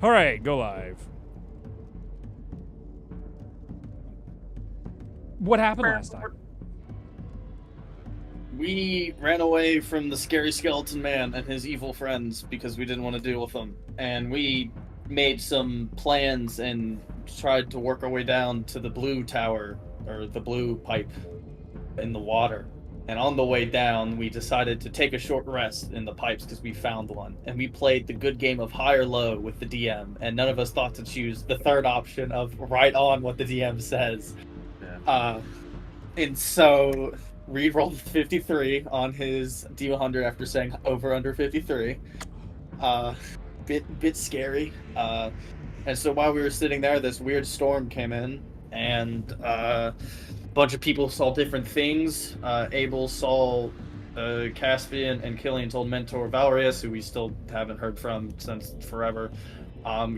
All right, go live. What happened last time? We ran away from the scary skeleton man and his evil friends because we didn't want to deal with them. And we made some plans and tried to work our way down to the blue tower, or the blue pipe in the water. And on the way down, we decided to take a short rest in the pipes because we found one. And we played the good game of high or low with the DM. And none of us thought to choose the third option of right on what the DM says. Yeah. And so Reed rolled 53 on his D100 after saying over under 53. Bit scary. And so while we were sitting there, this weird storm came in, and a bunch of people saw different things. Abel saw Caspian, and Killian told Mentor Valerius, who we still haven't heard from since forever.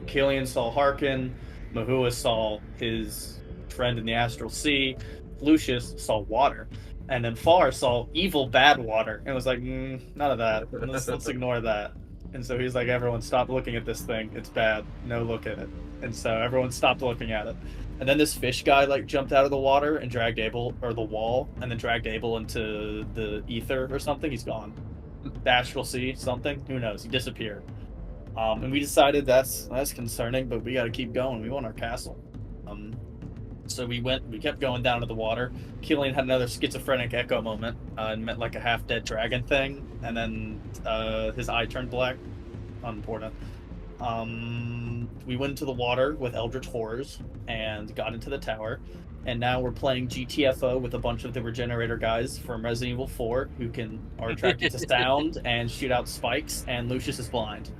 Killian saw Harkin. Mahua saw his friend in the Astral Sea. Lucius saw water. And then Far saw evil bad water and was like, none of that. Let's ignore that. And so he's like, everyone stop looking at this thing. It's bad. No look at it. And so everyone stopped looking at it. And then this fish guy like jumped out of the water and dragged Abel, or the wall, and then dragged Abel into the ether or something. He's gone. The Astral Sea, something. Who knows? He disappeared. And we decided that's concerning, but we got to keep going. We want our castle. So we kept going down to the water. Killian had another schizophrenic echo moment and met like a half-dead dragon thing, and then his eye turned black. Unimportant. We went into the water with Eldritch Horrors and got into the tower, and now we're playing GTFO with a bunch of the Regenerator guys from Resident Evil 4 who are attracted to sound and shoot out spikes, and Lucius is blind.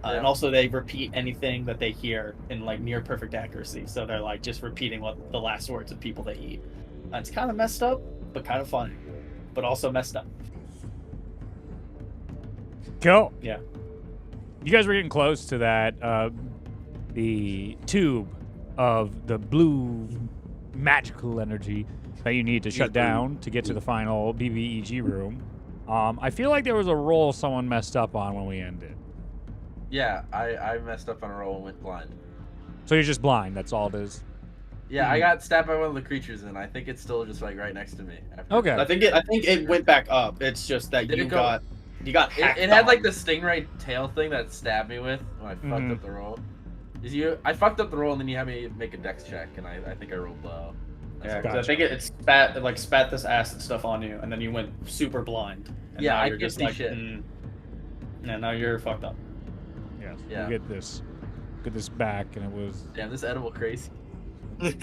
And also they repeat anything that they hear in like near perfect accuracy. So they're like just repeating what the last words of people they eat. It's kind of messed up, but kind of funny. But also messed up. Cool. Yeah. You guys were getting close to that, the tube of the blue magical energy that you need to shut down to get to the final BBEG room. I feel like there was a roll someone messed up on when we ended. Yeah, I messed up on a roll and went blind. So you're just blind, that's all it is? Yeah, I got stabbed by one of the creatures, and I think it's still just like right next to me. Okay. I think it went back up. It's just that you got hacked It had on. like the stingray tail thing that stabbed me with when I fucked up the roll. I fucked up the roll, and then you had me make a dex check, and I think I rolled low. Yeah, because I think it spat this acid stuff on you, and then you went super blind. And Yeah, now I you're can't just see like, shit. Yeah, now you're fucked up. Yes. Yeah. We'll get this back, and it was... Damn, this edible crazy. Was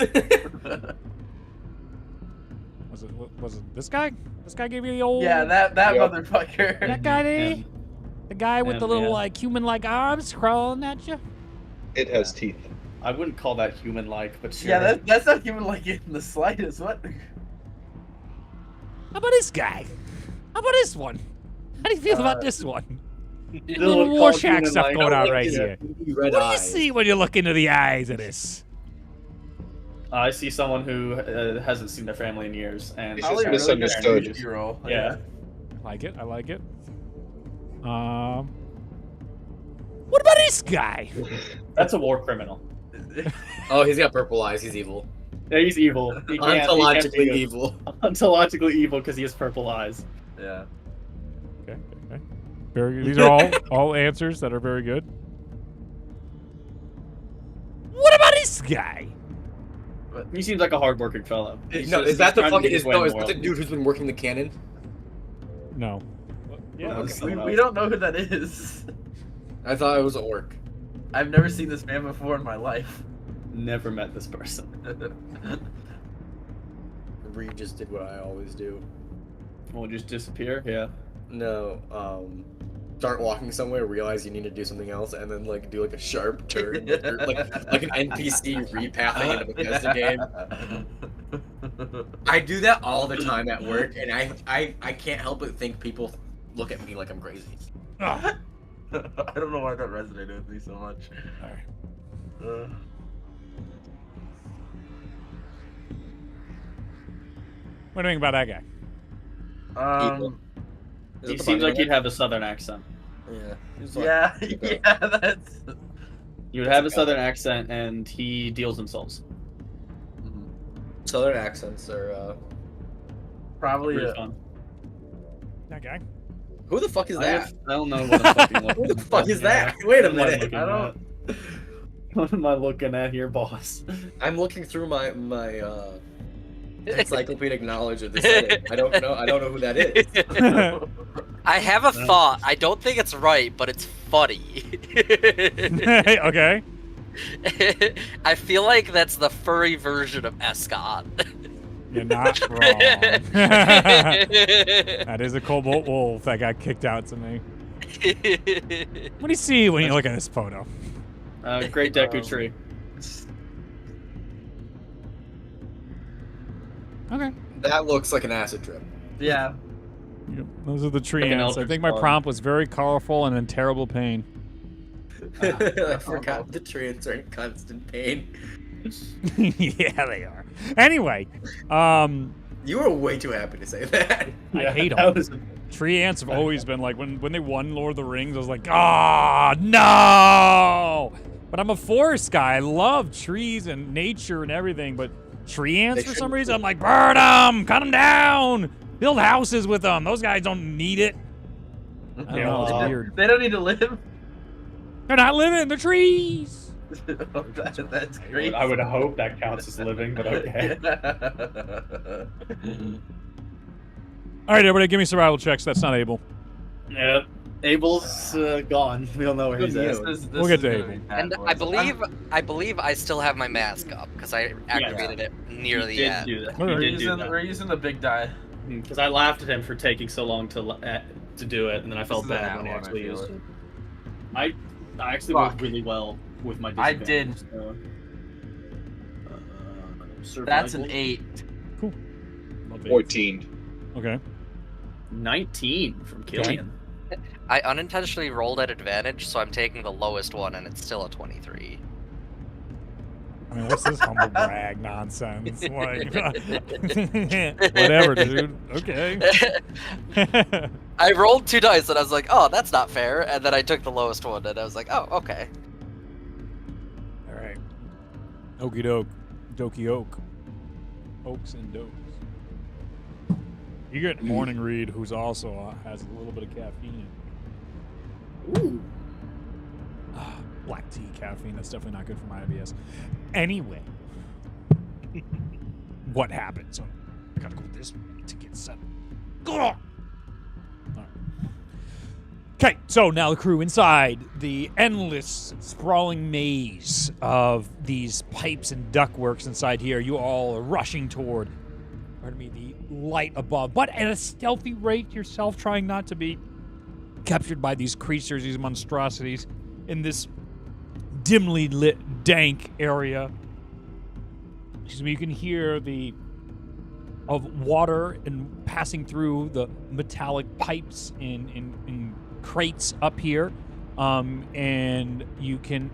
it this guy? This guy gave you the old... Yeah, that motherfucker. That guy, And- the guy with the little, yeah. like, human-like arms crawling at you? It has teeth. I wouldn't call that human-like, but sure. Yeah, that's not human like in the slightest. What? How about this guy? How about this one? How do you feel about this one? You Little don't war call shack stuff human-like. going on like right his here. red What do you eyes. see when you look into the eyes of this? I see someone who hasn't seen their family in years, and It's Probably just a really good misunderstood. douchey roll. Yeah. I like it. What about this guy? That's a war criminal. Oh, he's got purple eyes. He's evil. Yeah, he's evil. He can't Ontologically be evil. Ontologically evil because he has purple eyes. Yeah. Okay. Very good. These are all answers that are very good. What about this guy? He seems like a hardworking fellow. No, is that the fucking? Is that the dude who's been working the cannon? No. Yeah, We don't know who that is. I thought it was an orc. I've never seen this man before in my life. Never met this person. Reed just did what I always do. Will just disappear? Yeah. No, start walking somewhere, realize you need to do something else, and then like do like a sharp turn, like an NPC repathing in a Bethesda game. I do that all the time at work, and I can't help but think people look at me like I'm crazy. Oh. I don't know why that resonated with me so much. All right. What do you think about that guy? He seems like he'd have a southern accent. Yeah. He's like, Yeah, yeah, that's. You would have a southern accent, and he deals insults. Southern accents are. Probably Pretty fun. That guy. Who the fuck is that? I don't know what I'm fucking looking Who the fuck at. is that? Wait a What am I minute. looking I don't- at? What am I looking at here, boss? I'm looking through my encyclopedic knowledge of this setting. I don't know who that is. I have a thought. I don't think it's right, but it's funny. Okay. I feel like that's the furry version of Escott. You're not wrong. That is a cobalt wolf that got kicked out to me. What do you see when you look at this photo? Great Deku tree. Okay. That looks like an acid trip. Yeah. Yep, those are the tree Like an ants. I eldritch think my spawn. prompt was very colorful and in terrible pain. I forgot the treants are in constant pain. Yeah, they are. Anyway, You were way too happy to say that. I hate that them. was- Tree ants have always been like, when they won Lord of the Rings, I was like, ah, no! But I'm a forest guy. I love trees and nature and everything, but tree ants, They for some shouldn't reason, be. I'm like, burn them! Cut them down! Build houses with them. Those guys don't need it. I don't know, it's weird. They don't need to live. They're not living, they're trees! That's great. I would hope that counts as living, but okay. All right, everybody, give me survival checks. That's not Abel. Yeah. Abel's gone. We don't know where he's at. We'll get to Abel. And I believe I still have my mask up because I activated it near the did end. do that. All right. He did do that. We're using the big die. Because I laughed at him for taking so long to do it, and then I felt This is an bad when he at-one, actually I feel used it. it. I actually Fuck. worked really well with my I disadvantage, did. so, That's an survival. 8. Love it. 14. Okay. 19 from Killian. I unintentionally rolled at advantage, so I'm taking the lowest one, and it's still a 23. I mean, what's this humble brag nonsense? Like, whatever, dude. Okay. I rolled 2 dice, and I was like, "Oh, that's not fair." And then I took the lowest one, and I was like, "Oh, okay." All right. Okie doke. Dokie oak. Oaks and dokes. You get Morning Reed, who's also has a little bit of caffeine. Ooh. Black tea caffeine. That's definitely not good for my IBS. Anyway. What happened? So I gotta go this way to get set. Ugh! Okay, so now the crew inside the endless, sprawling maze of these pipes and ductworks inside here. You all are rushing toward, pardon me, the light above, but at a stealthy rate yourself, trying not to be captured by these creatures, these monstrosities, in this dimly lit, dank area. Excuse me, you can hear the of water and passing through the metallic pipes in crates up here, and you can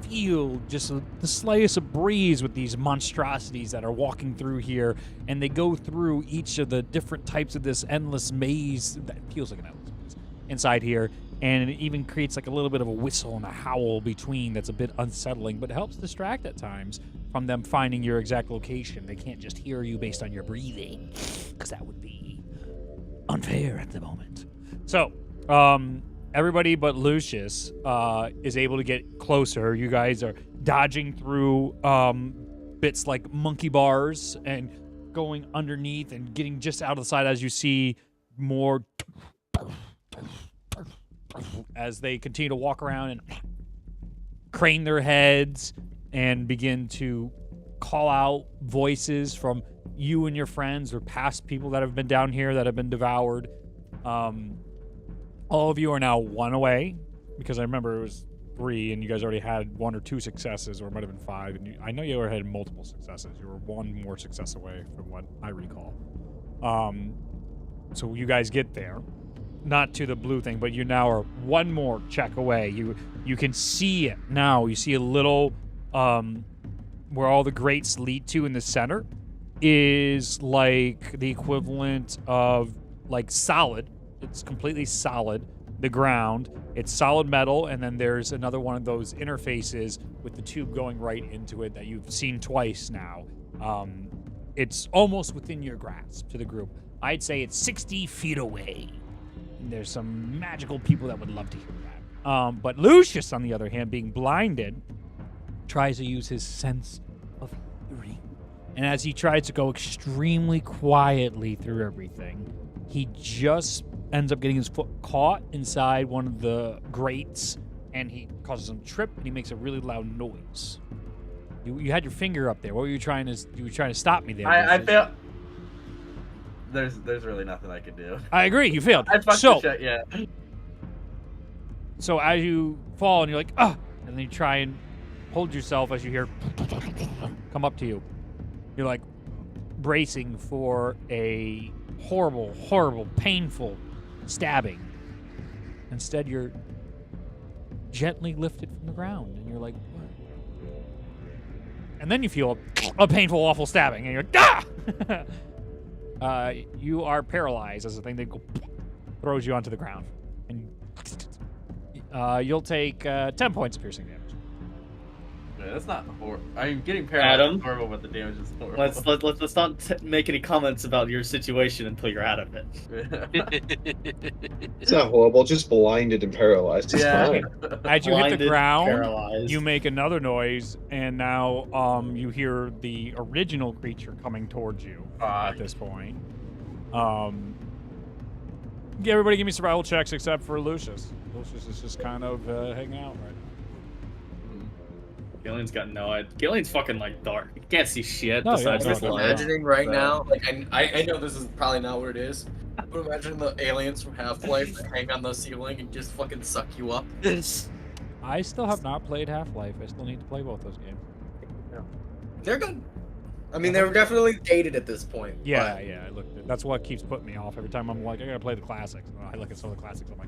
feel just the slightest of breeze with these monstrosities that are walking through here, and they go through each of the different types of this endless maze that feels like an endless maze inside here, and it even creates like a little bit of a whistle and a howl between that's a bit unsettling, but helps distract at times from them finding your exact location. They can't just hear you based on your breathing, because that would be unfair at the moment. So, everybody but Lucius is able to get closer. You guys are dodging through bits like monkey bars and going underneath and getting just out of the side as you see more as they continue to walk around and crane their heads and begin to call out voices from you and your friends or past people that have been down here that have been devoured. All of you are now 1 away, because I remember it was 3 and you guys already had 1 or 2 successes, or it might have been 5. And I know you already had multiple successes. You were 1 more success away from what I recall. So you guys get there. Not to the blue thing, but you now are 1 more check away. You can see it now. You see a little where all the grates lead to in the center is like the equivalent of like solid. It's completely solid. the ground. It's solid metal, and then there's another one of those interfaces with the tube going right into it that you've seen twice now. It's almost within your grasp to the group. I'd say it's 60 feet away. And there's some magical people that would love to hear that. But Lucius, on the other hand, being blinded, tries to use his sense of hearing. And as he tries to go extremely quietly through everything, he just ends up getting his foot caught inside one of the grates, and he causes him to trip, and he makes a really loud noise. You had your finger up there. What were you trying to? You were trying to stop me there. I failed. There's really nothing I can do. I agree. You failed. I fucked So, the shit, yeah. so as you fall and you're like, ah, and then you try and hold yourself as you hear come up to you. You're like bracing for a horrible, horrible, painful stabbing. Instead, you're gently lifted from the ground, and you're like, what? And then you feel a painful, awful stabbing, and you're like, ah! You are paralyzed as the thing that throws you onto the ground. And you'll take 10 points of piercing damage. Yeah, that's not horrible. I'm getting paralyzed. Adam? Horrible, but the damage is horrible. Let's not make any comments about your situation until you're out of it. It's not horrible, just blinded and paralyzed. It's fine. As you hit the Blinded, ground, paralyzed. you make another noise, and now you hear the original creature coming towards you at this point. Everybody give me survival checks except for Lucius. Lucius is just kind of hanging out right now. Gillian's got no idea. Gillian's fucking like dark. You can't see shit No, besides yeah, this no, no, light. Imagining right now, like I know this is probably not what it is, but imagine the aliens from Half-Life that hang on the ceiling and just fucking suck you up. I still have not played Half-Life. I still need to play both those games. They're good. I mean, they were definitely dated at this point. Yeah, but- yeah. Look, that's what keeps putting me off every time. I'm like, I gotta play the classics. And I look at some of the classics. I'm like,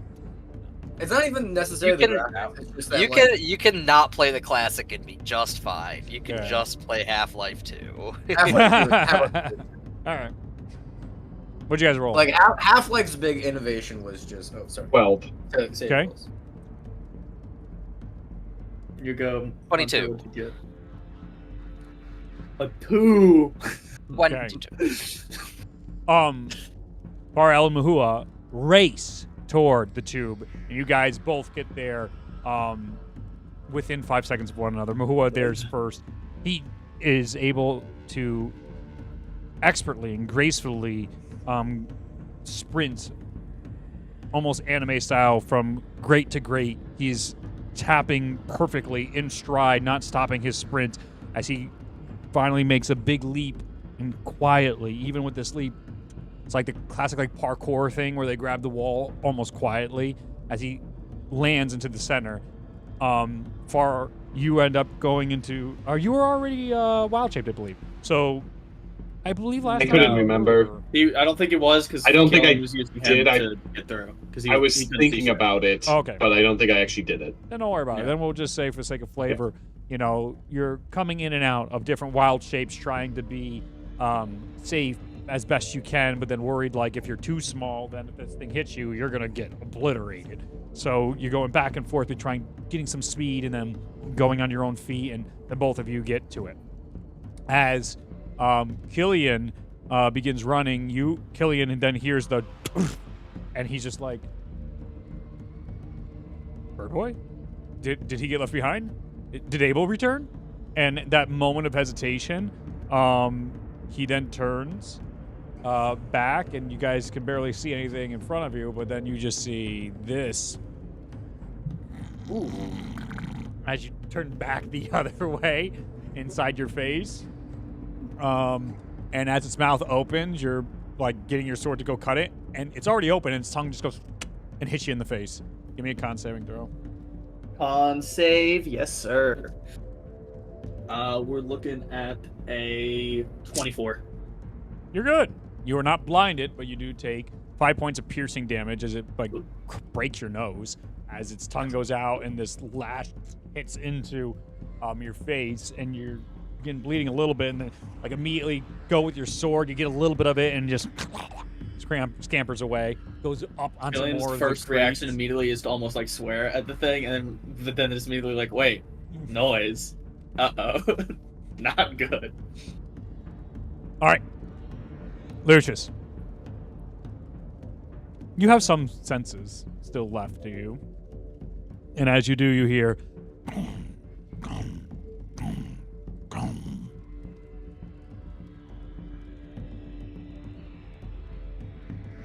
It's not even necessarily You the can- graphics, it's just that, You like, can you can not play the classic and be just fine. You can Yeah. just play Half-Life 2. Half-Life all right. What'd you guys roll? like Half-Life's big innovation was just sorry. 12. Say it, Okay. please. You go 22. on to get a 2. One, Okay. two. Barel and Mahua race toward the tube, and you guys both get there within 5 seconds of one another. Mahua there's first. He is able to expertly and gracefully sprint almost anime style from grate to grate. He's tapping perfectly in stride, not stopping his sprint as he finally makes a big leap, and quietly, even with this leap, it's like the classic like parkour thing where they grab the wall almost quietly as he lands into the center. Far you end up going into you were already wild shaped, I believe. So I believe last I time couldn't you remember. were- I don't think it was because I don't think I was using him did. to get through. Because I was thinking about it, Okay. but I don't think I actually did it. Then don't worry about it. Yeah. Then we'll just say, for the sake of flavor, you know, you're coming in and out of different wild shapes, trying to be safe as best you can, but then worried like if you're too small, then if this thing hits you, you're gonna get obliterated. So you're going back and forth, and getting some speed, and then going on your own feet, and then both of you get to it. As Killian begins running, Killian, and then hears the, and he's just like, Bird Boy? Did he get left behind? Did Abel return? And that moment of hesitation, he then turns back, and you guys can barely see anything in front of you, but then you just see this. Ooh. As you turn back the other way inside your face. And as its mouth opens, you're like getting your sword to go cut it, and it's already open, and its tongue just goes and hits you in the face. Give me a con saving throw. Con save, yes sir. We're looking at a 24. You're good. You are not blinded, but you do take 5 points of piercing damage as it like breaks your nose as its tongue goes out and this lash hits into your face, and you're again bleeding a little bit, and then like immediately go with your sword. You get a little bit of it and just scampers away, goes up onto Killian's more of the first reaction crates. immediately is to almost like swear at the thing, and then it's immediately like, wait, noise. Uh-oh. Not good. All right, Lucius. You have some senses still left to you. And as you do, you hear...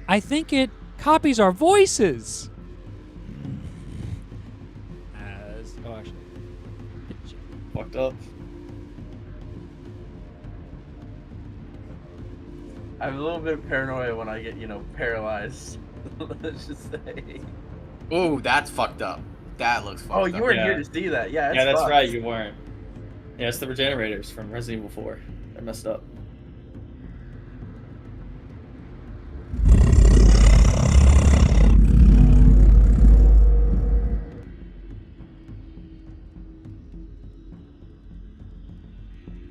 I think it copies our voices. Oh, actually. Fucked up. I'm a little bit paranoid when I get, paralyzed. Let's just say. Ooh, that's fucked up. That looks fucked up. Oh, you weren't Yeah. here to see that. Yeah, it's Yeah, that's fucked. right, you weren't. Yeah, it's the regenerators from Resident Evil 4. They're messed up.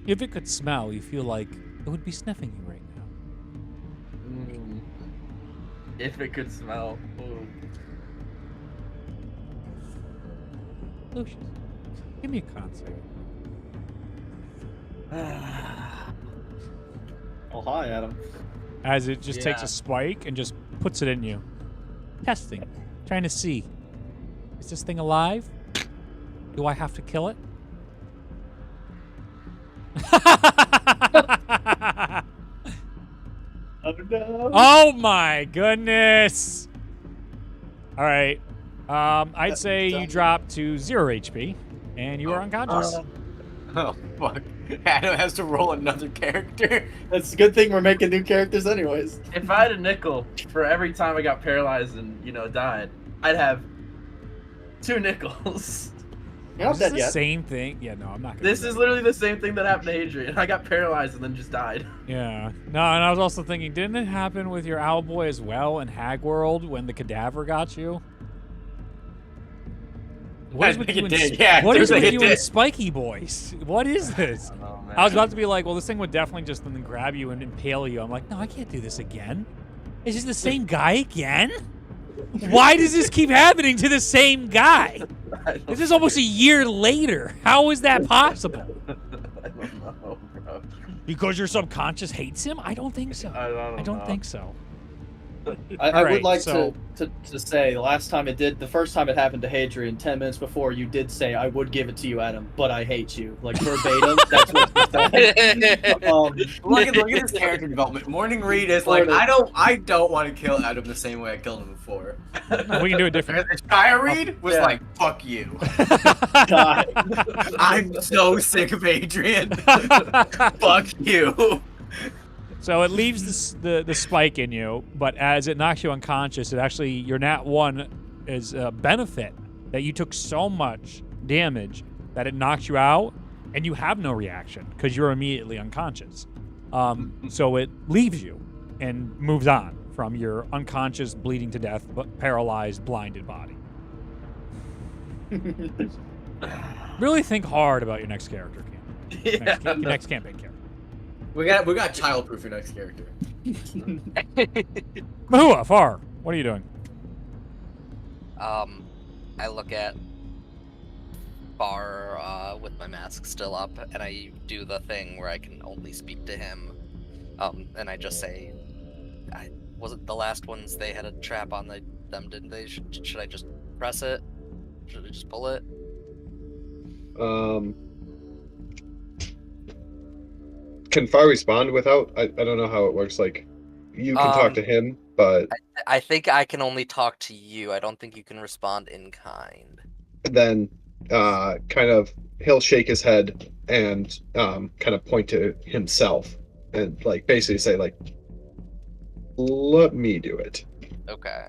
If it could smell, you feel like it would be sniffing you right now. If it could smell. Ooh. Lucius, give me a con save. Oh, hi, Adam. As it just takes Yeah. a spike and just puts it in you. Testing. Trying to see. Is this thing alive? Do I have to kill it? Oh, no. Oh my goodness! All right. I'd say you drop to 0 HP, and you are unconscious. Oh, fuck. Adam has to roll another character. It's a good thing we're making new characters anyways. If I had a nickel for every time I got paralyzed and, died, I'd have 2 nickels. You're not Is this dead the yet. same thing? Yeah, no, I'm not gonna This do is that. literally the same thing that happened to Adrian. I got paralyzed and then just died. Yeah. No, and I was also thinking, didn't it happen with your Owlboy as well in Hagworld when the cadaver got you? What is with think you it and did, yeah, what is I with think you it and did. Spiky Boys? What is this? Oh, man. I was about to be like, well, this thing would definitely just then grab you and impale you. I'm like, no, I can't do this again. Is this the same guy again? Why does this keep happening to the same guy? I don't This is almost a year later. How is that possible? I don't know, bro. Because your subconscious hates him? I don't think so. I don't know. think so. I Alright, would like so- to say the first time it happened to Hadrian, 10 minutes before, you did say, I would give it to you, Adam, but I hate you. Like, verbatim, that's what you said. Look at his character development. Morning Read is like, I don't want to kill Adam the same way I killed him before. We can do it different. Shia Reed was Yeah. like, fuck you. God. I'm so sick of Adrian. Fuck you. So it leaves the spike in you, but as it knocks you unconscious, it actually, your nat 1 is a benefit that you took so much damage that it knocks you out, and you have no reaction because you're immediately unconscious. So it leaves you and moves on from your unconscious, bleeding to death, but paralyzed, blinded body. Really think hard about your next character, Cam. Yeah, Your next campaign character. We got childproof your next character. Mahua, Far, what are you doing? I look at Bar with my mask still up, and I do the thing where I can only speak to him. And I just say, wasn't the last ones they had a trap on them, didn't they? Should I just press it? Should I just pull it? Can Far respond without? I don't know how it works. Like, you can talk to him, but I think I can only talk to you. I don't think you can respond in kind. then kind of he'll shake his head and kind of point to himself and like basically say like, let me do it. Okay.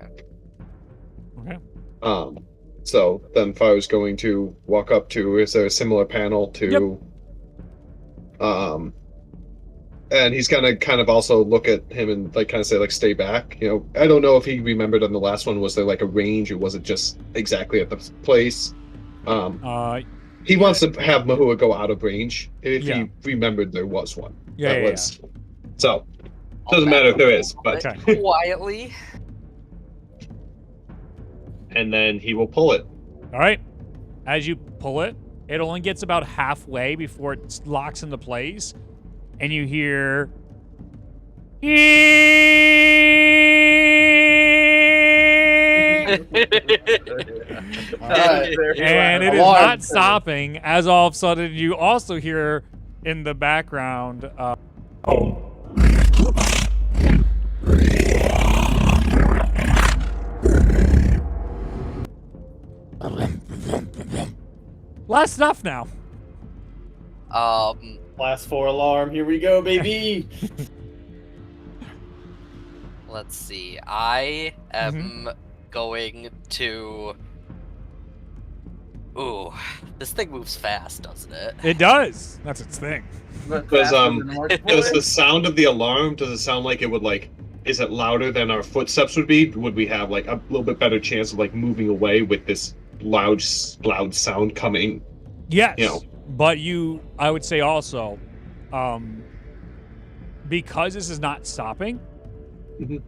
Okay. So then Fire's going to walk up to, is there a similar panel to and he's gonna kind of also look at him and like kind of say like, stay back. You know, I don't know if he remembered on the last one, was there like a range or was it just exactly at the place? He wants to have Mahua go out of range if Yeah. he remembered there was one. Yeah, That yeah, was- So Doesn't matter if there is, but Okay. Quietly. and then he will pull it. All right. As you pull it, it only gets about halfway before it locks into place, and you hear. Alright. And it is Alarm. not stopping, as all of a sudden you also hear in the background. Last stuff now. Class 4 alarm. Here we go, baby. Let's see. I am going to. Ooh, this thing moves fast, doesn't it? It does. That's its thing. Does the sound of the alarm, does it sound like it would like, is it louder than our footsteps would be? Would we have like a little bit better chance of like moving away with this loud sound coming? Yes. You know. But I would say also, because this is not stopping, Mhm.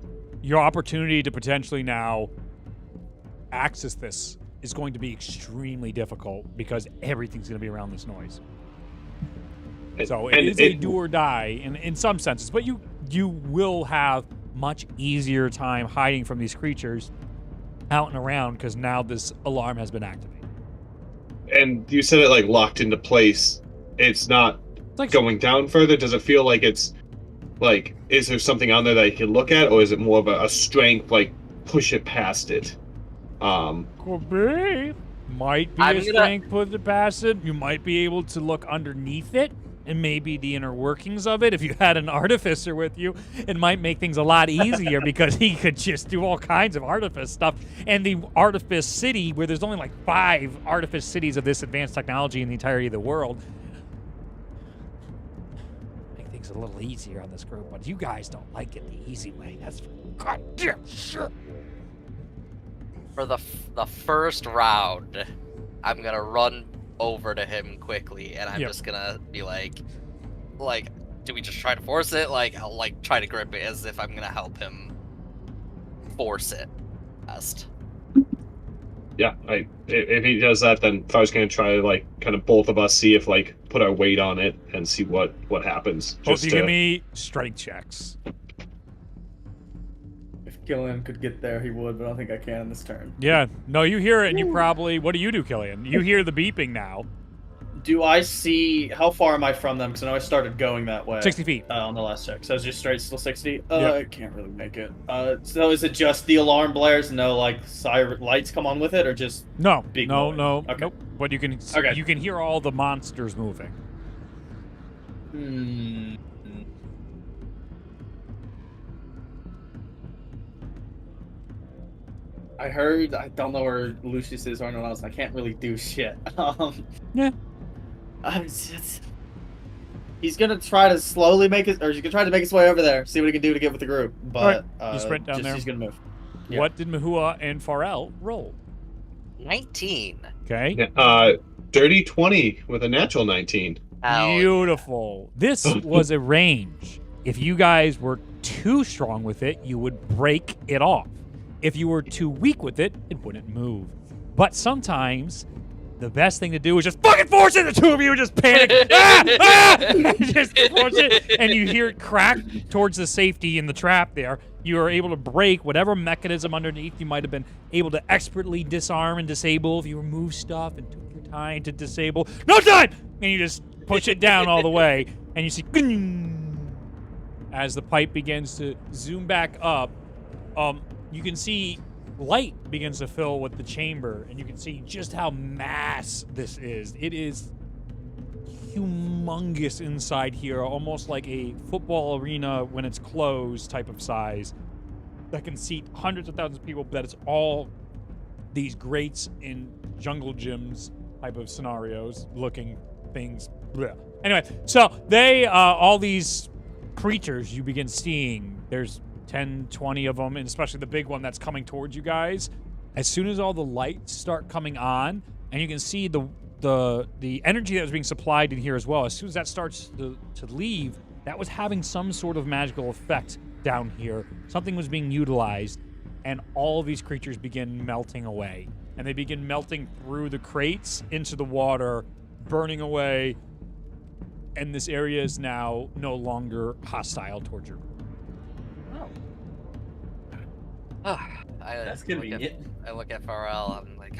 your opportunity to potentially now access this is going to be extremely difficult because everything's going to be around this noise. So it is a do or die in some senses, but you will have much easier time hiding from these creatures out and around because now this alarm has been activated. And you said it like locked into place. It's not Like going down further. Does it feel like it's like, is there something on there that you can look at, or is it more of a strength, like push it past it? Could be. Might be I'm a gonna- strength put it past it. You might be able to look underneath it and maybe the inner workings of it. If you had an artificer with you, it might make things a lot easier because he could just do all kinds of artifice stuff. And the artifice city, where there's only like 5 artifice cities of this advanced technology in the entirety of the world, make things a little easier on this group. But you guys don't like it the easy way. That's for goddamn sure. For the first round, I'm gonna run over to him quickly, and I'm Yep. just gonna be like, do we just try to force it? Like, I'll like try to grip it as if I'm gonna help him force it. Best. Yeah, if he does that, then Far's gonna try to like kind of both of us see if like put our weight on it and see what happens. Both of you give me strength checks. If Killian could get there, he would, but I don't think I can in this turn. Yeah. No, you hear it, and you probably. What do you do, Killian? You hear the beeping now. Do I see how far am I from them? Because I know I started going that way. 60 feet. On the last check. So it's just straight, still 60. Yep. I can't really make it. So is it just the alarm blares? No, like siren lights come on with it, or just? No. Big no. noise. No. Okay. Nope. But you can. Okay. You can hear all the monsters moving. I heard. I don't know where Lucius is or anyone else. I can't really do shit. Yeah. He's gonna try to slowly make it, or he's gonna try to make his way over there, see what he can do to get with the group. But You sprint down there. He's gonna move. Yeah. What did Mahua and Farrell roll? 19. Okay. Dirty 20 with a natural 19. Hell Beautiful. This was a range. If you guys were too strong with it, you would break it off. If you were too weak with it, it wouldn't move. But sometimes the best thing to do is just fucking force it. The two of you just panic. Just force it, and you hear it crack towards the safety in the trap there. You are able to break whatever mechanism underneath you might have been able to expertly disarm and disable if you remove stuff and took your time to disable. No time! And you just push it down all the way, and you see as the pipe begins to zoom back up, you can see light begins to fill with the chamber, and you can see just how mass this is. It is humongous inside here, almost like a football arena when it's closed type of size that can seat hundreds of thousands of people, but it's all these grates in jungle gyms type of scenarios looking things. Blech. Anyway, so they all these creatures you begin seeing, there's 10, 20 of them, and especially the big one that's coming towards you guys. As soon as all the lights start coming on, and you can see the energy that was being supplied in here as well, as soon as that starts to leave, that was having some sort of magical effect down here. Something was being utilized, and all of these creatures begin melting away. And they begin melting through the crates into the water, burning away. And this area is now no longer hostile towards your group. Oh, that's convenient. I look at Pharrell, I'm like,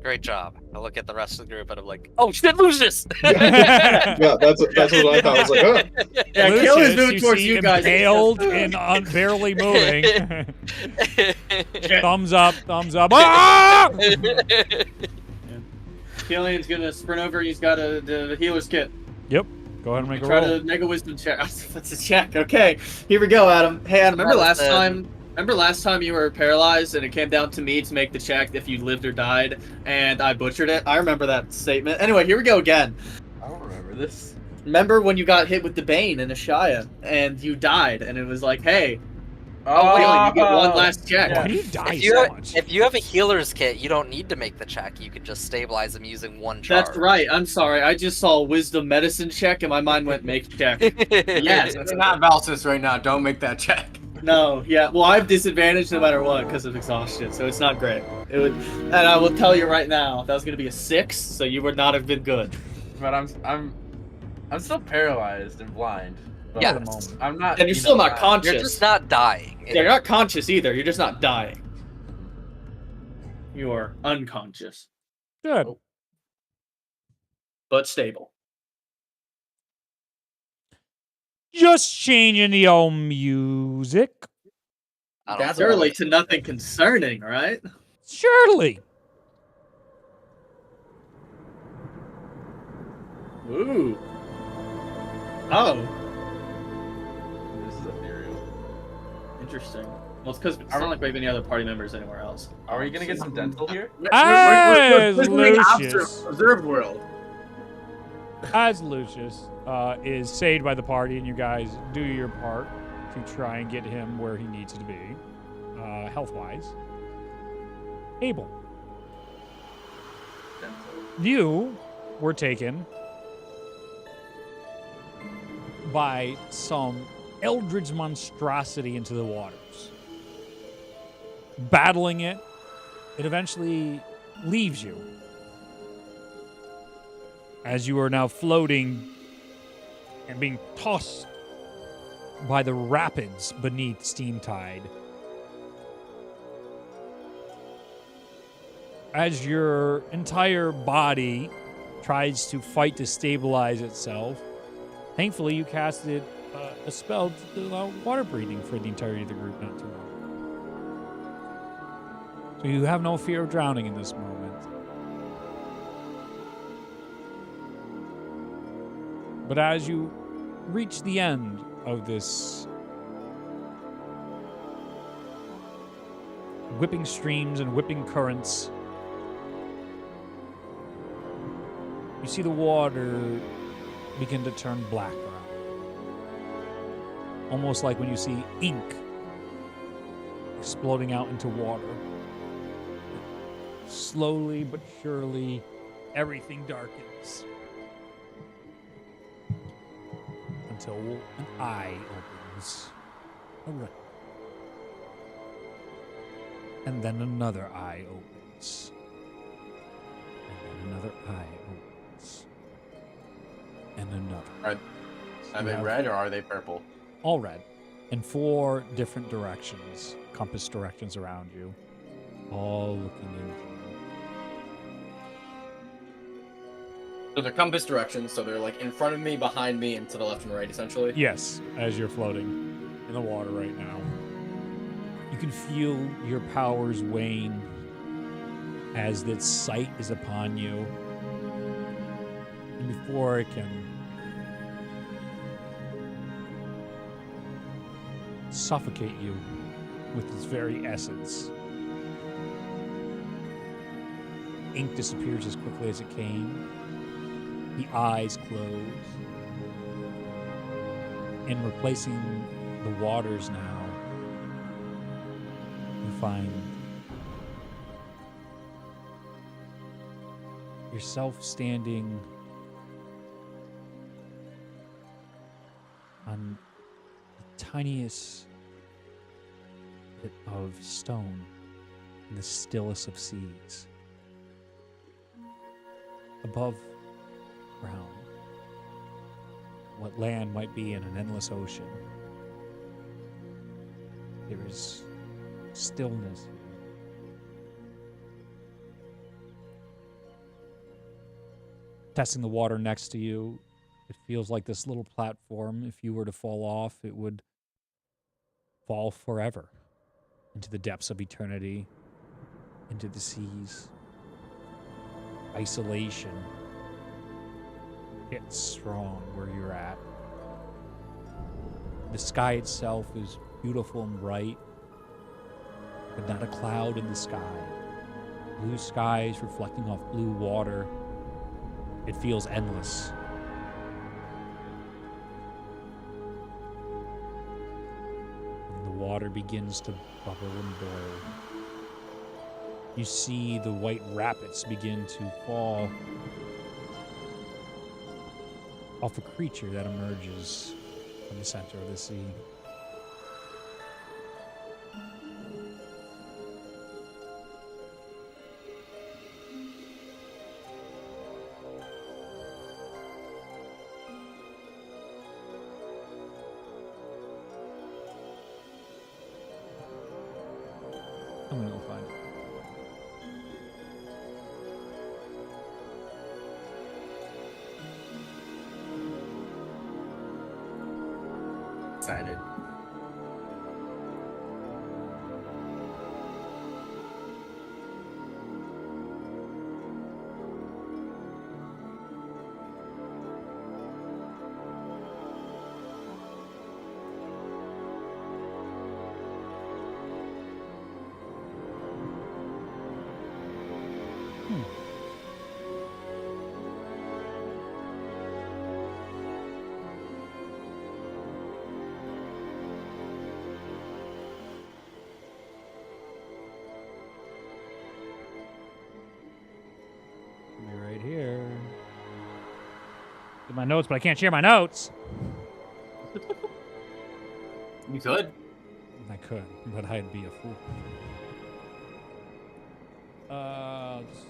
great job. I look at the rest of the group and I'm like, oh shit, Lucius! Yeah, that's what I thought. I was like, oh. Yeah, Lucius, Kelly's moving towards you guys. Impaled and barely moving. Thumbs up, thumbs up. Ah! Killian's gonna sprint over. He's got the healer's kit. Yep. Go ahead and make a Try roll. to make a wisdom check. That's a check. Okay, here we go, Adam. Hey, Adam. Remember last time you were paralyzed and it came down to me to make the check if you lived or died, and I butchered it? I remember that statement. Anyway, here we go again. I don't remember this. Remember when you got hit with the Bane in Ashaya and you died, and it was like, hey, Oh, you get one last check. Why do you die If so much? if you have a healer's kit, you don't need to make the check. You can just stabilize them using one charge. That's right. I'm sorry. I just saw a wisdom medicine check, and my mind went make check. Yes. It's not Valsis right now. Don't make that check. No, yeah. Well, I have disadvantage no matter what because of exhaustion, so it's not great. It would, and I will tell you right now, that was going to be a 6, so you would not have been good. But I'm still paralyzed and blind. But Yeah. At the moment. I'm not. And you're still not conscious. You're just not dying. Yeah, you're not conscious either. You're just not dying. You are unconscious, Good. but stable. Just changing the old music. I don't That's know. Surely to nothing concerning, right? Surely. Ooh. Oh, This is ethereal. interesting. Well, it's because it's not like we have any other party members anywhere else. Are we gonna get some dental here? As doing Lucius. observed world. As Lucius is saved by the party, and you guys do your part to try and get him where he needs to be, health-wise. Abel, Dental. you were taken by some eldritch monstrosity into the waters. Battling it, it eventually leaves you. As you are now floating and being tossed by the rapids beneath Steam Tide. As your entire body tries to fight to stabilize itself, thankfully you casted a spell to allow water breathing for the entirety of the group not too long. So you have no fear of drowning in this moment. But as you reach the end of this whipping streams and whipping currents, you see the water begin to turn black around. Almost like when you see ink exploding out into water. Slowly but surely, everything darkens. Until an eye opens. Around. And then another eye opens. And then another eye opens. And another. Are they red or are they purple? All red. In 4 different directions. Compass directions around you. All looking into you. So they're compass directions, so they're like in front of me, behind me, and to the left and right, essentially? Yes, as you're floating in the water right now. You can feel your powers wane as that sight is upon you. And before it can suffocate you with its very essence, ink disappears as quickly as it came. The eyes close. And replacing the waters now, you find yourself standing on the tiniest bit of stone in the stillest of seas. Above ground, what land might be in an endless ocean, there is stillness here. Testing the water next to you, it feels like this little platform, if you were to fall off, it would fall forever into the depths of eternity, into the seas. Isolation hits strong where you're at. The sky itself is beautiful and bright, but not a cloud in the sky. Blue skies reflecting off blue water. It feels endless. And the water begins to bubble and boil. You see the white rapids begin to fall off a creature that emerges from the center of the sea. I'm gonna go find it. Excited. Be right here. Get my notes, but I can't share my notes. You could. I could, but I'd be a fool. Just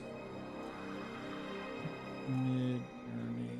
mid-journey.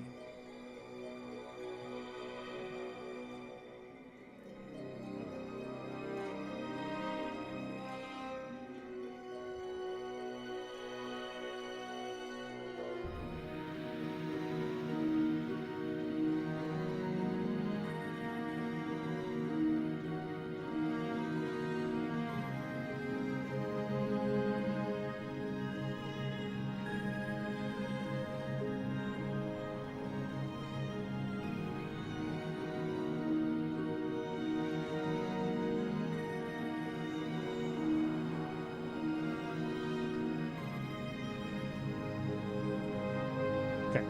Okay.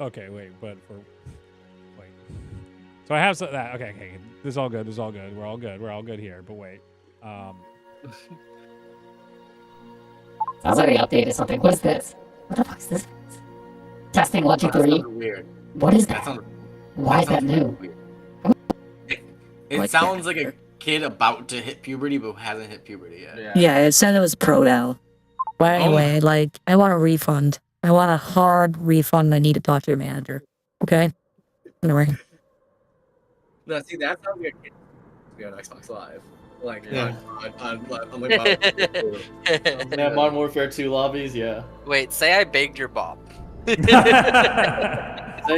Okay, wait, but for wait. So I have that. Okay. This is all good. This is all good. We're all good. We're all good here. But wait. Sounds like they updated something. What is this? What the fuck is this? Testing That 123. sounded weird. What is That that? sounded. Why is that sounds really new? weird. It Like sounds that. like a kid about to hit puberty, but hasn't hit puberty yet. Yeah, it said it was pro now. But anyway, like, I want a refund. I want a hard refund. I need to talk to your manager. Okay? Anyway. No, see, that sounds like a kid to be on Xbox Live. Like, Yeah. on like, Yeah, Modern Warfare 2 lobbies, yeah. Wait, say I begged your Bob. Say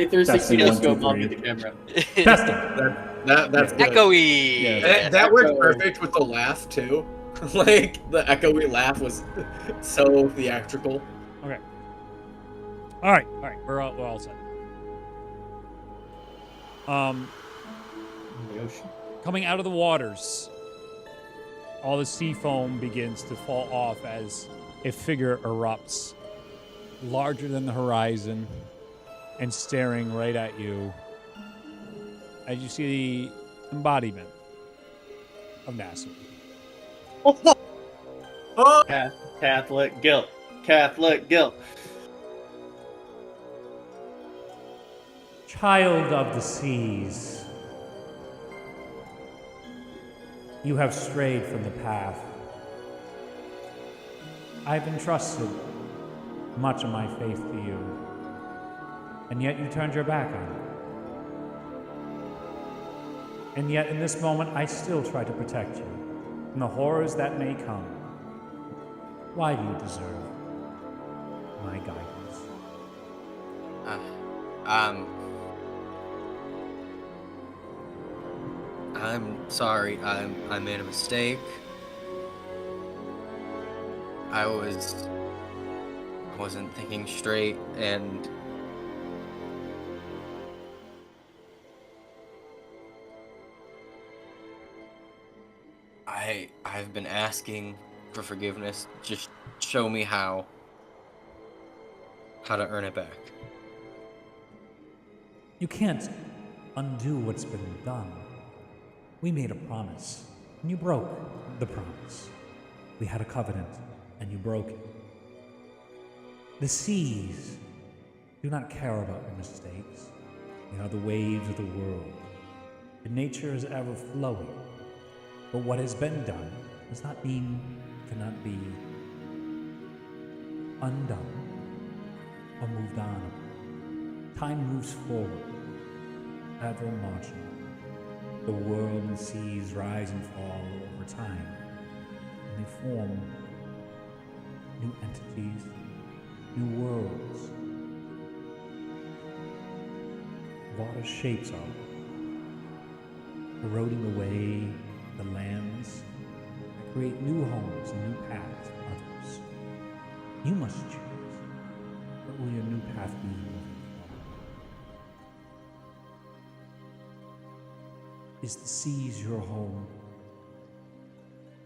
360 Testing, no one, scope two, on three. the camera. Testing. that's good. Echoey. Yeah. That worked Echo. perfect with the laugh too. Like the echoey laugh was so theatrical. Okay. All right. We're all set. The ocean. Coming out of the waters, all the sea foam begins to fall off as a figure erupts, larger than the horizon, and staring right at you. As you see embodiment of Nassau. Catholic guilt. Catholic guilt. Child of the seas, you have strayed from the path. I've entrusted much of my faith to you, and yet you turned your back on it. And yet in this moment, I still try to protect you from the horrors that may come. Why do you deserve my guidance? I'm sorry. I made a mistake. I wasn't thinking straight, and I've been asking for forgiveness. Just show me how to earn it back. You can't undo what's been done. We made a promise, and you broke the promise. We had a covenant, and you broke it. The seas do not care about your mistakes. They are the waves of the world, and nature is ever flowing. But what has been done does not mean cannot be undone or moved on. Time moves forward, ever marching. The world and seas rise and fall over time, and they form new entities, new worlds. Water shapes are eroding away the lands that create new homes and new paths for others. You must choose. What will your new path be moving forward? Is the seas your home?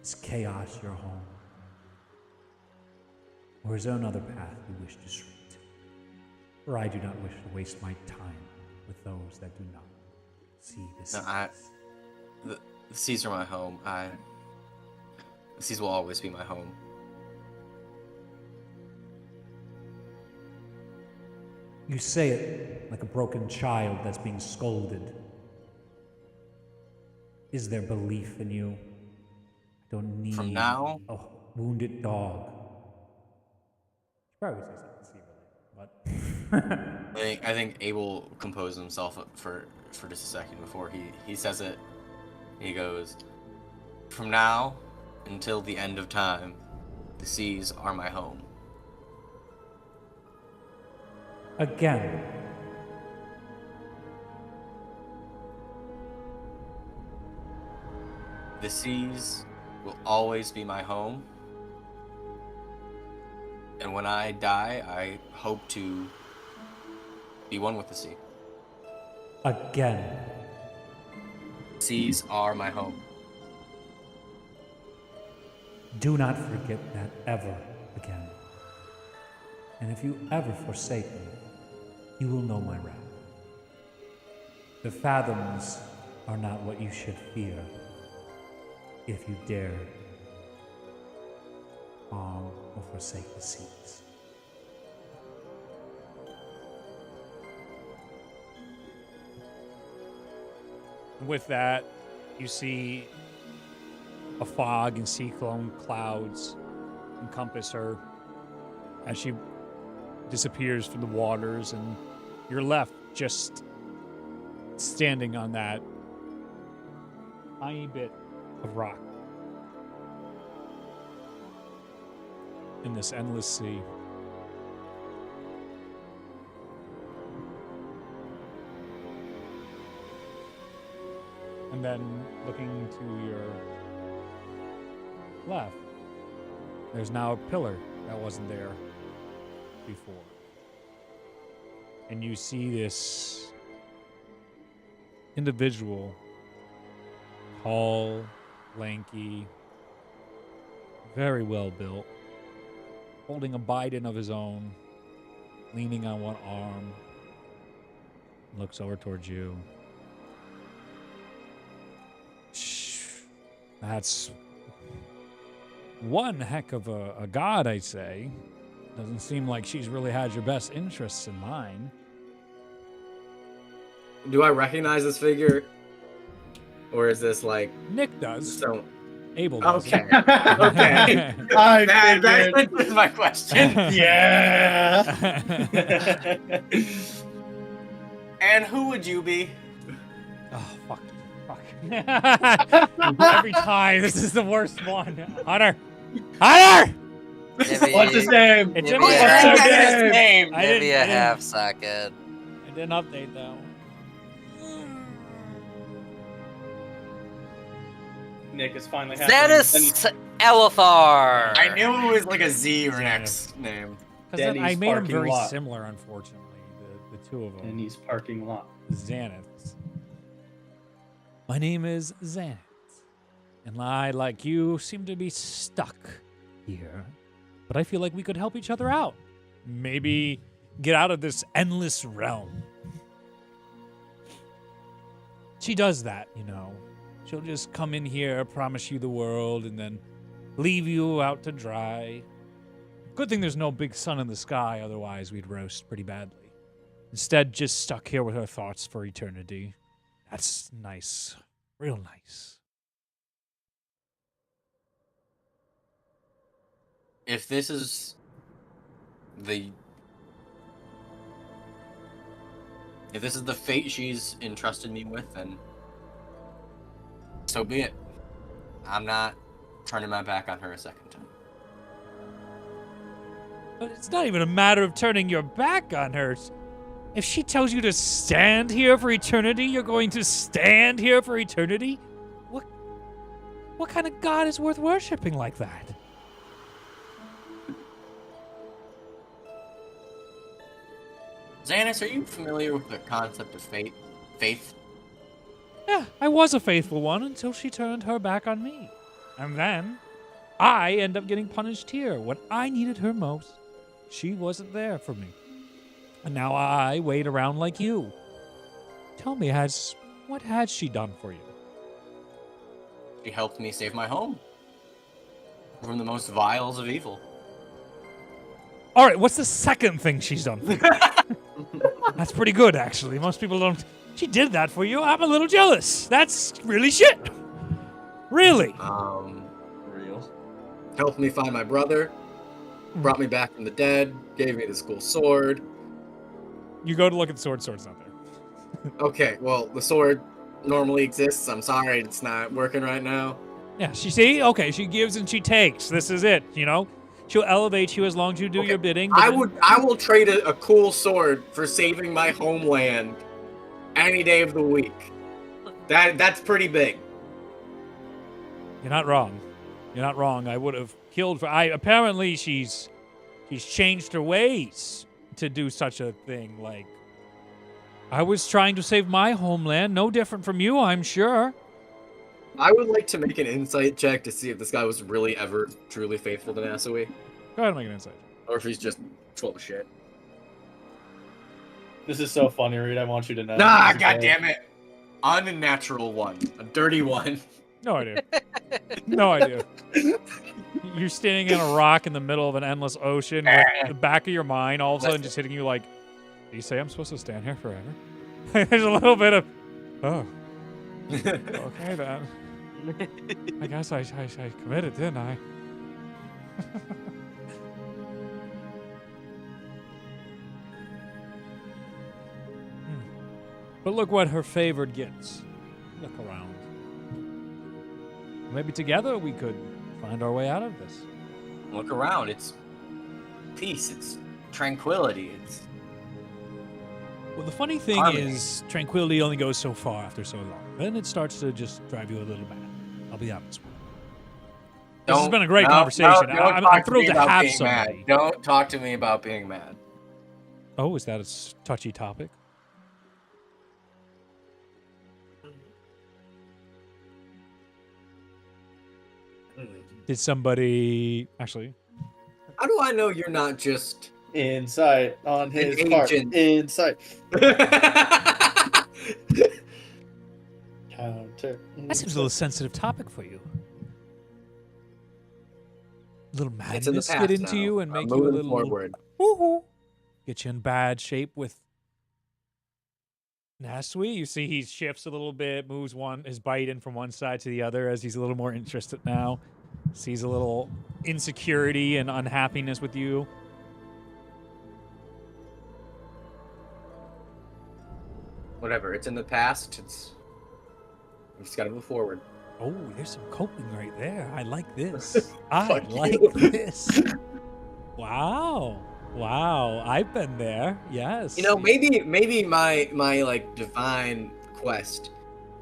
Is chaos your home? Or is there another path you wish to tread? For I do not wish to waste my time with those that do not see the seas. The seas are my home. The seas will always be my home. You say it like a broken child that's being scolded. Is there belief in you? I don't need From now? a wounded dog. You probably say something secretly, but I think Abel composed himself for just a second before he says it. He goes, "From now until the end of time, the seas are my home." again. The seas will always be my home. And when I die, I hope to be one with the sea. Again. Seas are my home. Do not forget that ever again. And if you ever forsake me, you will know my wrath. The fathoms are not what you should fear if you dare harm or forsake the seas. With that, you see a fog and cyclone clouds encompass her as she disappears from the waters, and you're left just standing on that tiny bit of rock in this endless sea. And then looking to your left, there's now a pillar that wasn't there before. And you see this individual, tall, lanky, very well built, holding a Biden of his own, leaning on one arm, looks over towards you. That's one heck of a god, I'd say. Doesn't seem like she's really had your best interests in mind. Do I recognize this figure? Or is this like Nick does. so? Abel does. Okay. Okay. I That figured. was my question. Yeah. And who would you be? Oh, fuck. Every time. This is the worst one. Hunter! Hunter! What's his name? It's Give in me my a phone. second. name. I Maybe a didn't- half second. I didn't update that one. Nick is finally happening. Xanis Elithar! I knew it was like a Z or an X name. Because I Denny's made them parking very lot. similar, unfortunately, the two of them. And he's parking lot. Xanath. My name is Xanath. And I, like you, seem to be stuck here. But I feel like we could help each other out. Maybe get out of this endless realm. She does that, you know. She'll just come in here, promise you the world, and then leave you out to dry. Good thing there's no big sun in the sky, otherwise we'd roast pretty badly. Instead, just stuck here with her thoughts for eternity. That's nice. Real nice. If this is the fate she's entrusted me with, then so be it. I'm not turning my back on her a second time. But it's not even a matter of turning your back on her. If she tells you to stand here for eternity, you're going to stand here for eternity? What kind of god is worth worshipping like that? Xanis, are you familiar with the concept of fate? Faith? Yeah, I was a faithful one until she turned her back on me. And then, I end up getting punished here. When I needed her most, she wasn't there for me. And now I wait around like you. Tell me, what has she done for you? She helped me save my home from the most vials of evil. All right, what's the second thing she's done for you? That's pretty good, actually. Most people don't. She did that for you. I'm a little jealous. That's really shit. Really. Real. Helped me find my brother, brought me back from the dead, gave me this cool sword. You go to look at the sword. Sword's not there. Okay, well, the sword normally exists. I'm sorry it's not working right now. Yeah, okay, she gives and she takes. This is it, you know? She'll elevate you as long as you do Okay, your bidding. but I then- will trade a cool sword for saving my homeland any day of the week. That's pretty big. You're not wrong. You're not wrong. I would have killed for. Apparently she's changed her ways to do such a thing. Like, I was trying to save my homeland, no different from you, I'm sure. I would like to make an insight check to see if this guy was really ever truly faithful to Nassau, Go ahead and make an insight. or if he's just full of shit. This is so funny, Reed. I want you to know. Nah, This is goddammit. Unnatural one. A dirty one. No idea. No idea. You're standing in a rock in the middle of an endless ocean with the back of your mind all of a sudden just hitting you like, do you say I'm supposed to stand here forever? There's a little bit of, oh, okay then. I guess I committed, didn't I? But look what her favored gets. Look around. Maybe together we could find our way out of this. Look around. It's peace. It's tranquility. It's Well, the funny thing harmony. is, tranquility only goes so far after so long. Then it starts to just drive you a little mad. I'll be honest with you. This has been a great conversation. I'm thrilled to have somebody. Don't talk to me about being mad. Oh, is that a touchy topic? Did somebody actually? How do I know you're not just Insight on his An part. agent. Insight. Counter. That seems a little sensitive topic for you. little It's in the madness past get into now. you and I'm make you a moving little forward. woo-hoo, get you in bad shape with Nasui. You see he shifts a little bit, moves his bite in from one side to the other as he's a little more interested now. Sees a little insecurity and unhappiness with you. Whatever. It's in the past. We just gotta move forward. Oh, there's some coping right there. I like this. I Fuck like you. this. Wow. Wow. I've been there. Yes. You know, maybe my like divine quest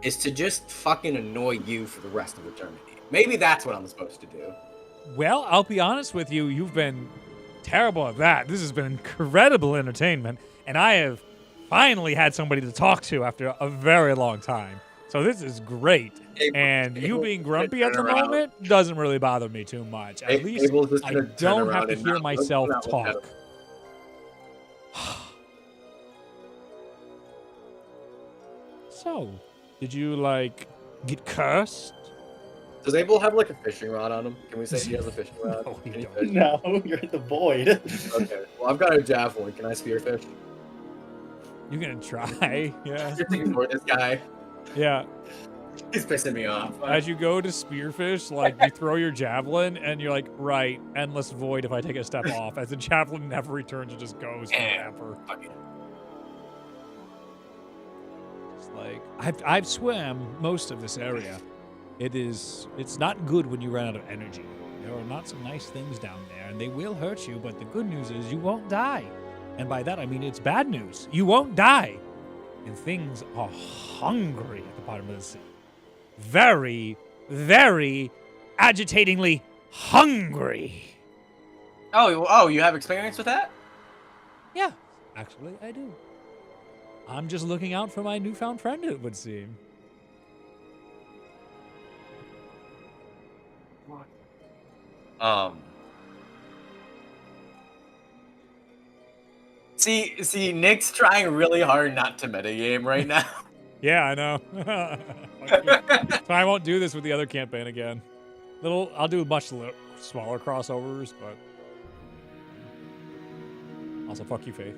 is to just fucking annoy you for the rest of eternity. Maybe that's what I'm supposed to do. Well, I'll be honest with you. You've been terrible at that. This has been incredible entertainment, and I have finally had somebody to talk to after a very long time. So this is great. And you being grumpy at the moment doesn't really bother me too much. At least I don't have to hear myself talk. So, did you, like, get cursed? Does Abel have like a fishing rod on him? Can we say he has a fishing rod? No, he Can he don't. fish? No, you're in the void. Okay. Well, I've got a javelin. Can I spearfish? You're gonna try, yeah. Just ignore this guy. Yeah. He's pissing me off. As you go to spearfish, like, you throw your javelin, and you're like, right, endless void if I take a step off. As the javelin never returns, it just goes forever. Fuck it. It's like, I've swam most of this area. It's not good when you run out of energy. There are not some nice things down there, and they will hurt you, but the good news is you won't die. And by that, I mean it's bad news. You won't die. And things are hungry at the bottom of the sea. Very, very agitatingly hungry. Oh, you have experience with that? Yeah, actually, I do. I'm just looking out for my newfound friend, it would seem. See, Nick's trying really hard not to metagame right now. Yeah, I know. So I won't do this with the other campaign again. I'll do much smaller crossovers, but also fuck you, Faith.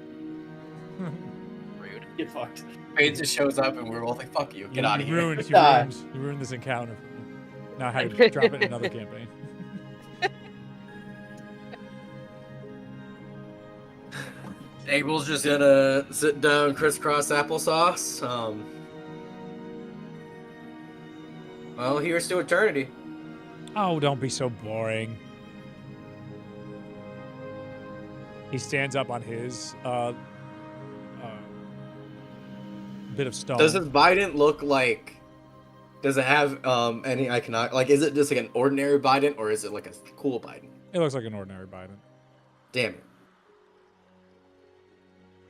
Rude. Get fucked. Faith just shows up and we're both like, "Fuck you, get out of here." You ruined this encounter. Now how you drop it in another campaign. Abel's just gonna sit down, crisscross applesauce. Well, here's to eternity. Oh, don't be so boring. He stands up on his bit of stone. Does his Bident look like? Does it have any iconography? Like, is it just like an ordinary Bident, or is it like a cool Bident? It looks like an ordinary Biden. Damn it.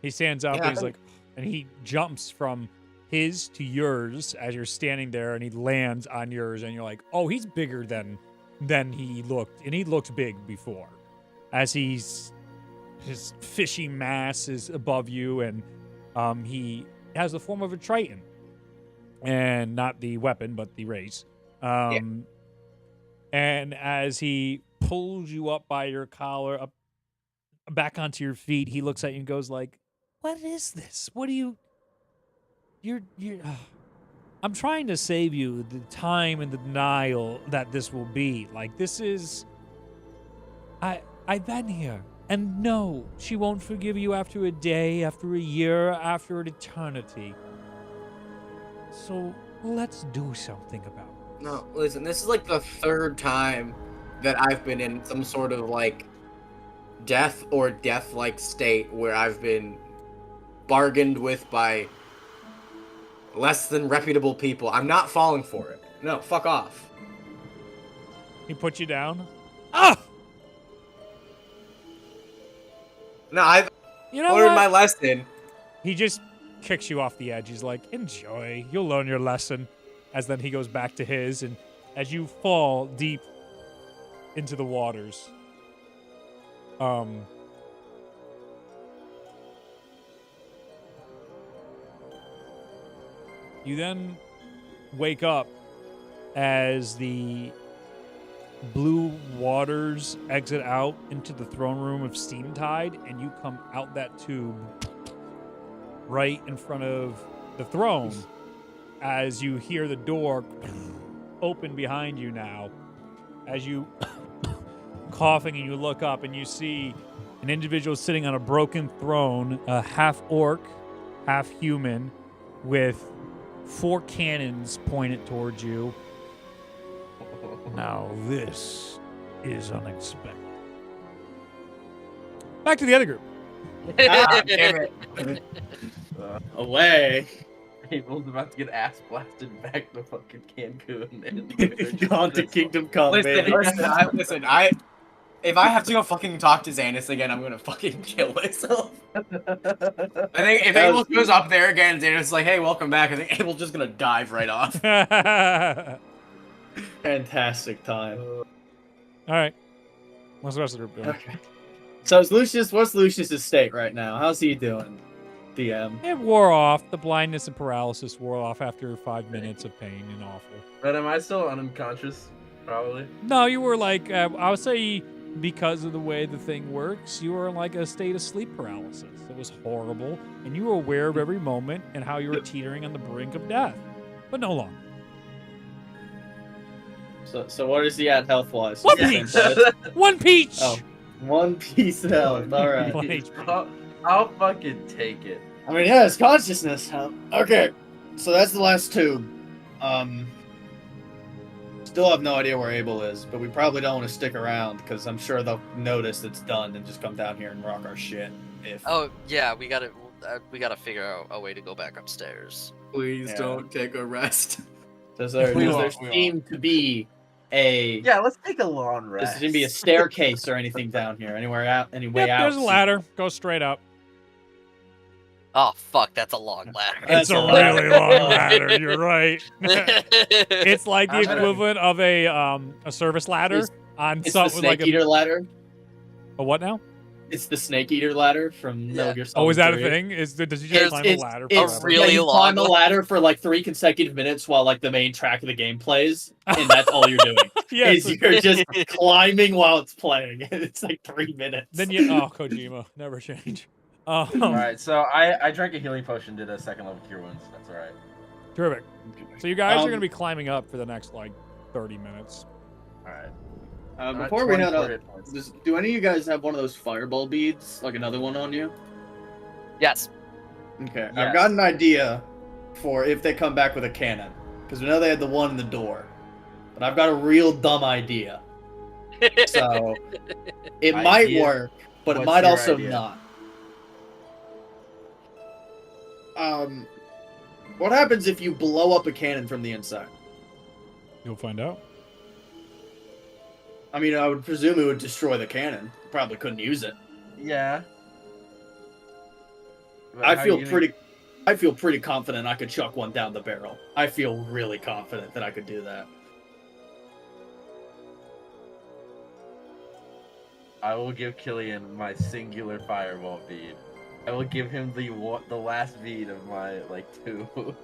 He stands up, Yeah, he's like, and he jumps from his to yours as you're standing there, and he lands on yours, and you're like, oh, he's bigger than he looked, and he looked big before. As his fishy mass is above you, and he has the form of a Triton, and not the weapon, but the race. And as he pulls you up by your collar, up back onto your feet, he looks at you and goes like, what is this? What do you... You're I'm trying to save you the time and the denial that this will be. Like, this is... I've been here. And no, she won't forgive you after a day, after a year, after an eternity. So, let's do something about it. No, listen, this is like the third time that I've been in some sort of like death or death-like state where I've been bargained with by less than reputable people. I'm not falling for it. No, fuck off. He puts you down. Ah! No, I've You know learned what? my lesson. He just kicks you off the edge. He's like, enjoy. You'll learn your lesson. As then he goes back to his, and as you fall deep into the waters, you then wake up as the blue waters exit out into the throne room of Steam Tide, and you come out that tube right in front of the throne as you hear the door open behind you now. As you coughing and you look up and you see an individual sitting on a broken throne, a half orc, half human, with 4 cannons pointed towards you. Now this is unexpected. Back to the other group. Ah, damn it. Away. Abel's about to get ass blasted back to fucking Cancun and Gone to Kingdom Come, Listen, baby. if I have to go fucking talk to Xanis again, I'm gonna fucking kill myself. I think if Abel goes up there again, Xanis is like, hey, welcome back, I think Abel's just gonna dive right off. Fantastic time. All right. What's the rest of the group doing? Okay. So is Lucius, what's Lucius's state right now? How's he doing, DM? It wore off. The blindness and paralysis wore off after 5 minutes of pain and awful. But am I still unconscious? Probably. No, you were like, I would say because of the way the thing works, you were in like a state of sleep paralysis. It was horrible, and you were aware of every moment and how you were teetering on the brink of death, but no longer. So what is he at health-wise? One peach! One peach! Oh, 1 piece of health. All right. One HP. I'll fucking take it. I mean, yeah, it's consciousness. Okay, so that's the last tube. Still have no idea where Abel is, but we probably don't want to stick around because I'm sure they'll notice it's done and just come down here and rock our shit. If Oh yeah, we gotta figure out a way to go back upstairs. Please Yeah. don't take a rest. does there We does there won't. seem to be a Yeah, let's take a long does rest. there seem to be a staircase or anything down here? Anywhere out? Any way Yep, out? there's a ladder. Go straight up. Oh fuck, that's a long ladder. That's It's a a ladder. really long ladder. You're right. It's like the I'm gonna- equivalent of a service ladder It's- on It's the something snake like eater ladder. a what now? It's the snake eater ladder from Yeah. Metal Gear Solid Oh, is that a 3. thing? Does he just climb a ladder It's forever? really you long climb the one. ladder for like 3 consecutive minutes while like the main track of the game plays, and that's all you're doing. Yes. Is you're just climbing while it's playing. It's like 3 minutes. Then Kojima, never change. All right, so I drank a healing potion, did a 2nd level cure wounds. That's all right. Terrific. So you guys are Um, going to be climbing up for the next like 30 minutes. All right. Before we head 24 up, hit points. do any of you guys have one of those fireball beads, like another one on you? Yes. Okay, Yes. I've got an idea for if they come back with a cannon, because we know they had the one in the door, but I've got a real dumb idea. So it might Idea? work, but it What's might your also idea? not. What happens if you blow up a cannon from the inside? You'll find out. I mean, I would presume it would destroy the cannon. Probably couldn't use it. Yeah. But I how feel you gonna- pretty confident I could chuck one down the barrel. I feel really confident that I could do that. I will give Killian my singular fireball bead. I will give him the last bead of my like 2.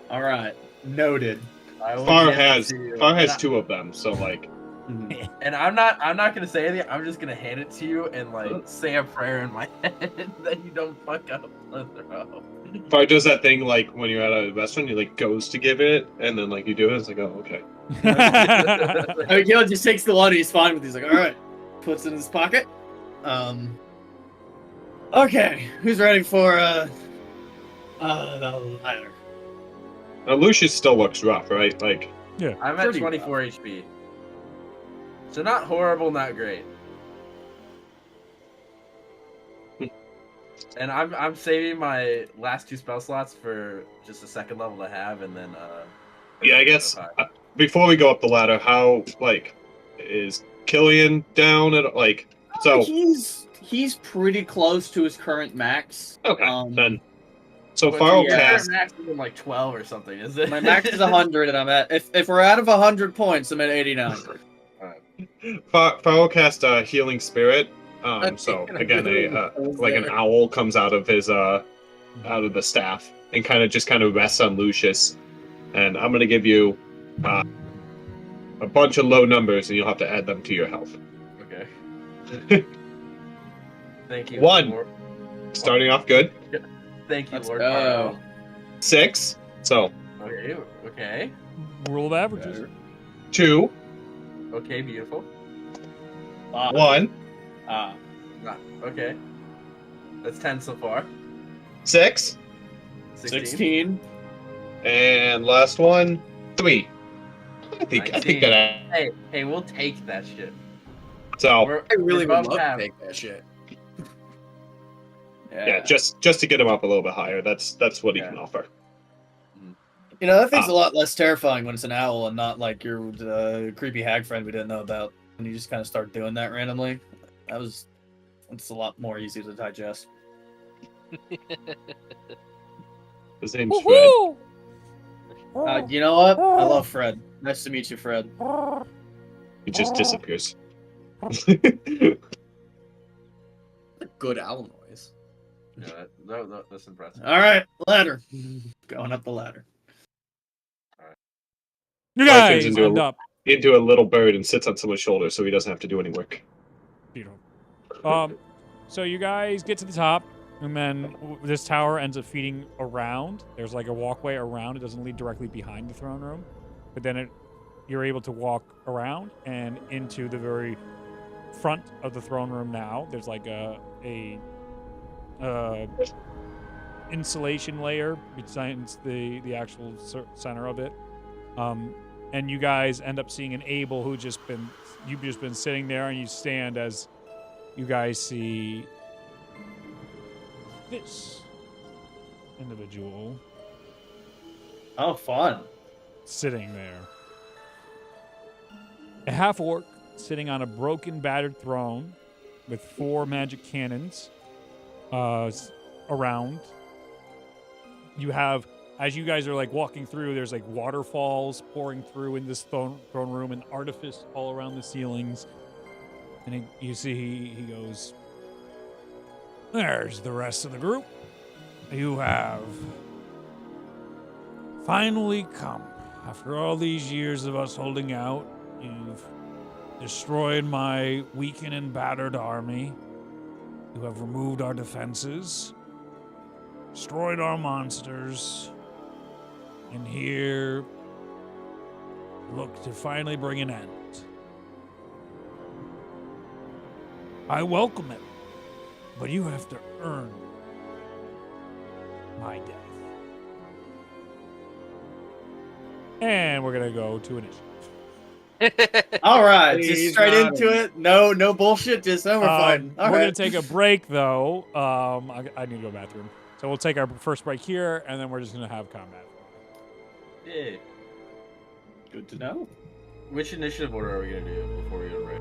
All right, noted. I will Far give it has to you. Far has And 2 of them, so like And I'm not gonna say anything. I'm just gonna hand it to you and like say a prayer in my head that you don't fuck up the throw. Far does that thing like when you're at a restaurant, you like goes to give it, and then like you do it, it's like, oh, okay. I mean, Gil just takes the one and he's fine with it. He's like, all right, puts it in his pocket. Okay, who's ready for the ladder? Now Lucius still looks rough, right? Like, I'm at Pretty 24 HP. So not horrible, not great. And I'm saving my last 2 spell slots for just a 2nd level to have, and then yeah, I guess before we go up the ladder, how like is Killian down at like? So He's pretty close to his current max. okay, then. So But Far will your cast. max is like 12 or something, is it? My max is 100, and I'm at if we're out of 100 points, I'm at 89. Far will cast a healing spirit. So again, like an owl comes out of his out of the staff and kind of rests on Lucius. And I'm gonna give you a a bunch of low numbers, and you'll have to add them to your health. Okay. Thank you. 1. Lord. Starting off good. Thank you, Let's Lord go. Carl. 6. So Okay. Okay. Rule of averages. Better. 2, Okay. Beautiful. 1, Okay. That's 10 so far. 6, 16. and last one, 3. I think 19. that. Hey, we'll take that shit. So We're, I really we're would above love half. to take that shit. yeah, just to get him up a little bit higher. That's what he can offer. You know, that thing's a lot less terrifying when it's an owl and not like your creepy hag friend we didn't know about. When you just kind of start doing that randomly, it's a lot more easy to digest. His name's Fred. You know what? I love Fred. Nice to meet you, Fred. He just disappears. Good owl noise. Yeah, that's impressive. All right, ladder. Going up the ladder. You Fred turns guys end up. into a little bird and sits on someone's shoulder, so he doesn't have to do any work. Beautiful. So you guys get to the top, and then this tower ends up feeding around. There's like a walkway around. It doesn't lead directly behind the throne room, but then you're able to walk around and into the very front of the throne room. Now there's like a insulation layer besides the actual center of it. And you guys end up seeing an Abel you've just been sitting there, and you stand as you guys see this individual Oh, fun. sitting there. A half-orc sitting on a broken, battered throne with 4 magic cannons around. You have, as you guys are like walking through, there's like waterfalls pouring through in this throne room and artifice all around the ceilings. And you see he goes, there's the rest of the group. You have finally come. After all these years of us holding out, you've destroyed my weakened and battered army. You have removed our defenses, destroyed our monsters, and here look to finally bring an end. I welcome it, but you have to earn my death. And we're gonna go to initiative. All right, Please, just straight not into it. No bullshit. Just we're fine. All we're right. gonna take a break though. I need to go to the bathroom, so we'll take our first break here, and then we're just gonna have combat. Yeah. Good to know. Which initiative order are we gonna do before we go to break?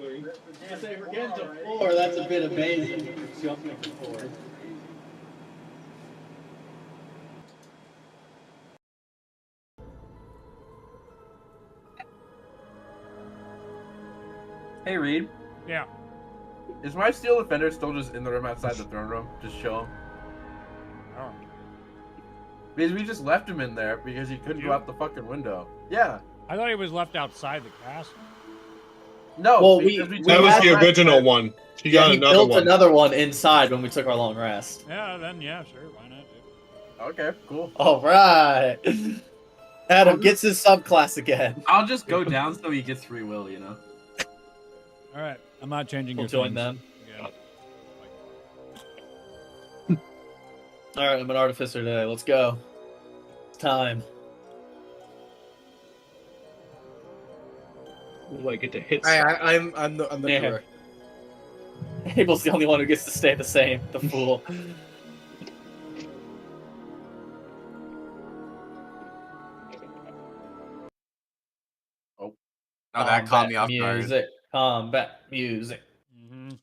I say we're getting to 4. That's a bit amazing. Jumping to 4. Hey, Reed. Yeah. Is my steel defender still just in the room outside the throne room? Just chilling? Oh. Because we just left him in there because he couldn't go You? out the fucking window. Yeah. I thought he was left outside the castle. No, Well, because That was the original one. She got he another built one. another one inside when we took our long rest. Yeah, then yeah, sure, why not? Dude? Okay, cool. All right. Adam gets his subclass again. I'll just go down so he gets free will, you know? All right, I'm not changing We'll your join things. them. Yeah. All right, I'm an artificer today. Let's go. It's time. Ooh, I get to hit. I'm the Yeah. correct. Abel's the only one who gets to stay the same. The fool. Oh, that caught me off guard. Music. Combat music. Mm-hmm.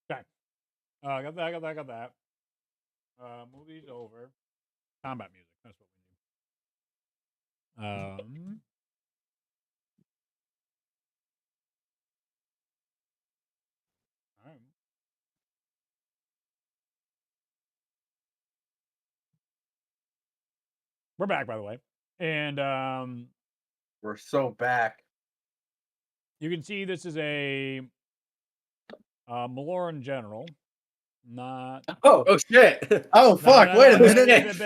Okay. Got that. Movie's over. Combat music. That's what we need. All right. We're back, by the way, and We're so back. you can see this is a Maloran general, not. Oh, Oh shit! oh fuck! No, Wait a no, minute.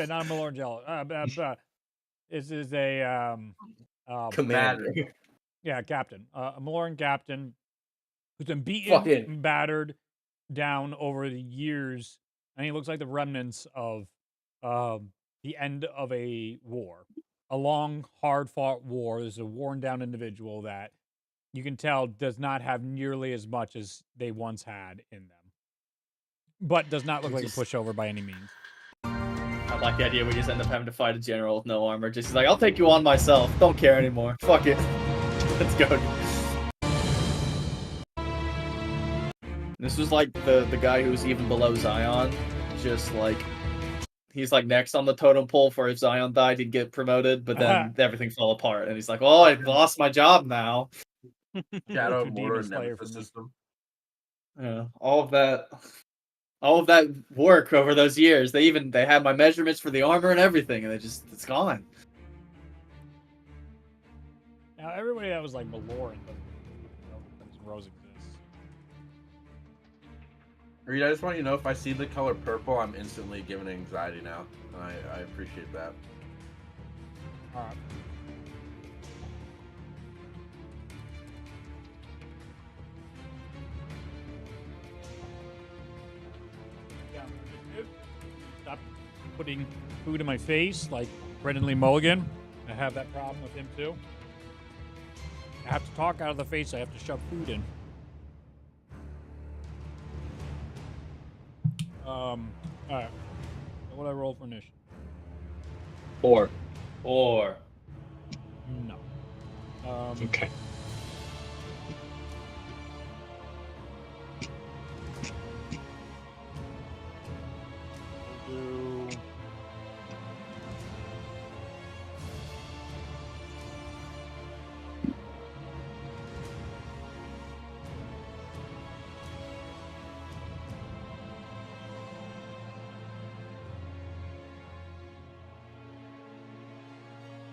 not a Maloran general. This is a Commander. yeah, captain. A Maloran captain who's been beaten, Fucking- and battered down over the years, and he looks like the remnants of the end of a war, a long, hard-fought war. This is a worn-down individual that you can tell does not have nearly as much as they once had in them, but does not look like a pushover by any means. I like the idea we just end up having to fight a general with no armor. Just like, I'll take you on myself. Don't care anymore. Fuck it. Let's go. This was like the guy who's even below Zion. Just like, he's like next on the totem pole for if Zion died, he'd get promoted, but then everything fell apart. And he's like, oh, I lost my job now. Shadow Two Mortar Demon and Slayer Nemesis from this. system. Yeah, all of that work over those years. They had my measurements for the armor and everything, and it's gone. Now, everybody that was like Maloran doesn't know that Rose exists. Reed, I just want you to know if I see the color purple, I'm instantly given anxiety now. I appreciate that. All right. Stop putting food in my face like Brendan Lee Mulligan. I have that problem with him too. I have to talk out of the face. I have to shove food in. All right. So what do I roll for initiative? 4. Or No. Okay. Do...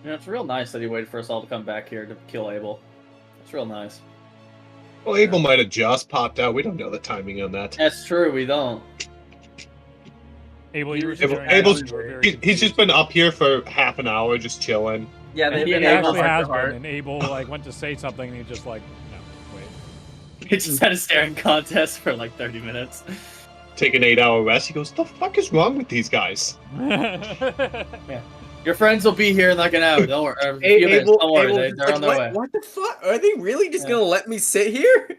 you know, it's real nice that he waited for us all to come back here to kill Abel. It's real nice. Well, Abel might have just popped out. We don't know the timing on that. That's true. We don't. Abel, you were Abel's very he's just been up here for half an hour, just chilling. Yeah, And they've he been He able actually to has heart. been, and Abel like went to say something, and he's just like, no. He just had a staring contest for like 30 minutes. Take an 8-hour rest. He goes, "The fuck is wrong with these guys?" Your friends will be here in like an hour. Don't worry. Or a few minutes. Don't worry. They're on their way. What the fuck? Are they really just gonna let me sit here?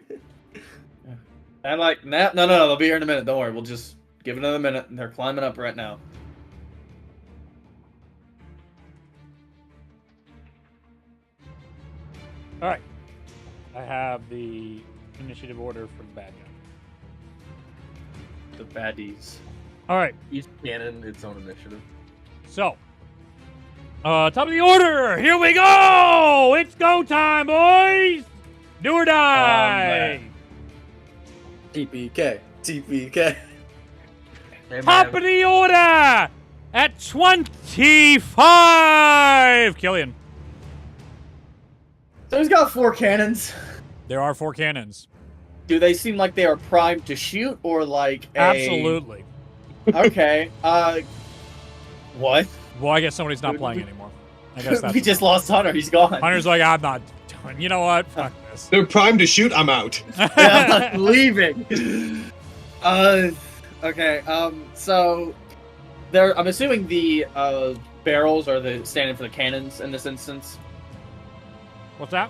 I'm like, nah, no. They'll be here in a minute. Don't worry. We'll just give it another minute. They're climbing up right now. All right. I have the initiative order for the bad guy. The baddies. All right. Each cannon its own initiative. So, top of the order. Here we go. It's go time, boys. Do or die. TPK. Hey, Top of the order at 25. Killian. So he's got 4 cannons. There are 4 cannons. Do they seem like they are primed to shoot, or like a... Absolutely. Okay. What? Well, I guess somebody's not playing anymore. I guess that's We just lost Hunter. He's gone. Hunter's like, I'm not doing. You know what? Fuck this. They're primed to shoot. I'm out. Yeah, I'm leaving. Okay. So I'm assuming the barrels are the standing for the cannons in this instance. What's that?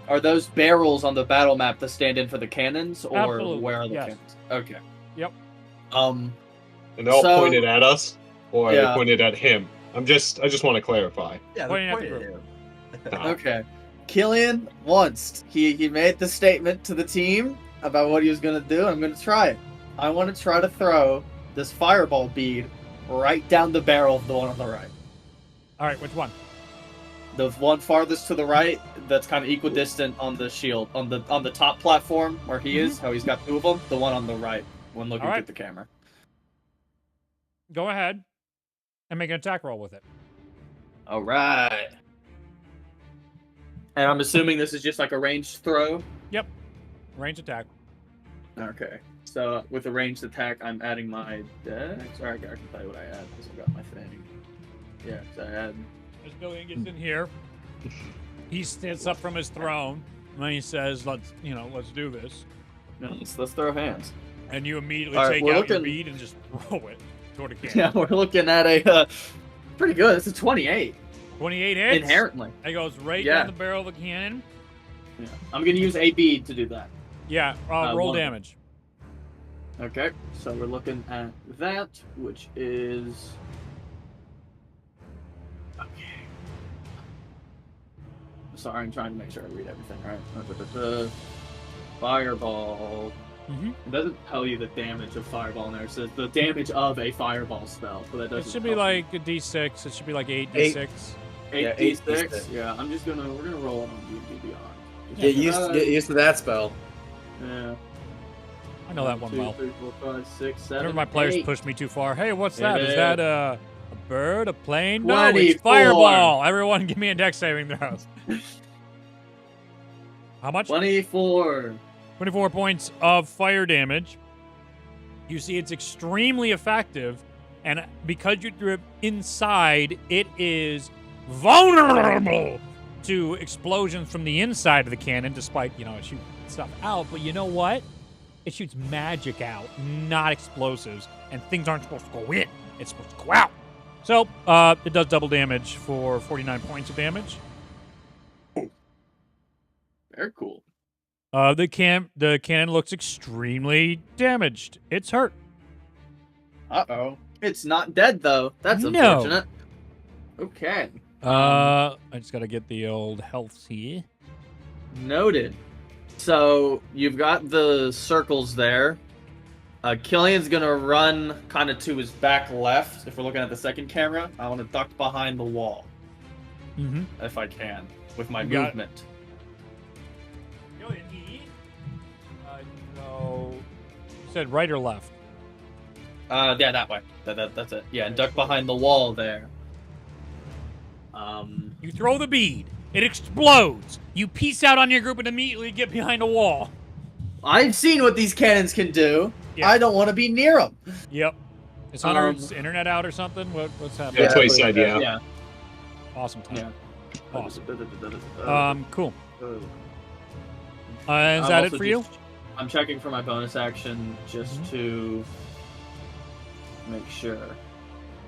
Are those barrels on the battle map the stand-in for the cannons, or Absolutely, where are the yes. cannons? Okay. Yep. And they're all So- pointed at us, or Yeah. they're pointed at him. I just want to clarify. Yeah, Pointing they're at the pointing at him. Okay. Killian once he made the statement to the team about what he was gonna do. I'm gonna try it. I want to try to throw this fireball bead right down the barrel of the one on the right. All right, which one? The one farthest to the right, that's kind of equidistant on the shield, on the top platform where he is. How he's got 2 of them. The one on the right, when looking All right. at the camera. Go ahead and make an attack roll with it. All right. And I'm assuming this is just like a ranged throw. Range attack. Okay. So with a ranged attack, I'm adding my dex. Or I can tell you what I add because I've got my thing. Yeah, so I add. As Billion gets in here, he stands up from his throne and then he says, "Let's do this." No, let's throw hands. And you immediately All right, take we're out your looking- bead and just throw it toward a cannon. Yeah, we're looking at a pretty good. It's a 28 28 hits. inherently. It goes right Yeah. down the barrel of the cannon. Yeah. I'm gonna use a bead to do that. Yeah, roll one. damage. Okay, so we're looking at that, which is okay. Sorry, I'm trying to make sure I read everything right. Fireball. Mhm. It doesn't tell you the damage of fireball in there. It says the damage of a fireball spell, but that It doesn't. should be tell me. like a D6. It should be like 8d6. 8d6. Yeah, I'm just gonna we're gonna roll it on D&D Beyond. Get used to that spell. Yeah. I know that one 2, well. 3, 4, 5, 6, 7. Whenever my players 8. push me too far, hey, what's Yeah, that? Is yeah. that a bird, a plane? No, it's 24. fireball. Everyone, give me a dex saving throws. How much? 24. 24 points of fire damage. You see, it's extremely effective, and because you threw it inside, it is vulnerable to explosions from the inside of the cannon, despite, it shoots stuff out. But you know what? It shoots magic out, not explosives, and things aren't supposed to go in. It's supposed to go out. So, it does double damage for 49 points of damage. Very cool. The cannon looks extremely damaged. It's hurt. Uh-oh. It's not dead, though. That's No. unfortunate. Okay. I just gotta get the old health here. Noted. So, you've got the circles there. Killian's gonna run kind of to his back left. If we're looking at the second camera, I want to duck behind the wall, Mm-hmm. if I can, with my You got it. movement. So, you said right or left? Yeah, that way. That's it. Yeah, and duck behind the wall there. You throw the bead. It explodes. You peace out on your group and immediately get behind a wall. I've seen what these cannons can do. Yeah. I don't want to be near them. Yep. Is Hunter's internet out or something? What's happening? That's what he said, yeah. Yeah. Awesome time. Yeah. Awesome. Cool. Is I'm that it also for you? just- I'm checking for my bonus action just to make sure.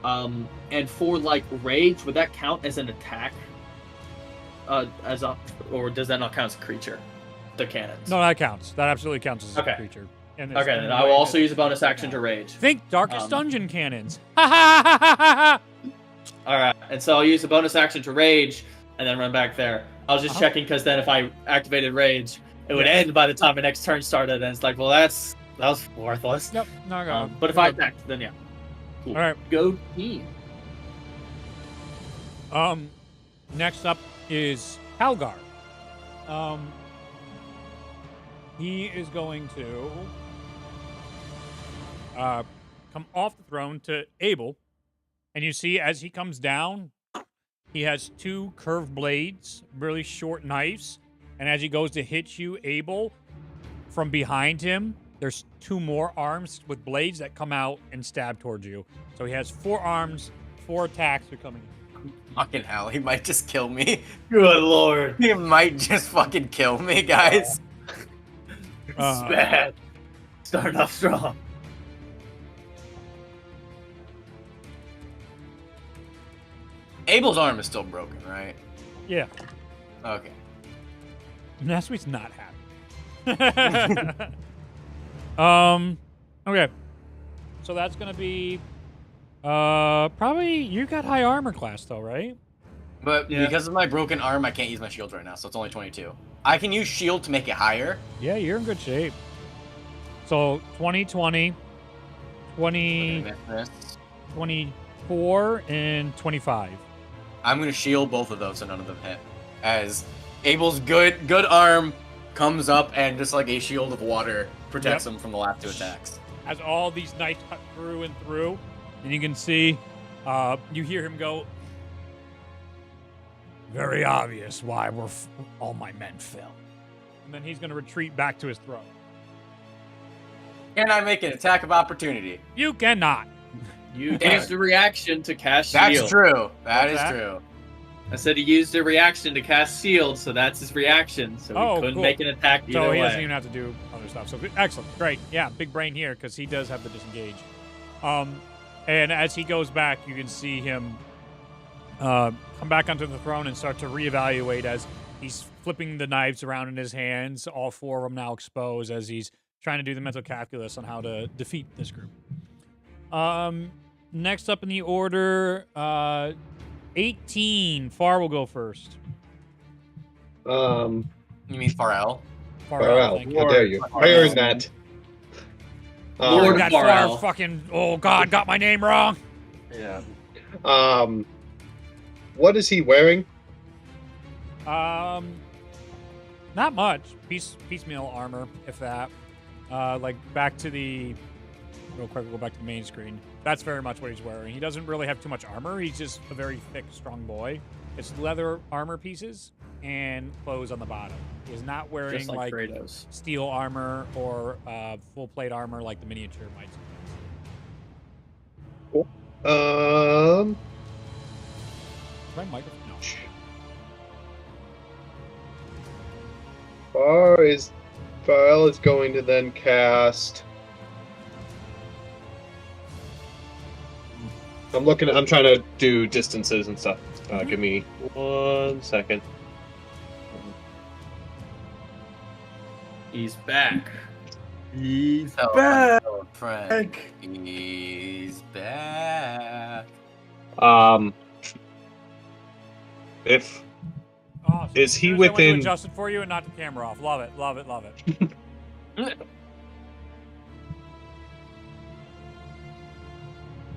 And for like rage, would that count as an attack? Or does that not count as a creature? The cannons. No, that counts. That absolutely counts as Okay. a creature. And Okay, then I will also use a bonus action to rage. Think Darkest Um, Dungeon cannons. Ha ha ha ha ha! All right, and so I'll use a bonus action to rage and then run back there. I was just Uh-huh. checking because then if I activated rage, it would Yeah. end by the time the next turn started, and it's like, well, that was worthless. Yep. No, go. But if I attacked, then yeah. Cool. All right. Go team. Next up is Halgar. He is going to come off the throne to Abel, and you see as he comes down, he has two curved blades, really short knives, and as he goes to hit you, Abel, from behind him, there's two more arms with blades that come out and stab towards you. So he has 4 arms, 4 attacks are coming. Fucking hell, he might just kill me. Good lord. He might just fucking kill me, guys. It's bad. Starting off strong. Abel's arm is still broken, right? Yeah. Okay. Nasui's not happy. Okay. So that's gonna be probably you got high armor class though, right? But Yeah. because of my broken arm, I can't use my shield right now, so it's only 22. I can use shield to make it higher. Yeah, you're in good shape. So 20, 20, Miss. 24, and 25. I'm gonna shield both of those so none of them hit. As Abel's good arm comes up and just like a shield of water protects him from the last 2 attacks. As all these knights cut through and through, and you can see, you hear him go, very obvious why all my men fell. And then he's going to retreat back to his throne. Can I make an attack of opportunity? You cannot. You Damn. used the reaction to cast That's shield. true. That What's is that? true. I said he used a reaction to cast shield, so that's his reaction. So Oh, he couldn't cool. make an attack either So he way. doesn't even have to do other stuff. So excellent. Great. Yeah, big brain here because he does have the disengage. And as he goes back, you can see him come back onto the throne and start to reevaluate as he's flipping the knives around in his hands, all 4 of them now exposed as he's trying to do the mental calculus on how to defeat this group. Next up in the order, 18. Far will go first. You mean Pharrell? Farrell, thank you. how dare you? I earned that. Lord That Farrell. Far fucking, oh god, got my name wrong. Yeah. What is he wearing? Not much. Piecemeal armor, if that. Like back to the real quick. We'll go back to the main screen. That's very much what he's wearing. He doesn't really have too much armor. He's just a very thick, strong boy. It's leather armor pieces and clothes on the bottom. He's not wearing Just like Kratos. steel armor or full plate armor like the miniature might. Is my microphone? No. Farrell is going to then cast. I'm trying to do distances and stuff. Give me 1 second. He's back. He's Tell back. my old friend. He's back. If Awesome. Is he As soon as I went to within- adjust it for you and knock the camera off. Love it, love it, love it.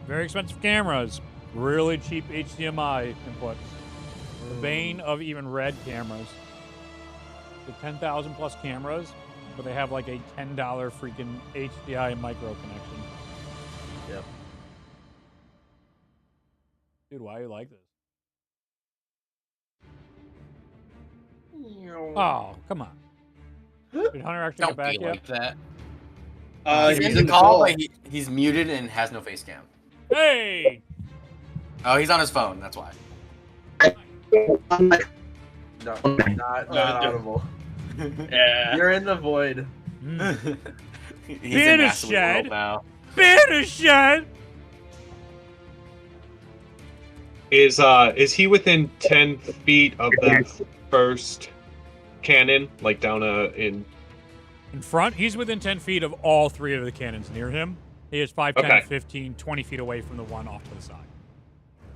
Very expensive cameras. Really cheap HDMI inputs. The bane of even red cameras. The 10,000 plus cameras, but they have like a $10 freaking HDI micro connection. Yep. Dude, why you like this? Oh, come on. Did Hunter actually Don't get back be yet? like that. He's He's in in the the call, call. but he's muted and has no face cam. Hey! Oh, he's on his phone. That's why. No, not audible. Yeah. You're in the void. Mm. He's Been in a Nastily shed. World now. Banished! Is he within 10 feet of that first cannon, like down in? In front, he's within 10 feet of all 3 of the cannons near him. He is 5, 10, Okay. 15, 20 feet away from the one off to the side.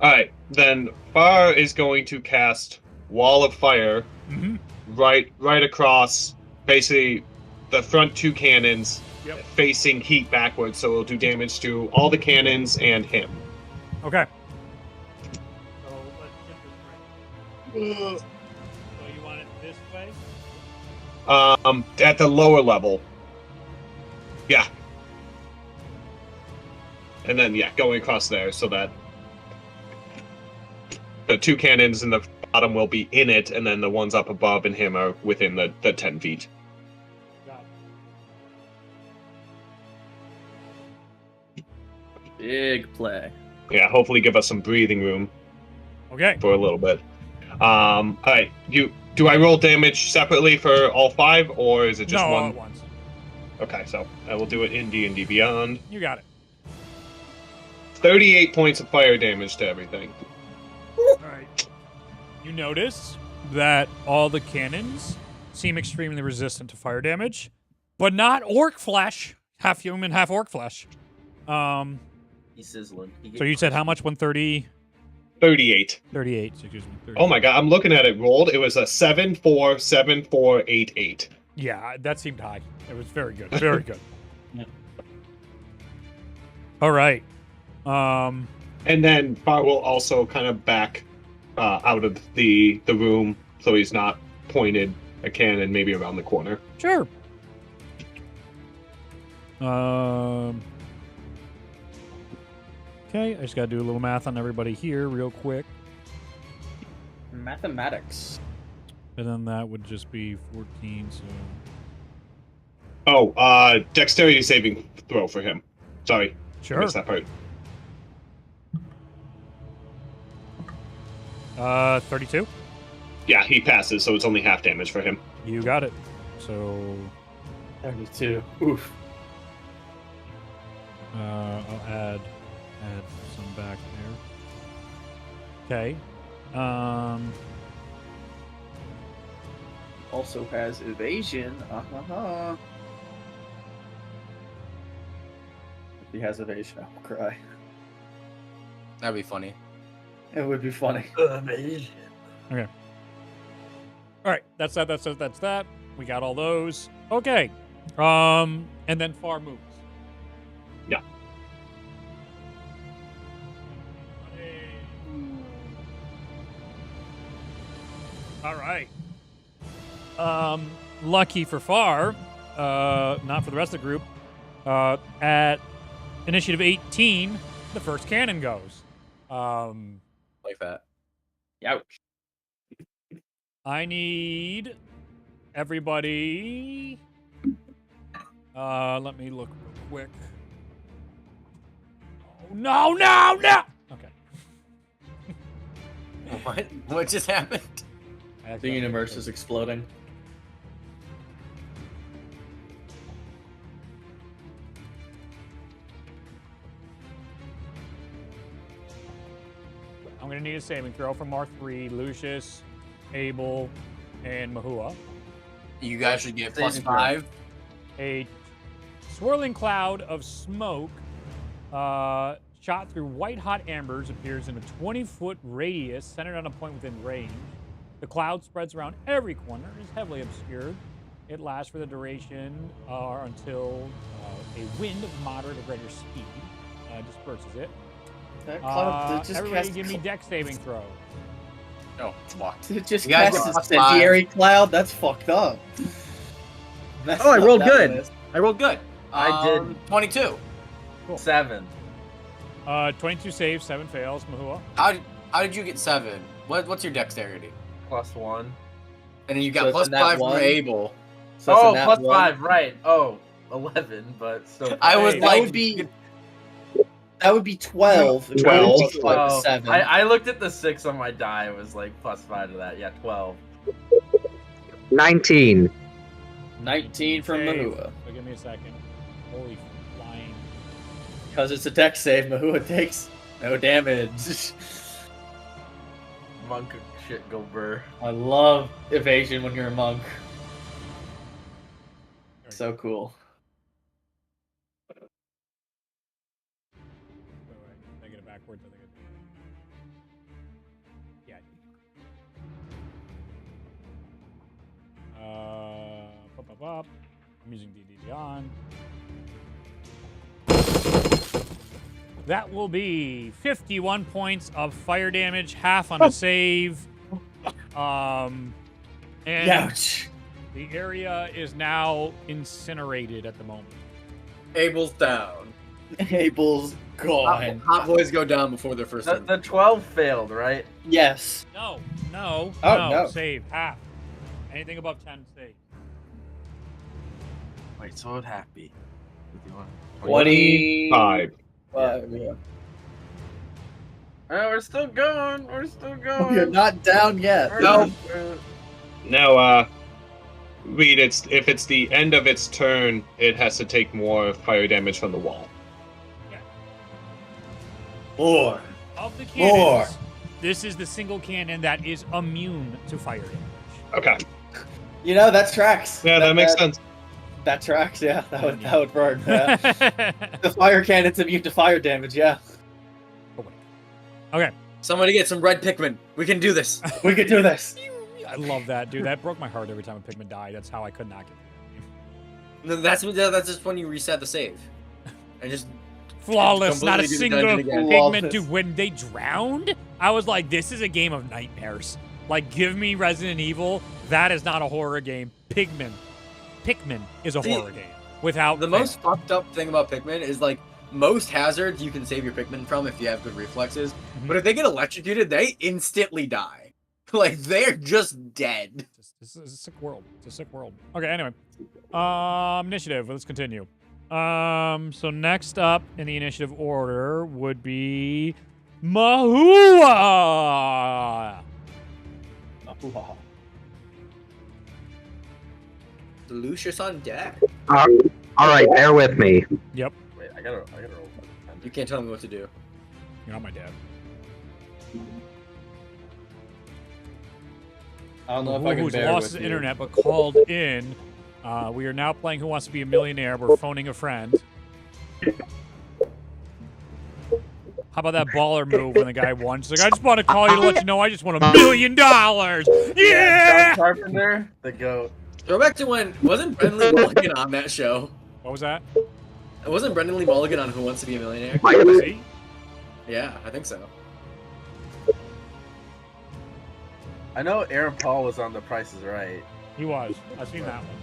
All right, then Far is going to cast Wall of Fire Mm-hmm. right across, basically the front 2 cannons, Yep. facing heat backwards, so it'll do damage to all the cannons and him. Okay. So let's get this right. So you want it this way? At the lower level. Yeah. And then, yeah, going across there so that the 2 cannons in the bottom will be in it, and then the ones up above and him are within the 10 feet. Got it. Big play. Yeah, hopefully give us some breathing room Okay. for a little bit. Alright, do I roll damage separately for all 5, or is it just no, all one? at once. Okay, so I will do it in D&D Beyond. You got it. 38 points of fire damage to everything. All right. You notice that all the cannons seem extremely resistant to fire damage, but not orc flesh. Half human, half orc flesh. He's sizzling. So you said how much? 130? 38. 38. Excuse me. 38. Oh my god, I'm looking at it rolled. It was a 7, 4, 7, 4, 8, 8. Yeah, that seemed high. It was very good. Very good. Yeah. All right. And then Far will also kind of back out of the room so he's not pointed a cannon maybe around the corner. Sure. Okay, I just got to do a little math on everybody here real quick. Mathematics. And then that would just be 14, so... Oh, dexterity saving throw for him. Sorry, I Sure. missed that part. 32? Yeah, he passes, so it's only half damage for him. You got it. So, 32. Oof. I'll add some back there. Okay. Also has evasion. If he has evasion, I'll cry. That'd be funny. It would be funny. Amazing. All right, that's that. We got all those. Okay. And then Far moves. Yeah. All right. Lucky for Far, not for the rest of the group. At initiative 18, the first cannon goes. Like that. Ouch. I need everybody. Let me look real quick. Oh, no! Okay. What? What just happened? The universe is exploding. I'm going to need a saving throw from our 3, Lucius, Abel, and Mahua. You guys should get plus Saving throw. 5. A swirling cloud of smoke shot through white-hot embers appears in a 20-foot radius centered on a point within range. The cloud spreads around every corner and is heavily obscured. It lasts for the duration or until a wind of moderate or greater speed disperses it. That cloud just Everybody cast give me dex saving throw. No, it's locked. It just You guys cast get a plus incendiary cloud? That's fucked up. That's Oh, I not rolled that good. list. I rolled good. I did. 22. 7. 22 saves, 7 fails. Mahua. How did you get 7? What's your dexterity? Plus 1. And then you So got it's plus a nat 5 from one? Abel. So it's a Oh, nat plus one. 5, right. Oh, 11, but still. I was Hey, That like, would be 12. 12. Plus 5 is 7. I looked at the 6 on my die. It was like plus 5 to that. Yeah, 12. 19. 19 from Save. Mahua. So give me a second. Holy flying. Because it's a deck save, Mahua takes no damage. Monk shit go burr. I love evasion when you're a monk. So cool. Wait. Did I get it backwards? I think I did. Yeah. Up. I'm using DDG on. That will be 51 points of fire damage, half on a save. And Ouch. the area is now incinerated at the moment. Abel's down. Abel's gone. Hot boys go down before their first The 12 failed, right? Yes. No. Oh, no. Save, half. Anything above 10, save. Wait, so what half be? 25. 5. Yeah. We're still going. We're still going. You're not down yet. No. Now, Reed, if it's the end of its turn, it has to take more fire damage from the wall. More. Of the cannons, this is the single cannon that is immune to fire damage. Okay. You know, that tracks. Yeah, that makes sense. That tracks, yeah. That would burn. Yeah. The fire cannon's immune to fire damage, yeah. Okay. Somebody get some red Pikmin. We can do this. We can do this. I love that, dude. That broke my heart every time a Pikmin died. That's how I could not get No, that's just when you reset the save. And just flawless. Not a completely do the single dungeon again. Pigment. Dude, when they drowned, I was like, this is a game of nightmares. Like, give me Resident Evil. That is not a horror game. Pikmin is a horror game. Without the most fucked up thing about Pikmin is like most hazards you can save your Pikmin from if you have good reflexes. But if they get electrocuted, they instantly die. Like they're just dead. This is a sick world. It's a sick world. Okay, anyway. Initiative. Let's continue. So next up in the initiative order would be Mahua. Lucius on deck. All right, bear with me. Yep. Wait, I gotta roll. You can't tell me what to do. You're not my dad. I don't know if I can Who's bear lost with his you. internet but called in. We are now playing Who Wants to Be a Millionaire. We're phoning a friend. How about that baller move when the guy won? She's like, I just want to call you to let you know I just won $1 million. Yeah! John Carpenter, the goat. Go back to when wasn't Brendan Lee Mulligan on that show? What was that? Wasn't Brendan Lee Mulligan on Who Wants to Be a Millionaire? See? Yeah, I think so. I know Aaron Paul was on The Price is Right. He was. I've seen that one.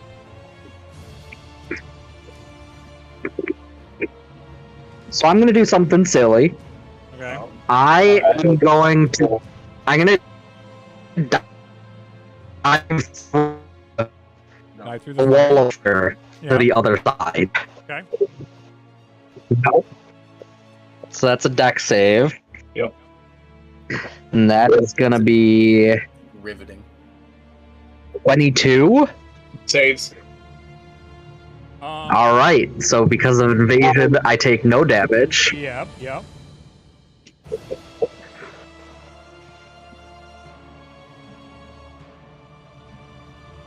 So I'm gonna do something silly. Okay. I'm gonna dive through Dive through the the wall of her Yeah. to the other side. Okay. So that's a deck save. Yep. And that is gonna be Riveting. 22. Saves. Alright, so because of invasion, I take no damage. Yep.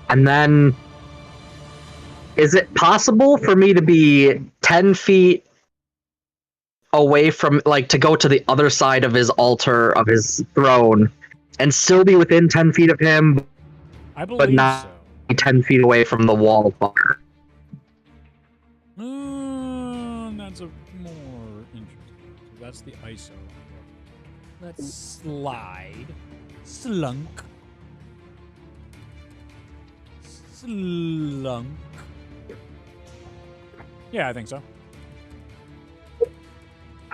And then, is it possible for me to be 10 feet away from, like, to go to the other side of his altar, of his throne, and still be within 10 feet of him, I believe but not so. be 10 feet away from the wall of fire? That's a more interesting. So that's the ISO. Let's slide. Slunk. Yeah, I think so.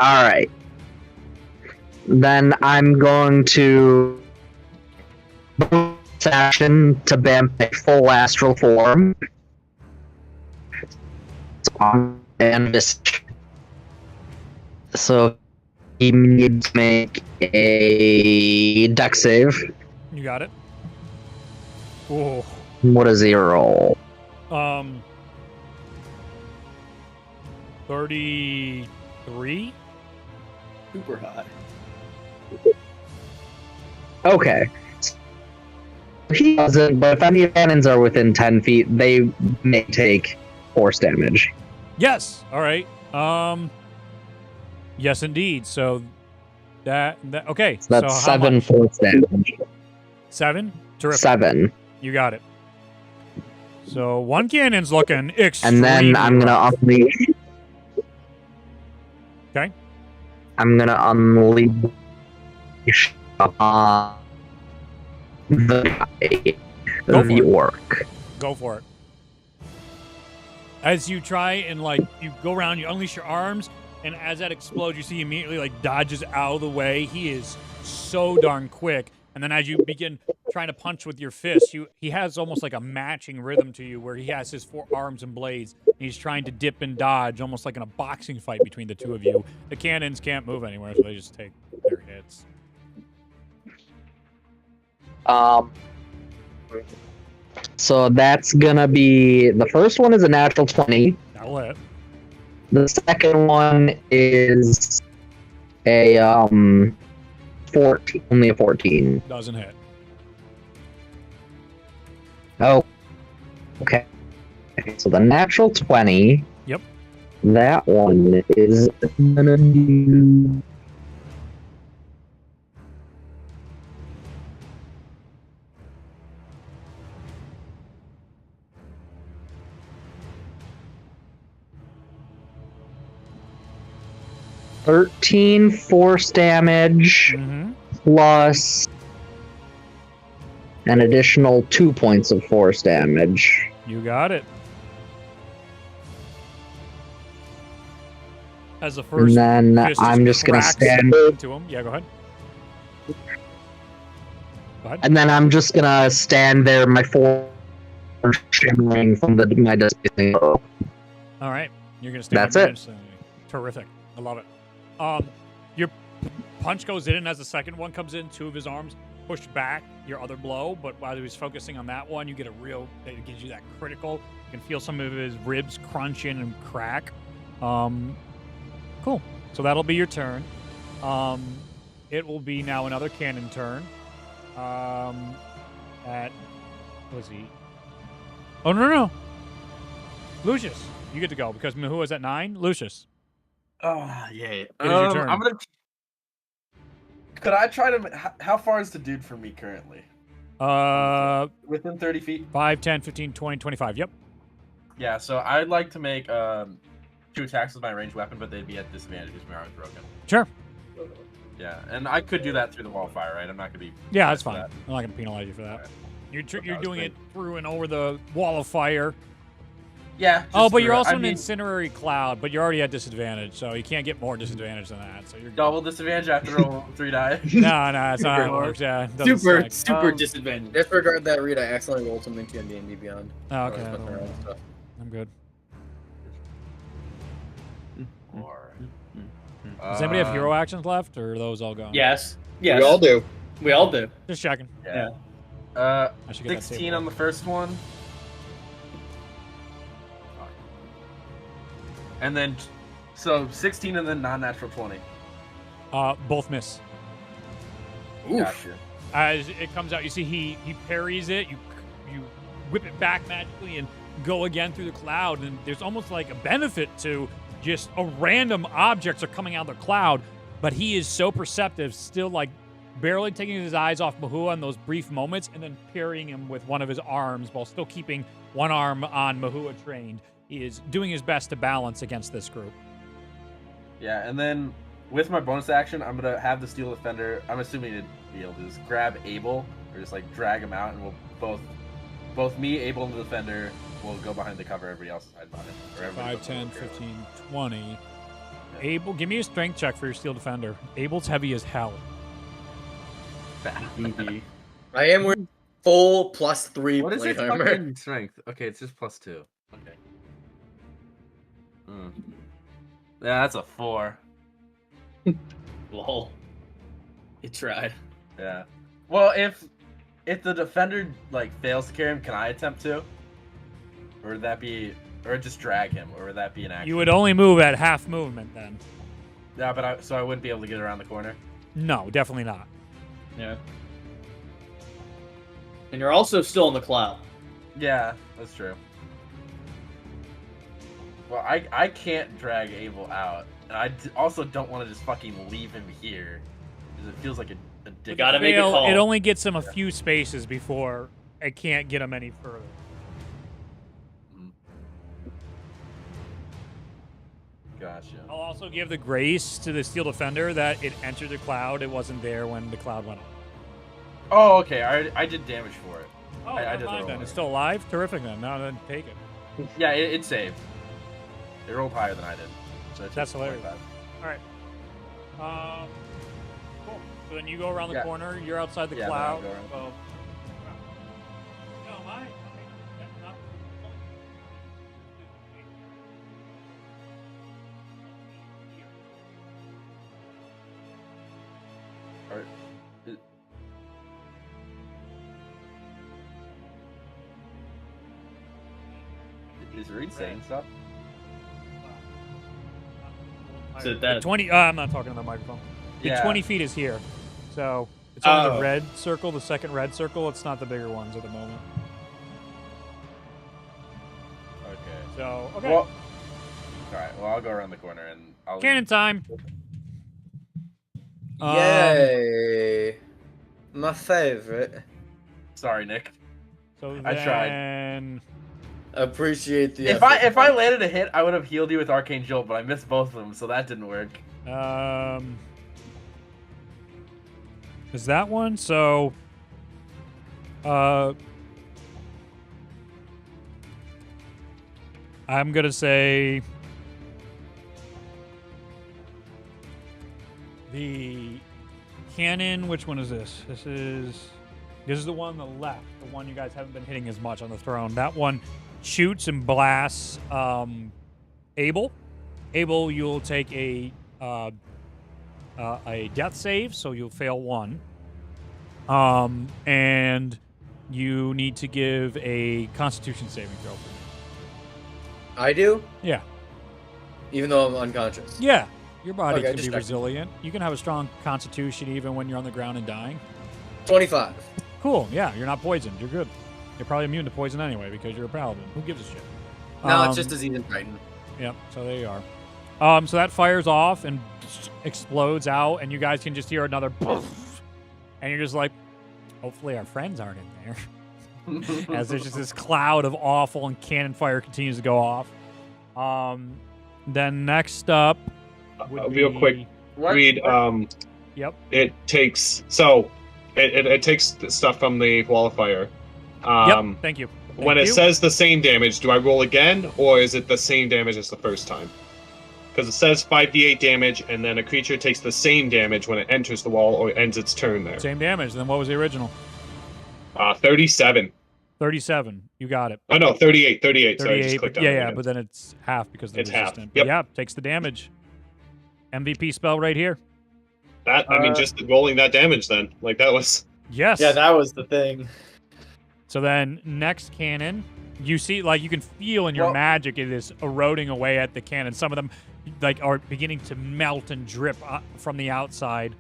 Alright. Then I'm going to action to bam a full astral form. And this. So he needs to make a deck save. You got it. Oh, What does he roll? $33. Super high. Okay. He doesn't, but if any cannons are within 10 feet, they may take force damage. Yes. All right. Yes, indeed. So that okay. So that's how 7 much? force damage. 7. Terrific. 7. You got it. So one cannon's looking extremely. And then I'm gonna rough. unleash. Okay. I'm gonna unleash the guy, Go for the it. orc. Go for it. As you try and you go around, you unleash your arms, and as that explodes, you see he immediately dodges out of the way. He is so darn quick. And then as you begin trying to punch with your fists, he has almost like a matching rhythm to you, where he has his 4 arms and blades. And he's trying to dip and dodge, almost like in a boxing fight between the two of you. The cannons can't move anywhere, so they just take their hits. So that's gonna be, the first one is a natural 20. That'll hit. The second one is a 14, only a 14. Doesn't hit. Oh, okay. So the natural 20. Yep. That one is gonna do. $13 force damage Mm-hmm. plus an additional 2 points of force damage. You got it. As the first And then fist I'm just gonna cracks stand. into him. Yeah, go ahead. Go ahead. And then I'm just gonna stand there, my force shimmering from my displacing. All right, you're gonna stay. That's on it. manage then. Terrific. I love it. Your punch goes in, and as the second one comes in, 2 of his arms push back your other blow. But while he was focusing on that one, you get a real. It gives you that critical. You can feel some of his ribs crunch in and crack. Cool. So that'll be your turn. It will be now another cannon turn. At was he? Oh no. Lucius, you get to go because Mahua's at 9. Lucius. Oh, yeah. It is your turn. I'm gonna. Could I try to? How far is the dude from me currently? Within 30 feet. 5, 10, 15, 20, 25. Yep. Yeah. So I'd like to make 2 attacks with my ranged weapon, but they'd be at disadvantage because my arm's broken. Sure. Yeah, and I could do that through the wall of fire, right? I'm not gonna be. Yeah, that's fine. that. I'm not gonna penalize you for that. You're that you're was doing great. it through and over the wall of fire. Yeah. Oh, just but you're through it. also I an mean, incendiary cloud, but you're already at disadvantage, so you can't get more disadvantage than that. So you're double disadvantage after roll 3 die. No, that's not how it works. Yeah, it doesn't Super stack. disadvantage. Disregard that read. I accidentally rolled something to D&D Beyond. Oh, okay. I was fucking around with stuff. I'm good. Or, Does anybody have hero actions left, or are those all gone? Yes. We all do. We all do. Just checking. Yeah. I should get that 16 table. on the first one. And then, so 16 and then non-natural 20. Both miss. Gotcha. As it comes out, you see he parries it. You whip it back magically and go again through the cloud. And there's almost like a benefit to just a random objects are coming out of the cloud, but he is so perceptive, still barely taking his eyes off Mahua in those brief moments, and then parrying him with one of his arms while still keeping one arm on Mahua trained. He is doing his best to balance against this group. Yeah, and then with my bonus action, I'm gonna have the Steel Defender. I'm assuming to be able to just grab Abel or just drag him out, and we'll both me, Abel, and the Defender will go behind the cover. Everybody else is hide behind it. Or everybody 5, goes 10, over here. 15, 20. Yeah. Abel, give me a strength check for your Steel Defender. Abel's heavy as hell. I am wearing full +3 What is plate its armor. fucking strength? Okay, it's just +2. Okay. Yeah, that's a 4. Lol. You tried. Yeah. Well, if the defender fails to carry him, can I attempt to? or would that be, or just drag him, or would that be an action? You would only move at half movement then. Yeah, but so I wouldn't be able to get around the corner. No, definitely not. Yeah. And you're also still in the cloud. Yeah, that's true. Well, I can't drag Abel out, and I also don't want to just fucking leave him here, because it feels like a dick. You gotta make a call. It only gets him a few spaces before it can't get him any further. Gotcha. I'll also give the grace to the Steel Defender that it entered the cloud. It wasn't there when the cloud went off. Oh, okay. I did damage for it. Oh, I never did mind the then. roll. It's still alive? Terrific then. Now then, take it. Yeah, it saved. It rolled higher than I did. So it That's took hilarious. 25. All right. Cool. So then you go around the Yeah. corner. You're outside the Yeah, then I'll cloud. go around. So. No, mine. Not. Alright. Is Reed saying stuff? Is it that? 20. I'm not talking to the microphone. The Yeah. 20 feet is here. So it's only the Oh. red circle, the second red circle. It's not the bigger ones at the moment. Okay. So, okay. Well, alright, well, I'll go around the corner and I'll. Cannon time. Yay! My favorite. Sorry, Nick. So I tried. then Appreciate the. If I landed a hit, I would have healed you with Arcane Jolt, but I missed both of them, so that didn't work. Is that one? So, I'm gonna say the cannon. Which one is this? This is the one on the left. The one you guys haven't been hitting as much on the throne. That one shoots and blasts Abel. Abel, you'll take a death save, so you'll fail one. And you need to give a Constitution saving throw. I do, Yeah. even though I'm unconscious. Yeah. Your body Okay, can just be checking. resilient. You can have a strong Constitution even when you're on the ground and dying. 25. Cool. Yeah, you're not poisoned. You're good. You're probably immune to poison anyway because you're a paladin. Who gives a shit? No, it's just disease and Titan. Yep, so there you are. So that fires off and explodes out, and you guys can just hear another poof, and you're just like, hopefully our friends aren't in there. As there's just this cloud of awful and cannon fire continues to go off. Then next up would Real be- quick, Reed, Yep. it takes it takes the stuff from the wall of fire. Yep. Thank you. When Thank it you. says the same damage, do I roll again, or is it the same damage as the first time? Because it says 5d8 damage, and then a creature takes the same damage when it enters the wall or ends its turn there. Same damage. Then what was the original? 37. 37. You got it. Oh no, 38. 38. Sorry, I 38. just clicked But on yeah, it yeah. again. But then it's half because they're It's half. resistant. Yep. But yeah, takes the damage. MVP spell right here. That I mean, just rolling that damage then, like that was. Yes. Yeah, that was the thing. So then next cannon, you see, like, you can feel in your Well- magic it is eroding away at the cannon. Some of them like are beginning to melt and drip from the outside.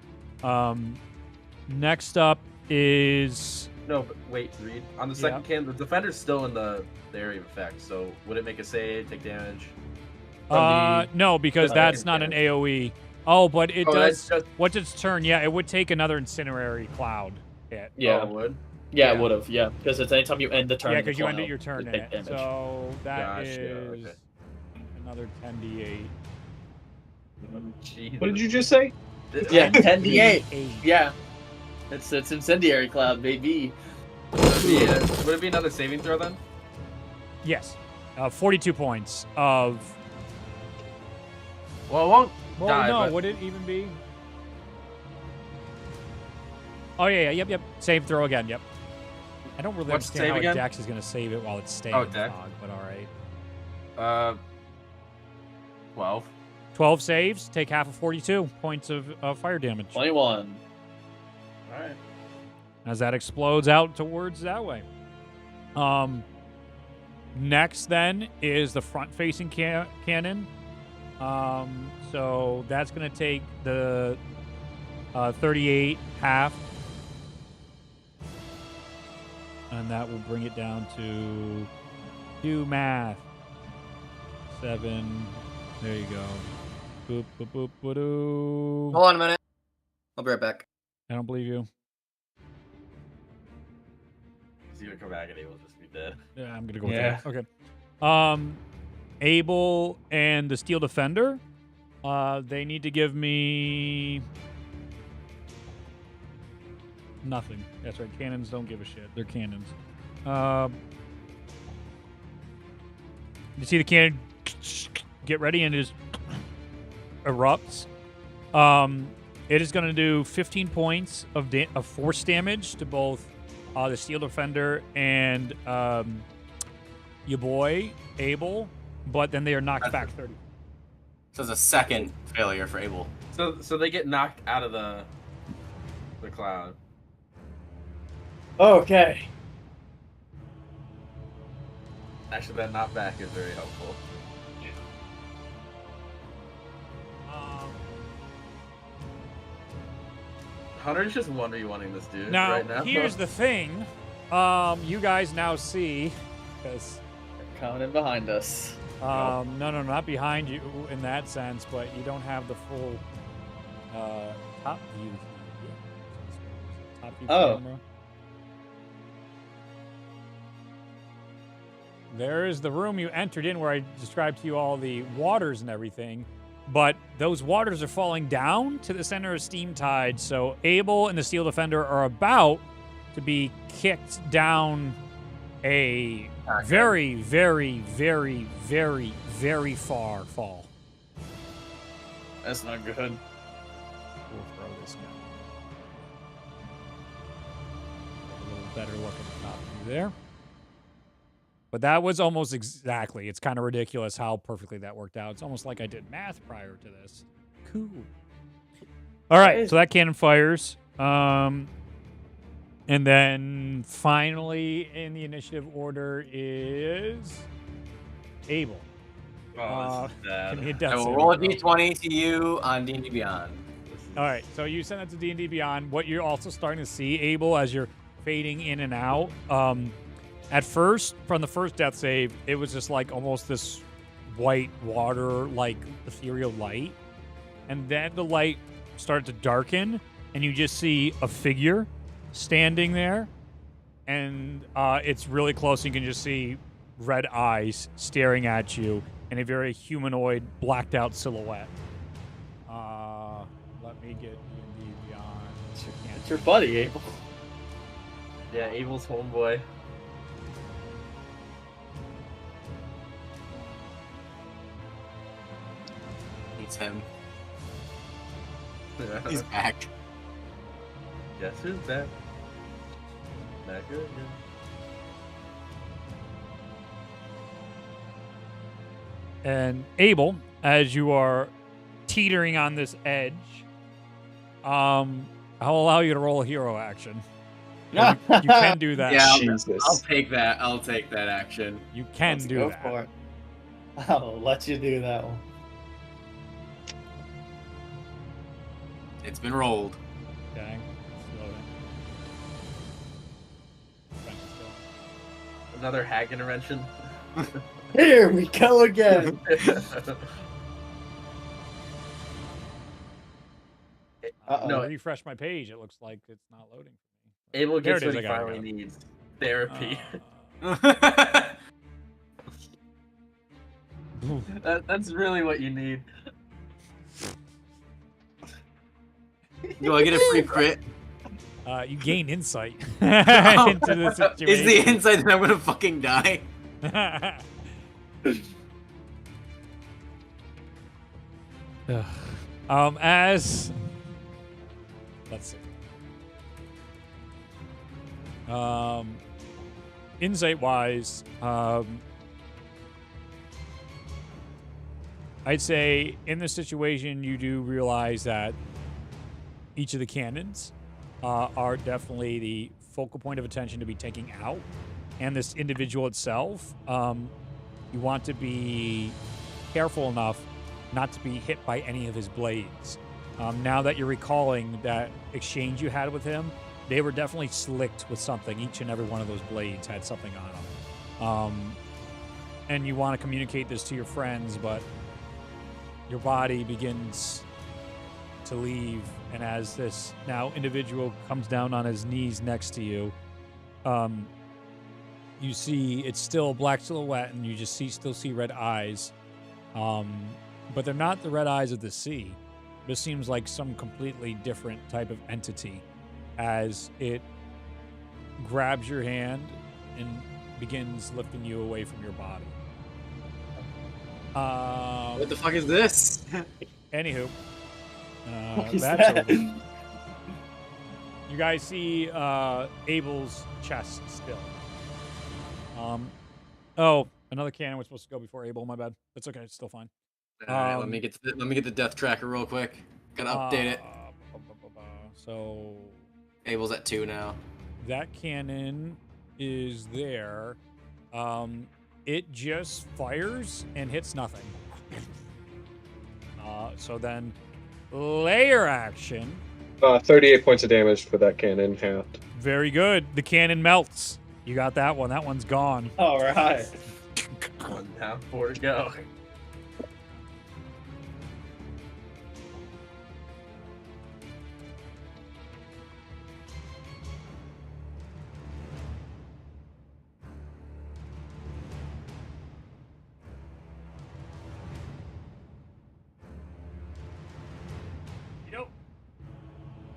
Next up is No, but wait, Reed. On the second can, the defender's still in the area of effect, so would it make a save, take damage? From the- no, because Oh, that's okay, not an damage. AoE. Oh, but it Oh, that's does. just- What's its turn? Yeah, it would take another incinerary cloud hit. Yeah. Oh, it would? Yeah, Yeah. it would have. Yeah, because it's anytime you end the turn. Yeah, in the because you ended cloud, your turn you in take it. damage. So that Gotcha, is okay. another 10d8. Jesus. What did you just say? Yeah, 10d8. 8. Yeah, it's incendiary cloud, baby. Would it be another saving throw then? Yes. 42 points of. Well, it won't Well, die, no, but- would it even be? Oh, yeah, yep. Save throw again, yep. I don't really What's understand save how again? a dex is going to save it while it's staying Oh, in dex. fog, but all right. 12. 12 saves, take half of 42 points of fire damage 21. Alright. as that explodes out towards that way. Next, then, is the front-facing cannon. So that's going to take the 38 half. And that will bring it down to, do math, 7. There you go. Boop, boop, boop, boop. Hold on a minute. I'll be right back. I don't believe you. He's gonna come back and he will just be dead. Yeah, I'm gonna go with that. Okay. Abel and the Steel Defender. They need to give me nothing. That's right. Cannons don't give a shit. They're cannons. You see the cannon get ready and it just erupts. It is going to do 15 points of force damage to both the Steel Defender and your boy Abel, but then they are knocked back 30. So it's a second failure for Abel. So they get knocked out of the cloud. Okay. Actually, that knockback is very helpful. Hunter's just 1v1ing this dude right now. Here's the thing. You guys now see, because Coming in behind us. no, not behind you in that sense, but you don't have the full top view. Top view camera. There is the room you entered in where I described to you all the waters and everything. But those waters are falling down to the center of Steam Tide, so Abel and the Steel Defender are about to be kicked down a very, very, very, very, very far fall. That's not good. We'll throw this guy. A little better look at the top view there. But that was almost exactly. It's kind of ridiculous how perfectly that worked out. It's almost like I did math prior to this. Cool. All right, so that cannon fires. And then finally in the initiative order is Abel. Oh, this is bad. Give me a death I will saving roll a throw. d20 to you on D&D Beyond. All right, so you send that to D&D Beyond. What you're also starting to see, Abel, as you're fading in and out, at first, from the first death save, it was just like almost this white water, like ethereal light. And then the light started to darken, and you just see a figure standing there. And it's really close. You can just see red eyes staring at you in a very humanoid, blacked out silhouette. Let me get D&D Beyond. It's your buddy, Abel. Yeah, Abel's homeboy. It's him. He's back. Guess who's back? Back again. And Abel, as you are teetering on this edge, I'll allow you to roll a hero action. You can do that. Yeah, Jesus. I'll take that. I'll take that action. You can Let's do go that. for it. I'll let you do that one. It's been rolled. Okay. Slow down. Another hag intervention. Here we go again. No. Refresh my page. It looks like it's not loading for me. Abel There gets it is, what he I got it, finally needs. Therapy. That's really what you need. Do I get a free crit? You gain insight into the situation. Is the insight that I'm gonna fucking die? As let's see. Insight wise, I'd say in this situation you do realize that each of the cannons are definitely the focal point of attention to be taking out. and this individual itself, you want to be careful enough not to be hit by any of his blades. Now that you're recalling that exchange you had with him, they were definitely slicked with something. Each and every one of those blades had something on them. And you want to communicate this to your friends, but your body begins to leave. And as this now individual comes down on his knees next to you, you see it's still a black silhouette, and you just still see red eyes. But they're not the red eyes of the sea. This seems like some completely different type of entity as it grabs your hand and begins lifting you away from your body. What the fuck is this? Anywho, What is that's that? over. You guys see Abel's chest still. Oh, another cannon was supposed to go before Abel. My bad. That's okay. It's still fine. All right, let me get the death tracker real quick. Gotta update it. So Abel's at 2 now. that cannon is there. It just fires and hits nothing. So then, layer action. 38 points of damage for that cannon halved. Very good. The cannon melts. You got that one. That one's gone. All right. 1 down, 4 to go.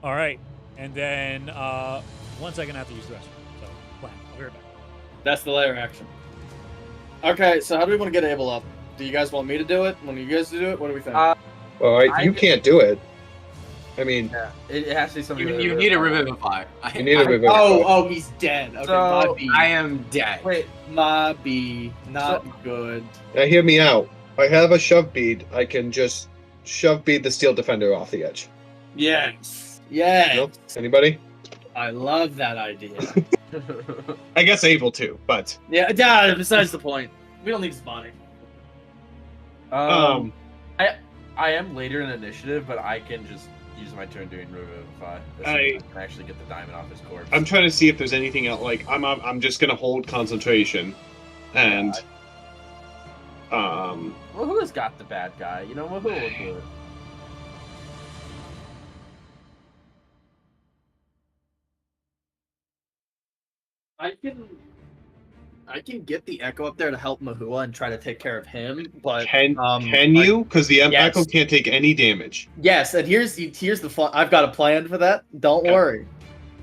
All right. And then 1 second after you use the restroom. So, plan. I'll be right back. That's the layer action. Okay, so how do we want to get Abel up? Do you guys want me to do it? Want you guys to do it? What do we think? Well, you can't do it. I mean, Yeah, it has to be something. You need a revivify. you need a revivify. Oh, he's dead. Okay, So, my B. I am dead. Wait, My B. Not good. Now hear me out. I have a shove bead. I can just shove bead the steel defender off the edge. Yes. Yes. Nope. Anybody? I love that idea. I guess Abel too, but Yeah, besides the point. We don't need his body. um, I am later in initiative, but I can just use my turn doing revivify. I can actually get the diamond off his corpse. I'm trying to see if there's anything else. Like I'm just gonna hold concentration, and Wahoo's got the bad guy. You know, Wahoo will do it. I can get the Echo up there to help Mahua and try to take care of him, but can you? Because the yes. Echo can't take any damage. Yes, and here's the fun. I've got a plan for that. Don't Okay. worry.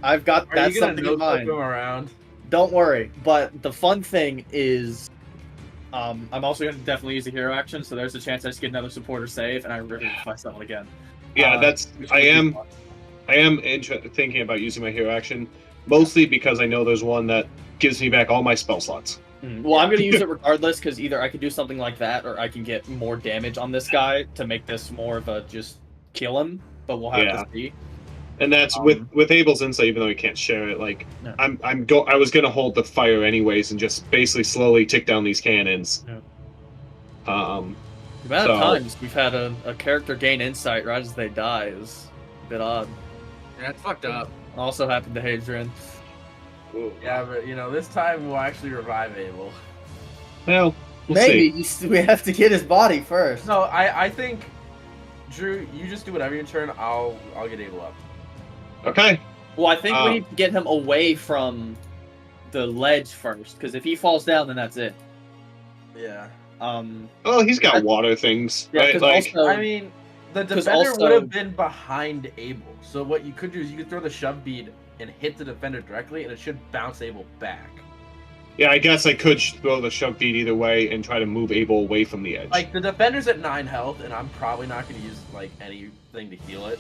I've got Are that's you gonna something in no mind. him around? Don't worry. But the fun thing is, I'm also going to definitely use a hero action, so there's a chance I just get another supporter save, and I revivify someone again. Yeah, which I would be am fun. thinking about using my hero action, mostly because I know there's one that gives me back all my spell slots. Well, I'm going to use it regardless, because either I could do something like that, or I can get more damage on this guy to make this more of a just kill him, but we'll have to see. And that's with Abel's insight, even though he can't share it. Like No. I was gonna hold the fire anyways, and just basically slowly tick down these cannons. Yeah. The The amount of times we've had a character gain insight right as they die is a bit odd. Yeah, it's fucked up. Also happened to Hadrian. Yeah, but this time we'll actually revive Abel. Well, we'll Maybe see. we have to get his body first. No, I think, Drew, you just do whatever your turn. I'll get Abel up. Okay. Well, I think we need to get him away from the ledge first, because if he falls down, then that's it. Yeah. Well, he's got water things, Yeah, right? 'cause Like, also- I mean, the 'cause defender also- would have been behind Abel. So what you could do is you could throw the shove bead and hit the defender directly, and it should bounce Abel back. yeah, I guess I could throw the shove bead either way and try to move Abel away from the edge. Like, the defender's at 9 health, and I'm probably not going to use, anything to heal it.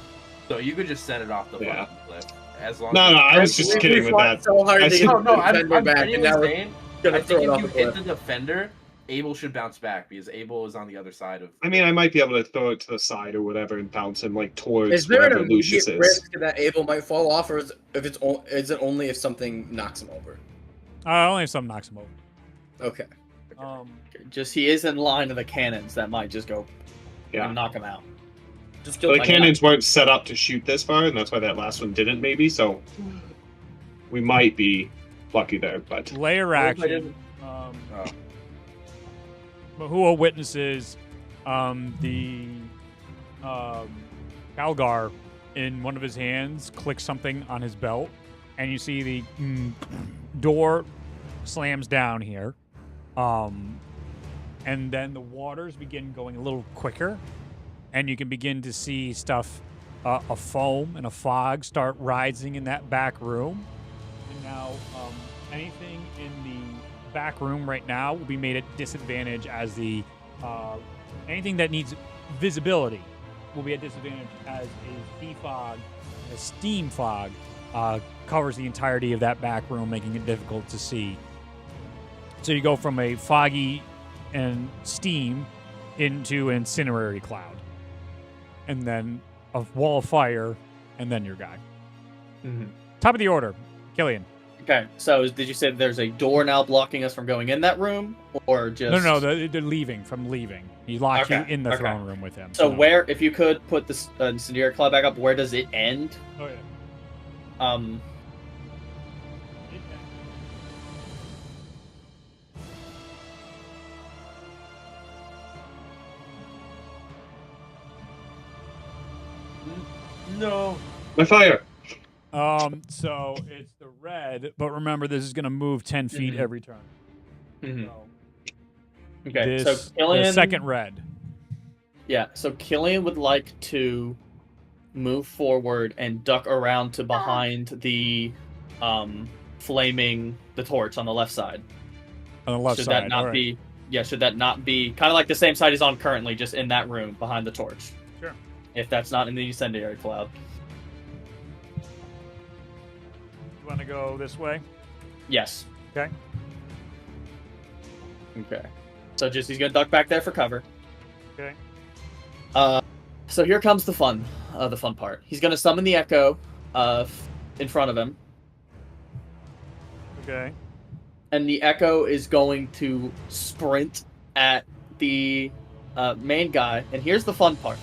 So you could just send it off the Yeah. fucking cliff. As long No, as I was just kidding with that. So hard I to said- get No, the I'm defender back, and genuinely now we're saying, gonna I throw think it if off you the hit cliff. the defender, Abel should bounce back, because Abel is on the other side of... I mean, I might be able to throw it to the side or whatever and bounce him towards Is there wherever an Lucius immediate is. risk that Abel might fall off, or is it only if something knocks him over? Only if something knocks him over. Okay. Just he is in line of the cannons that might just go Yeah. and knock him out. Just The kill cannons weren't set up to shoot this far, and that's why that last one didn't, maybe. So we might be lucky there, but Layer What if I action. didn't- Mahua witnesses the Calgar in one of his hands click something on his belt, and you see the door slams down here. And then the waters begin going a little quicker, and you can begin to see stuff, a foam and a fog start rising in that back room. And now anything in the back room right now will be made at disadvantage as the anything that needs visibility will be at disadvantage as a sea fog, a steam fog covers the entirety of that back room, making it difficult to see. So you go from a foggy and steam into an incinerary cloud, and then a wall of fire, and then your guy. Top of the order, Killian. Okay, so did you say there's a door now blocking us from going in that room, or just No, they're leaving. He locked you Okay, in the okay. throne room with him. So where, if you could put this incendiary cloud back up, where does it end? Oh yeah. No. my fire. So it's the red, but remember this is going to move 10 feet every turn. Mhm. So Okay, this, so Killian, the second red. Yeah, so Killian would like to move forward and duck around to behind the flaming the torch on the left side. On the left should side. that not all right. be should that not be kind of like the same side he's on currently, just in that room behind the torch? Sure. If that's not in the incendiary cloud. You want to go this way? Yes. Okay. Okay. So just he's gonna duck back there for cover. Okay. So here comes the fun part. He's gonna summon the echo in front of him, Okay. and the echo is going to sprint at the main guy. And here's the fun part: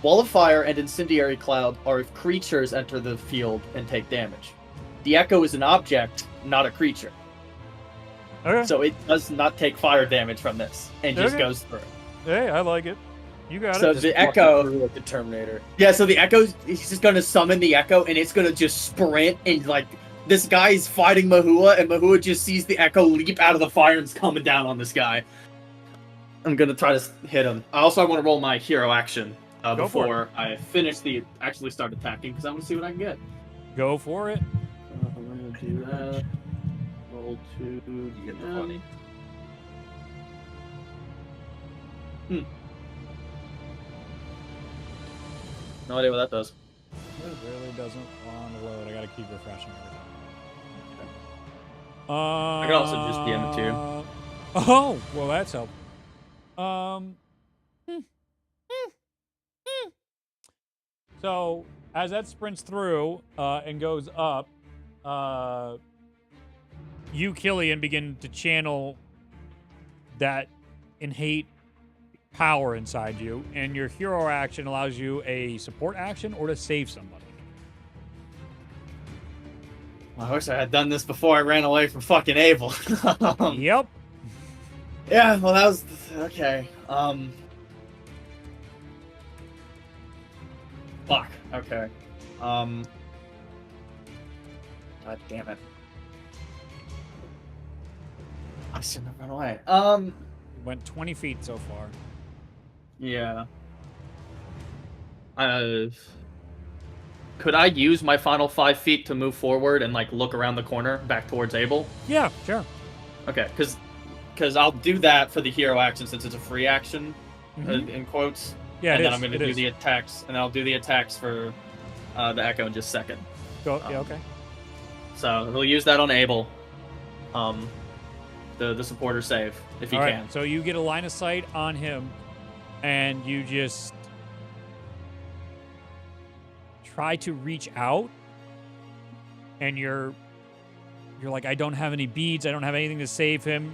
wall of fire and incendiary cloud are if creatures enter the field and take damage. The echo is an object, not a creature, Okay. so it does not take fire damage from this, and just Okay. goes through. Hey, I like it. You got So it. the echo, like the Terminator. yeah. So the echo, he's just gonna summon the echo, and it's gonna just sprint, and like this guy is fighting Mahua, and Mahua just sees the echo leap out of the fire and is coming down on this guy. I'm gonna try to hit him. I want to roll my hero action Go for before I finish actually start attacking, because I want to see what I can get. Go for it. I'm gonna do that. Roll 2. You get the funny. No idea what that does. It really doesn't want to load. I gotta keep refreshing every time. I can also just DM it to you. Oh, well, that's helpful. So as that sprints through and goes up, you, Killian, begin to channel that innate power inside you, and your hero action allows you a support action or to save somebody. I wish I had done this before I ran away from fucking Abel. Yep. Yeah, well, that was okay. Fuck. Okay. God damn it. I shouldn't have run away. Went 20 feet so far. Yeah. Could I use my final 5 feet to move forward and like look around the corner back towards Abel? Yeah, sure. Okay, because I'll do that for the hero action since it's a free action, in quotes. Yeah, and it then is, I'm going to it do is. the attacks, and I'll do the attacks for the echo in just a second. Go. Yeah, okay. So we'll use that on Abel. The supporter save if you All right, can. so you get a line of sight on him, and you just try to reach out, and your you're like, I don't have any beads. I don't have anything to save him.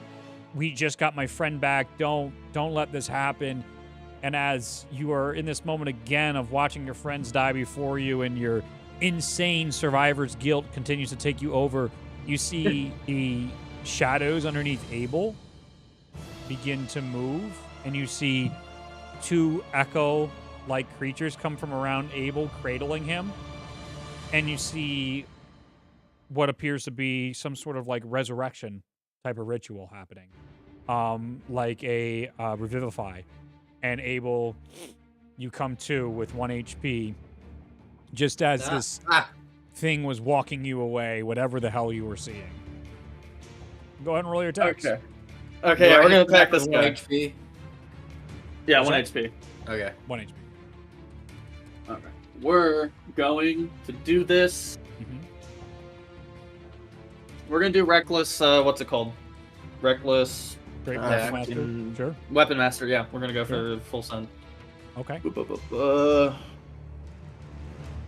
We just got my friend back. Don't let this happen. And as you are in this moment again of watching your friends die before you and your insane survivor's guilt continues to take you over, you see the shadows underneath Abel begin to move, and you see two echo-like creatures come from around Abel, cradling him, and you see what appears to be some sort of like resurrection type of ritual happening, like a revivify. And Abel, you come to with 1 HP, just as this thing was walking you away, whatever the hell you were seeing. Go ahead and roll your attacks. Okay, yeah, we're gonna attack this guy. 1 HP. Yeah, 1 HP. Okay. 1 HP. Okay. We're going to do this. We're gonna do reckless. What's it called? Reckless. Great Weapon Master. Sure. Weapon Master. Yeah, we're gonna go for full send. Okay.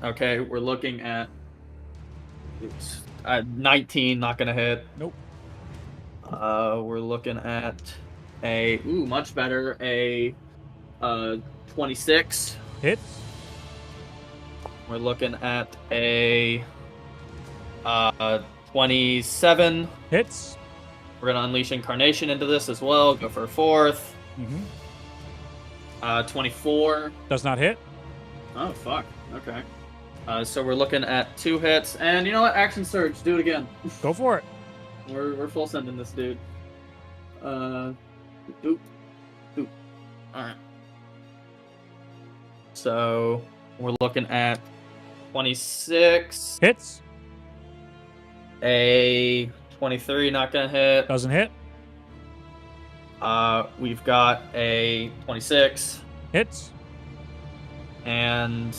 Okay, we're looking at 19. Not gonna hit. Nope. We're looking at a much better, a 26. Hits. We're looking at a 27. Hits. We're gonna unleash Incarnation into this as well. Go for a 4th. 24. Does not hit. Oh fuck. Okay. So we're looking at 2 hits, and you know what? Action Surge. Do it again. Go for it. We're full sending this dude. All right. So we're looking at 26. Hits. A 23, not gonna hit. Doesn't hit. We've got a 26. Hits. And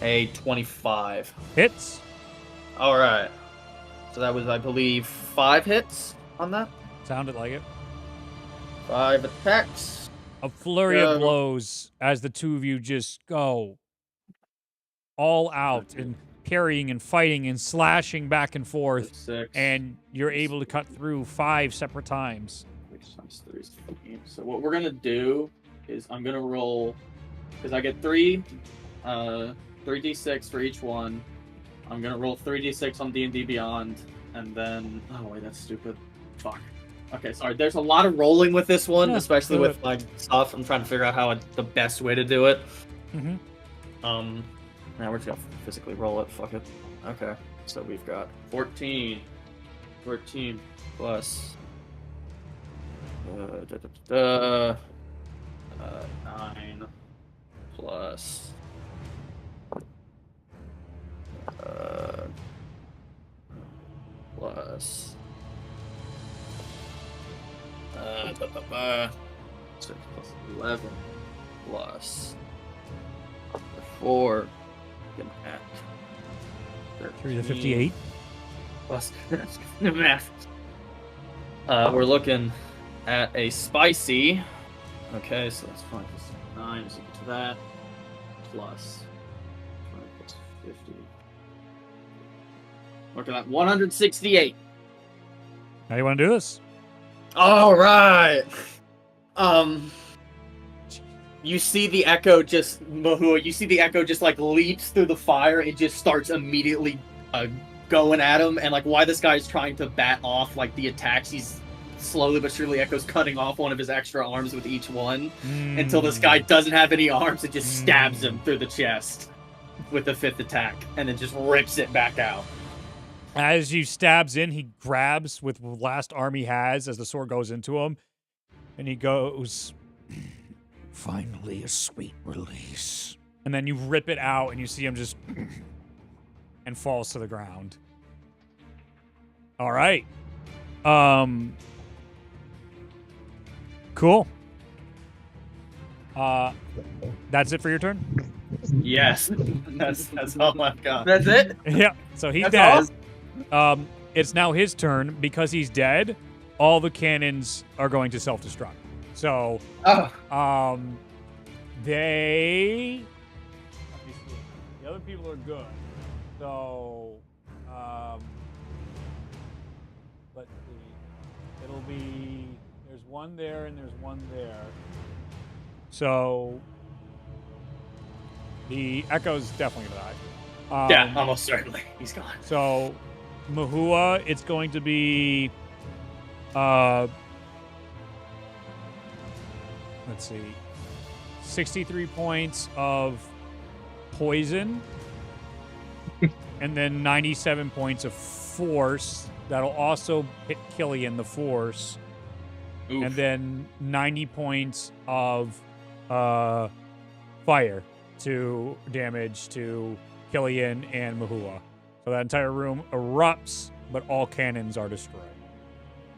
a 25. Hits. All right. So that was, I believe, 5 hits on that. Sounded like it. 5 attacks. A flurry of blows as the two of you just go all out and parrying and fighting and slashing back and forth. 6. And you're able to cut through 5 separate times. Which times 3 is 15. So what we're gonna do is I'm gonna roll, because I get 3d6 for each one. I'm gonna roll 3d6 on D&D Beyond, and then wait, that's stupid. Fuck. Okay, sorry. There's a lot of rolling with this one, especially with my stuff. I'm trying to figure out the best way to do it. Now we're just gonna physically roll it. Fuck it. Okay, so we've got 14 plus 9 plus 6 plus 11 plus 4. Looking at 3 to 58. Plus the math. We're looking at a spicy. Okay, so that's 5 plus 9 is equal to that. Plus 5 plus 50. Looking at 168. How you want to do this? All right. You see the echo just like leaps through the fire. It just starts immediately going at him, and like why this guy's trying to bat off like the attacks. He's slowly but surely Echo's cutting off one of his extra arms with each one until this guy doesn't have any arms. It just stabs him through the chest with the 5th attack, and then just rips it back out. As you stabs in, he grabs with the last arm he has as the sword goes into him, and he goes, "Finally, a sweet release." And then you rip it out, and you see him just and falls to the ground. All right. Cool. That's it for your turn? Yes. That's all I've got. That's it? Yeah. So he's That's dead. It's now his turn. Because he's dead, all the cannons are going to self-destruct. So, they... Let me see. The other people are good. So, be. There's one there and there's one there. So the Echo's definitely gonna die. Yeah, almost certainly. He's gone. So Mahua, it's going to be. Let's see. 63 points of poison. And then 97 points of force. That'll also hit Killian, the force. Oof. And then 90 points of fire to damage to Killian and Mahua. So that entire room erupts, but all cannons are destroyed.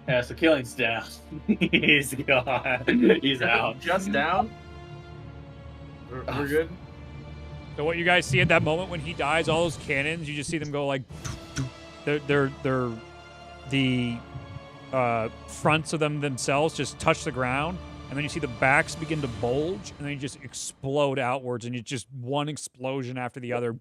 Yeah, so Killian's down. He's gone. He's out. Just down. We're good. So what you guys see at that moment when he dies, all those cannons, you just see them go like, they're the fronts of them themselves just touch the ground, and then you see the backs begin to bulge, and then you just explode outwards, and it's just one explosion after the other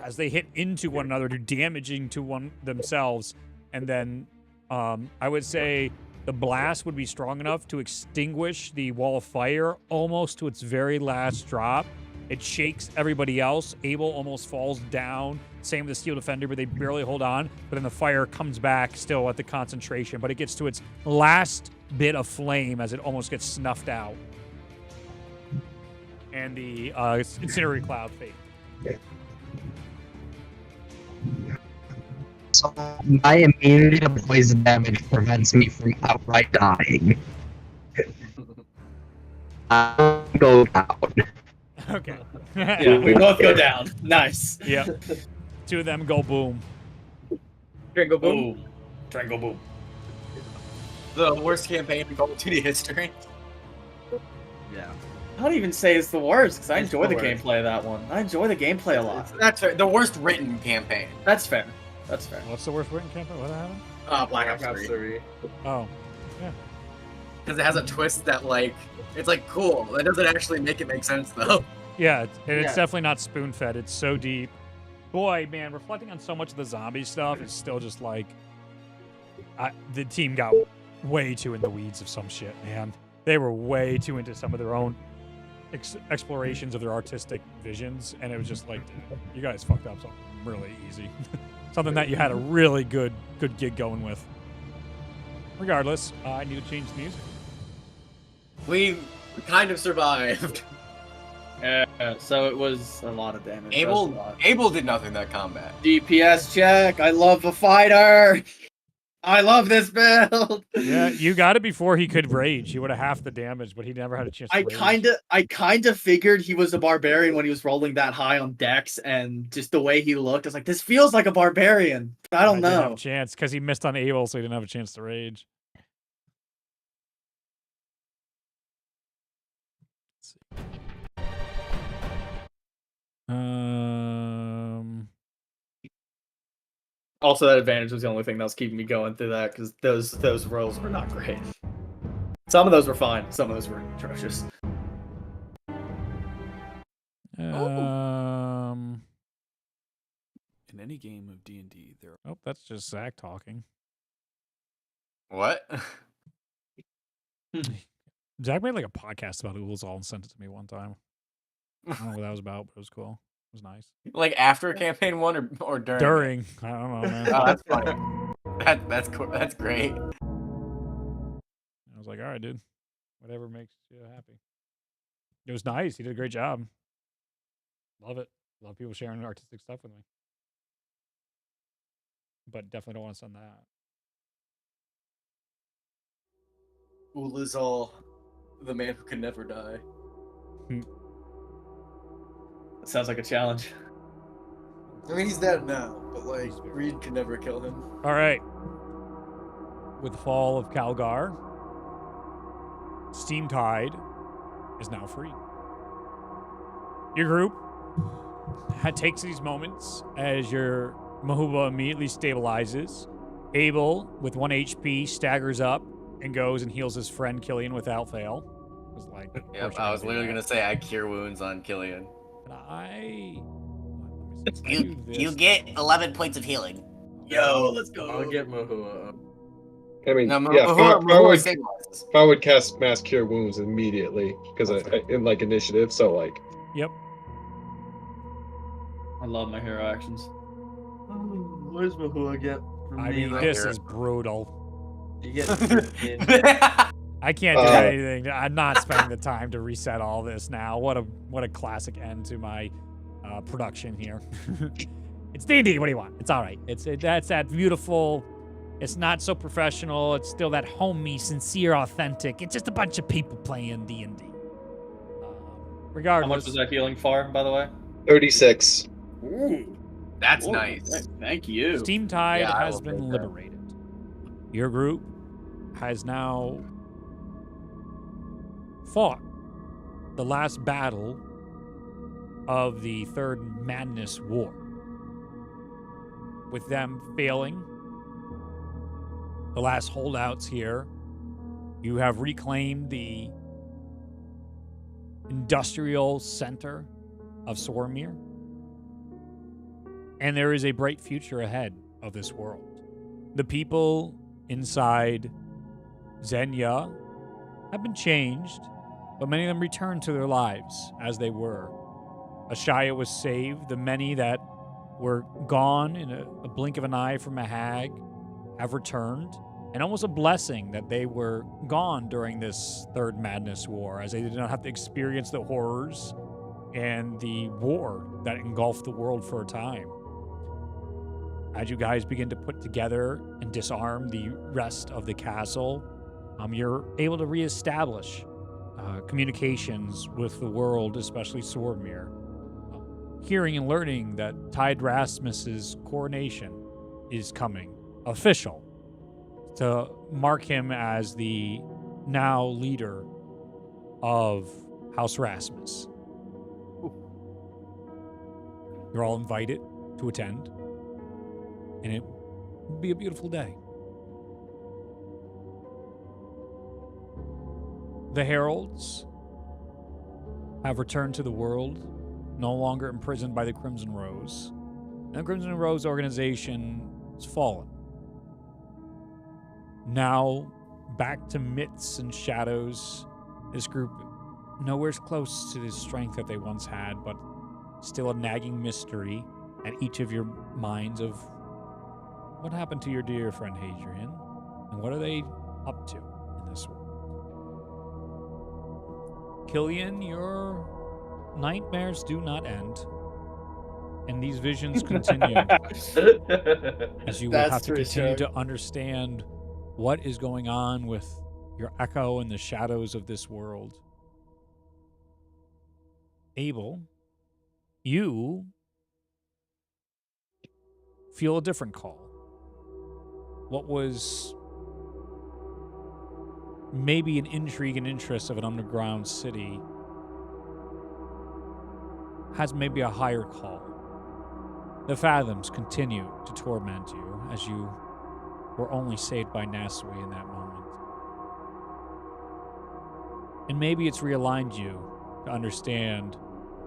as they hit into one another, do damaging to one themselves, and then I would say the blast would be strong enough to extinguish the wall of fire almost to its very last drop. It shakes everybody else. Abel almost falls down. Same with the Steel Defender, but they barely hold on. But then the fire comes back still at the concentration. But it gets to its last bit of flame as it almost gets snuffed out. And the incendiary cloud fades. So my immunity to poison damage prevents me from outright dying. I'll go down. Okay. Yeah, we both go down. Nice. Yep. Two of them go boom. Go boom. Boom. Triangle boom. The worst campaign in Call of Duty history. Yeah. I don't even say it's the worst, because I It's enjoy the the worst. gameplay of that one. I enjoy the gameplay a lot. That's fair. The worst written campaign. That's fair. That's fair. What's the worst written campaign? What happened? Black Ops 3. Oh. Because it has a twist that, like, it's like cool. That doesn't actually make it make sense, though. Yeah, and it's Yeah. definitely not spoon-fed. It's so deep. Boy, man, reflecting on so much of the zombie stuff, it's still just like... the team got way too in the weeds of some shit, man. They were way too into some of their own explorations of their artistic visions, and it was just like, dude, you guys fucked up something really easy. Something that you had a really good gig going with. Regardless, I need to change the music. We kind of survived. So it was a lot of damage. That was a lot. Abel did nothing that combat. DPS check. I love a fighter. I love this build. Yeah, you got it before he could rage. He would have half the damage, but he never had a chance to rage. I kinda figured he was a barbarian when he was rolling that high on Dex, and just the way he looked, I was like, this feels like a barbarian. I don't Didn't have know. a chance because he missed on Abel, so he didn't have a chance to rage. Let's see. Also, that advantage was the only thing that was keeping me going through that, because those rolls were not great. Some of those were fine. Some of those were atrocious. Um. In any game of D&D, there Oh, that's just Zach talking. What? Zach made like a podcast about Ulazal and sent it to me one time. I don't know what that was about, but it was cool. It was nice. Like after campaign 1 or during? During, I don't know, man. Oh, that's funny. That's cool. That's great. I was like, all right, dude. Whatever makes you happy. It was nice. He did a great job. Love it. Love people sharing artistic stuff with me. But definitely don't want to send that. Ulazal, the man who can never die. That sounds like a challenge. I mean, he's dead now, but like, Reed can never kill him. All right. With the fall of Calgar, Steam Tide is now free. Your group takes these moments as your Mahuba immediately stabilizes. Abel, with 1 HP, staggers up and goes and heals his friend Killian without fail. It was like, Yep, I was literally gonna say I cure wounds on Killian. You get 11 points of healing. Yo, let's go. I'll get Mahua up. I mean, No, yeah, Mahua stabilizes. I would cast Mass Cure Wounds immediately because I in like initiative. So like, Yep. I love my hero actions. What does Mahua get from I me? mean, this is brutal. You get I can't do anything. I'm not spending the time to reset all this now. What a classic end to my production here. It's D&D. What do you want? It's all right. That's that beautiful. It's not so professional. It's still that homey, sincere, authentic. It's just a bunch of people playing D&D. Regardless. How much was that healing for, by the way? 36. Ooh, that's Ooh, nice. Thank you. Steam Tide Yeah, I has will been take that. liberated. Your group has now fought the last battle of the Third Madness War. With them failing, the last holdouts here, you have reclaimed the industrial center of Sormir. And there is a bright future ahead of this world. The people inside Xenia have been changed, but many of them returned to their lives as they were. Ashaya was saved. The many that were gone in a blink of an eye from a hag have returned. And almost a blessing that they were gone during this Third Madness War, as they did not have to experience the horrors and the war that engulfed the world for a time. As you guys begin to put together and disarm the rest of the castle, you're able to reestablish communications with the world, especially Sormir. Hearing and learning that Tide Rasmus's coronation is coming official to mark him as the now leader of House Rasmus. You're all invited to attend, and it will be a beautiful day. The heralds have returned to the world, no longer imprisoned by the Crimson Rose. And the Crimson Rose organization has fallen. Now, back to myths and shadows, this group nowhere's close to the strength that they once had, but still a nagging mystery at each of your minds of what happened to your dear friend Hadrian, and what are they up to in this world. Killian, your nightmares do not end, and these visions continue as you will That's have to pretty continue sharp. to understand what is going on with your echo and the shadows of this world. Abel, you feel a different call. What was maybe an intrigue and interest of an underground city has maybe a higher call. The Fathoms continue to torment you as you were only saved by Nasui in that moment. And maybe it's realigned you to understand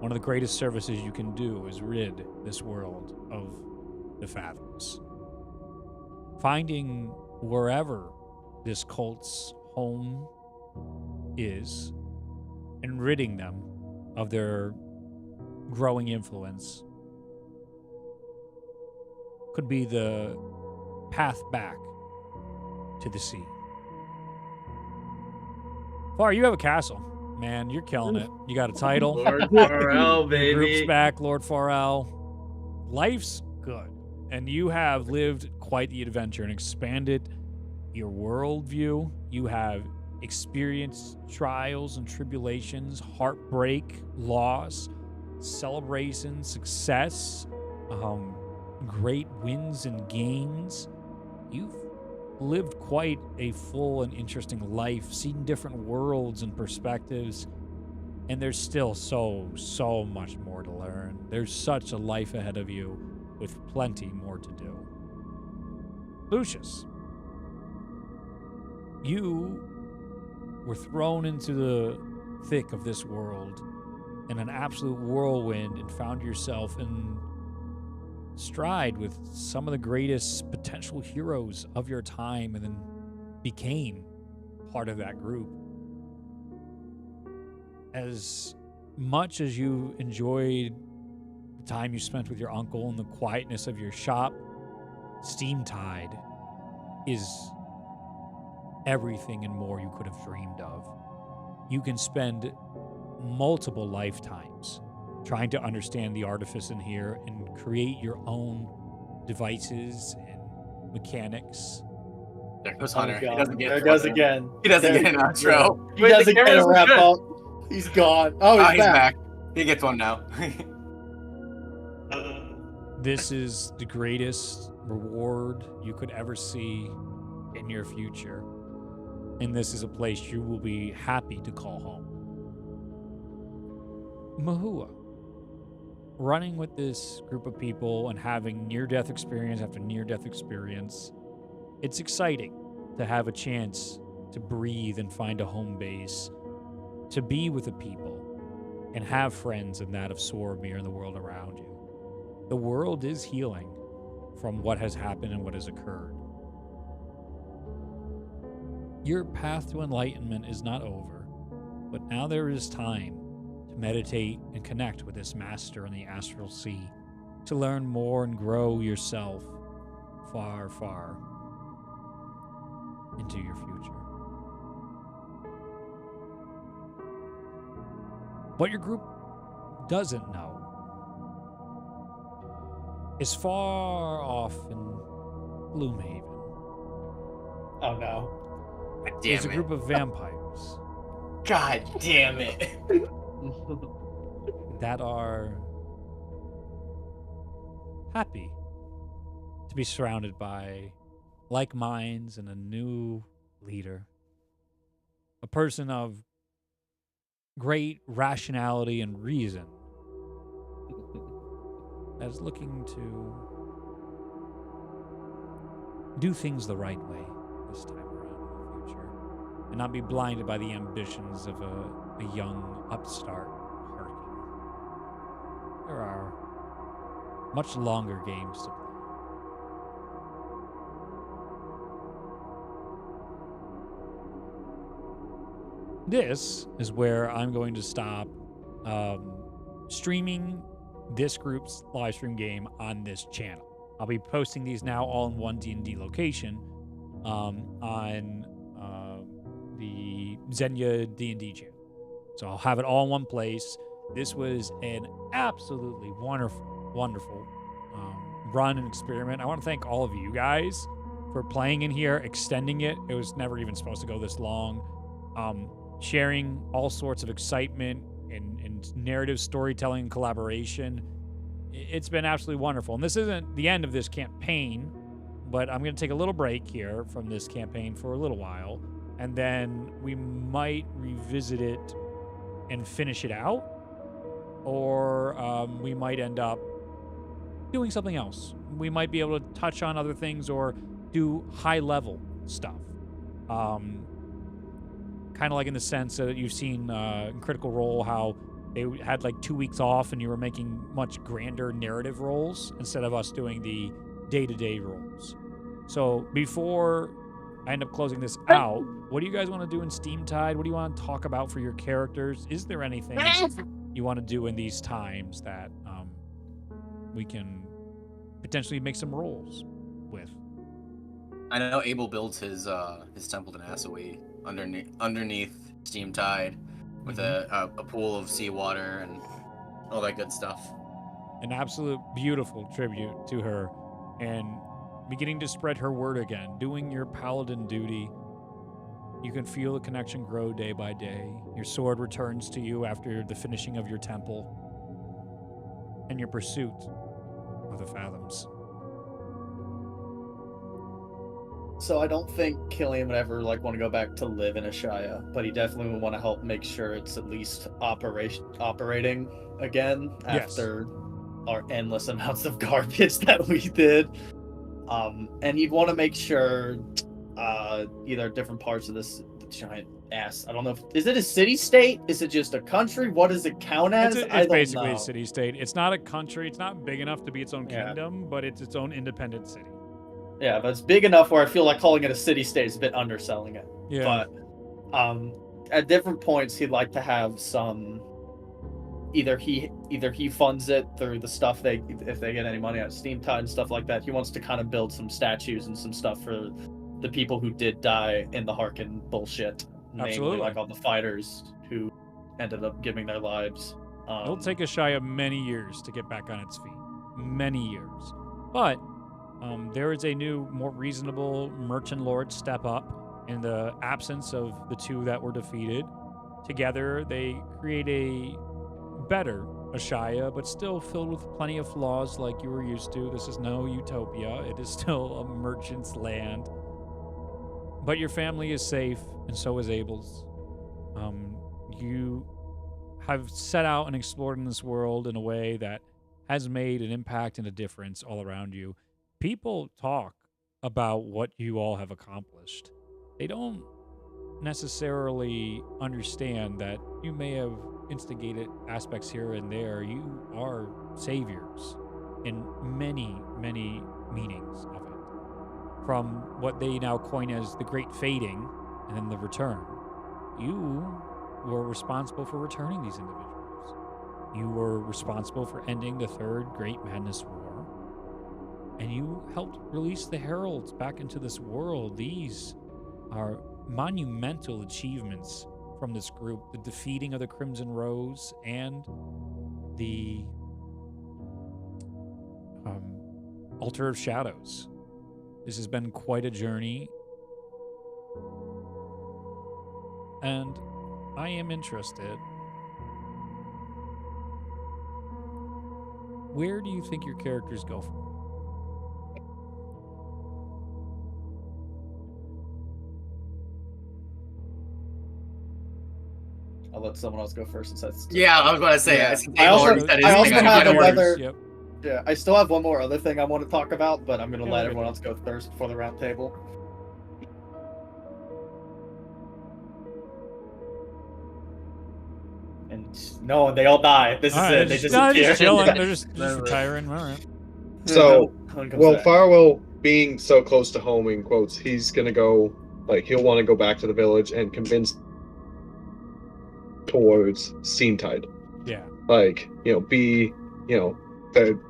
one of the greatest services you can do is rid this world of the Fathoms. Finding wherever this cult's home is and ridding them of their growing influence could be the path back to the sea. Far, you have a castle. Man, you're killing it. You got a title. Lord Farrell, Your baby. group's back, Lord Farrell. Life's good. And you have lived quite the adventure and expanded your worldview. You have experienced trials and tribulations, heartbreak, loss, celebration, success, great wins and gains. You've lived quite a full and interesting life, seen different worlds and perspectives, and there's still so much more to learn. There's such a life ahead of you with plenty more to do. Lucius, you were thrown into the thick of this world in an absolute whirlwind and found yourself in stride with some of the greatest potential heroes of your time, and then became part of that group. As much as you enjoyed the time you spent with your uncle and the quietness of your shop, Steamtide is everything and more you could have dreamed of. You can spend multiple lifetimes trying to understand the artifice in here and create your own devices and mechanics. There goes Oh, Hunter. He God. doesn't get There goes again. He doesn't There get an he goes. outro. He Wait, the doesn't get a cameras are wrap good. up. He's gone. Oh, Oh, he's back. He gets one now. This is the greatest reward you could ever see in your future. And this is a place you will be happy to call home. Mahua, running with this group of people and having near-death experience after near-death experience, it's exciting to have a chance to breathe and find a home base, to be with the people, and have friends in that of Soromir and the world around you. The world is healing from what has happened and what has occurred. Your path to enlightenment is not over, but now there is time to meditate and connect with this master in the astral sea, to learn more and grow yourself far, far into your future. What your group doesn't know is far off in Gloomhaven. Oh no. God There's a damn group it. of vampires God damn it. that are happy to be surrounded by like minds and a new leader. A person of great rationality and reason that is looking to do things the right way this time around in the future and not be blinded by the ambitions of a young upstart Harkin. There are much longer games to play. This is where I'm going to stop streaming this group's live stream game on this channel. I'll be posting these now all in one D&D location on the Xenia D&D channel. So I'll have it all in one place. This was an absolutely wonderful run and experiment. I want to thank all of you guys for playing in here, extending it. It was never even supposed to go this long. Sharing all sorts of excitement and narrative storytelling and collaboration. It's been absolutely wonderful. And this isn't the end of this campaign, but I'm going to take a little break here from this campaign for a little while, and then we might revisit it and finish it out, or we might end up doing something else. We might be able to touch on other things or do high-level stuff. Kind of like in the sense that you've seen in Critical Role how they had like 2 weeks off and you were making much grander narrative roles instead of us doing the day-to-day roles. So before I end up closing this out, what do you guys want to do in Steamtide? What do you want to talk about for your characters? Is there anything you want to do in these times that we can potentially make some roles with? I know Abel builds his temple to Nassau underneath Steamtide with a pool of seawater and all that good stuff. An absolute beautiful tribute to her and beginning to spread her word again, doing your paladin duty. You can feel the connection grow day by day. Your sword returns to you after the finishing of your temple and your pursuit of the Fathoms. So I don't think Killian would ever want to go back to live in Ashaya, but he definitely would want to help make sure it's at least operating again after our endless amounts of garbage that we did. And he'd want to make sure either different parts of this giant ass. I don't know. Is it a city-state? Is it just a country? What does it count as? It's basically a city-state. It's not a country. It's not big enough to be its own kingdom, but it's its own independent city. Yeah, but it's big enough where I feel like calling it a city-state is a bit underselling it. Yeah. But at different points, he'd like to have some. Either he funds it through the stuff if they get any money out of Steam Tide and stuff like that. He wants to kind of build some statues and some stuff for the people who did die in the Harkin bullshit, Absolutely. namely like all the fighters who ended up giving their lives. It'll take Ashaya many years to get back on its feet. Many years. But there is a new, more reasonable merchant lord step up in the absence of the two that were defeated. Together, they create a better Ashaya, but still filled with plenty of flaws like you were used to. This is no utopia. It is still a merchant's land. But your family is safe, and so is Abel's. You have set out and explored in this world in a way that has made an impact and a difference all around you. People talk about what you all have accomplished. They don't necessarily understand that you may have instigated aspects here and there. You are saviors in many, many meanings of it. From what they now coin as the Great Fading and then the Return. You were responsible for returning these individuals. You were responsible for ending the Third Great Madness War. And you helped release the Heralds back into this world. These are monumental achievements from this group. The defeating of the Crimson Rose and the Altar of Shadows. This has been quite a journey. And I am interested. Where do you think your characters go from here? I'll let someone else go first since that's. Yeah, I was going to say. Yeah. I also have another. Yep. Yeah, I still have one more other thing I want to talk about, but I'm going to Yeah, let okay. everyone else go first before the round table. And no, they all die. This is All it. right, They they're disappear. just chilling. Yeah. They're just retiring. All right. So, No one comes well, back. Farwell, being so close to home, in quotes, he's gonna go, like, he'll want to go back to the village and convince towards Seamtide. Yeah. Like, be, the,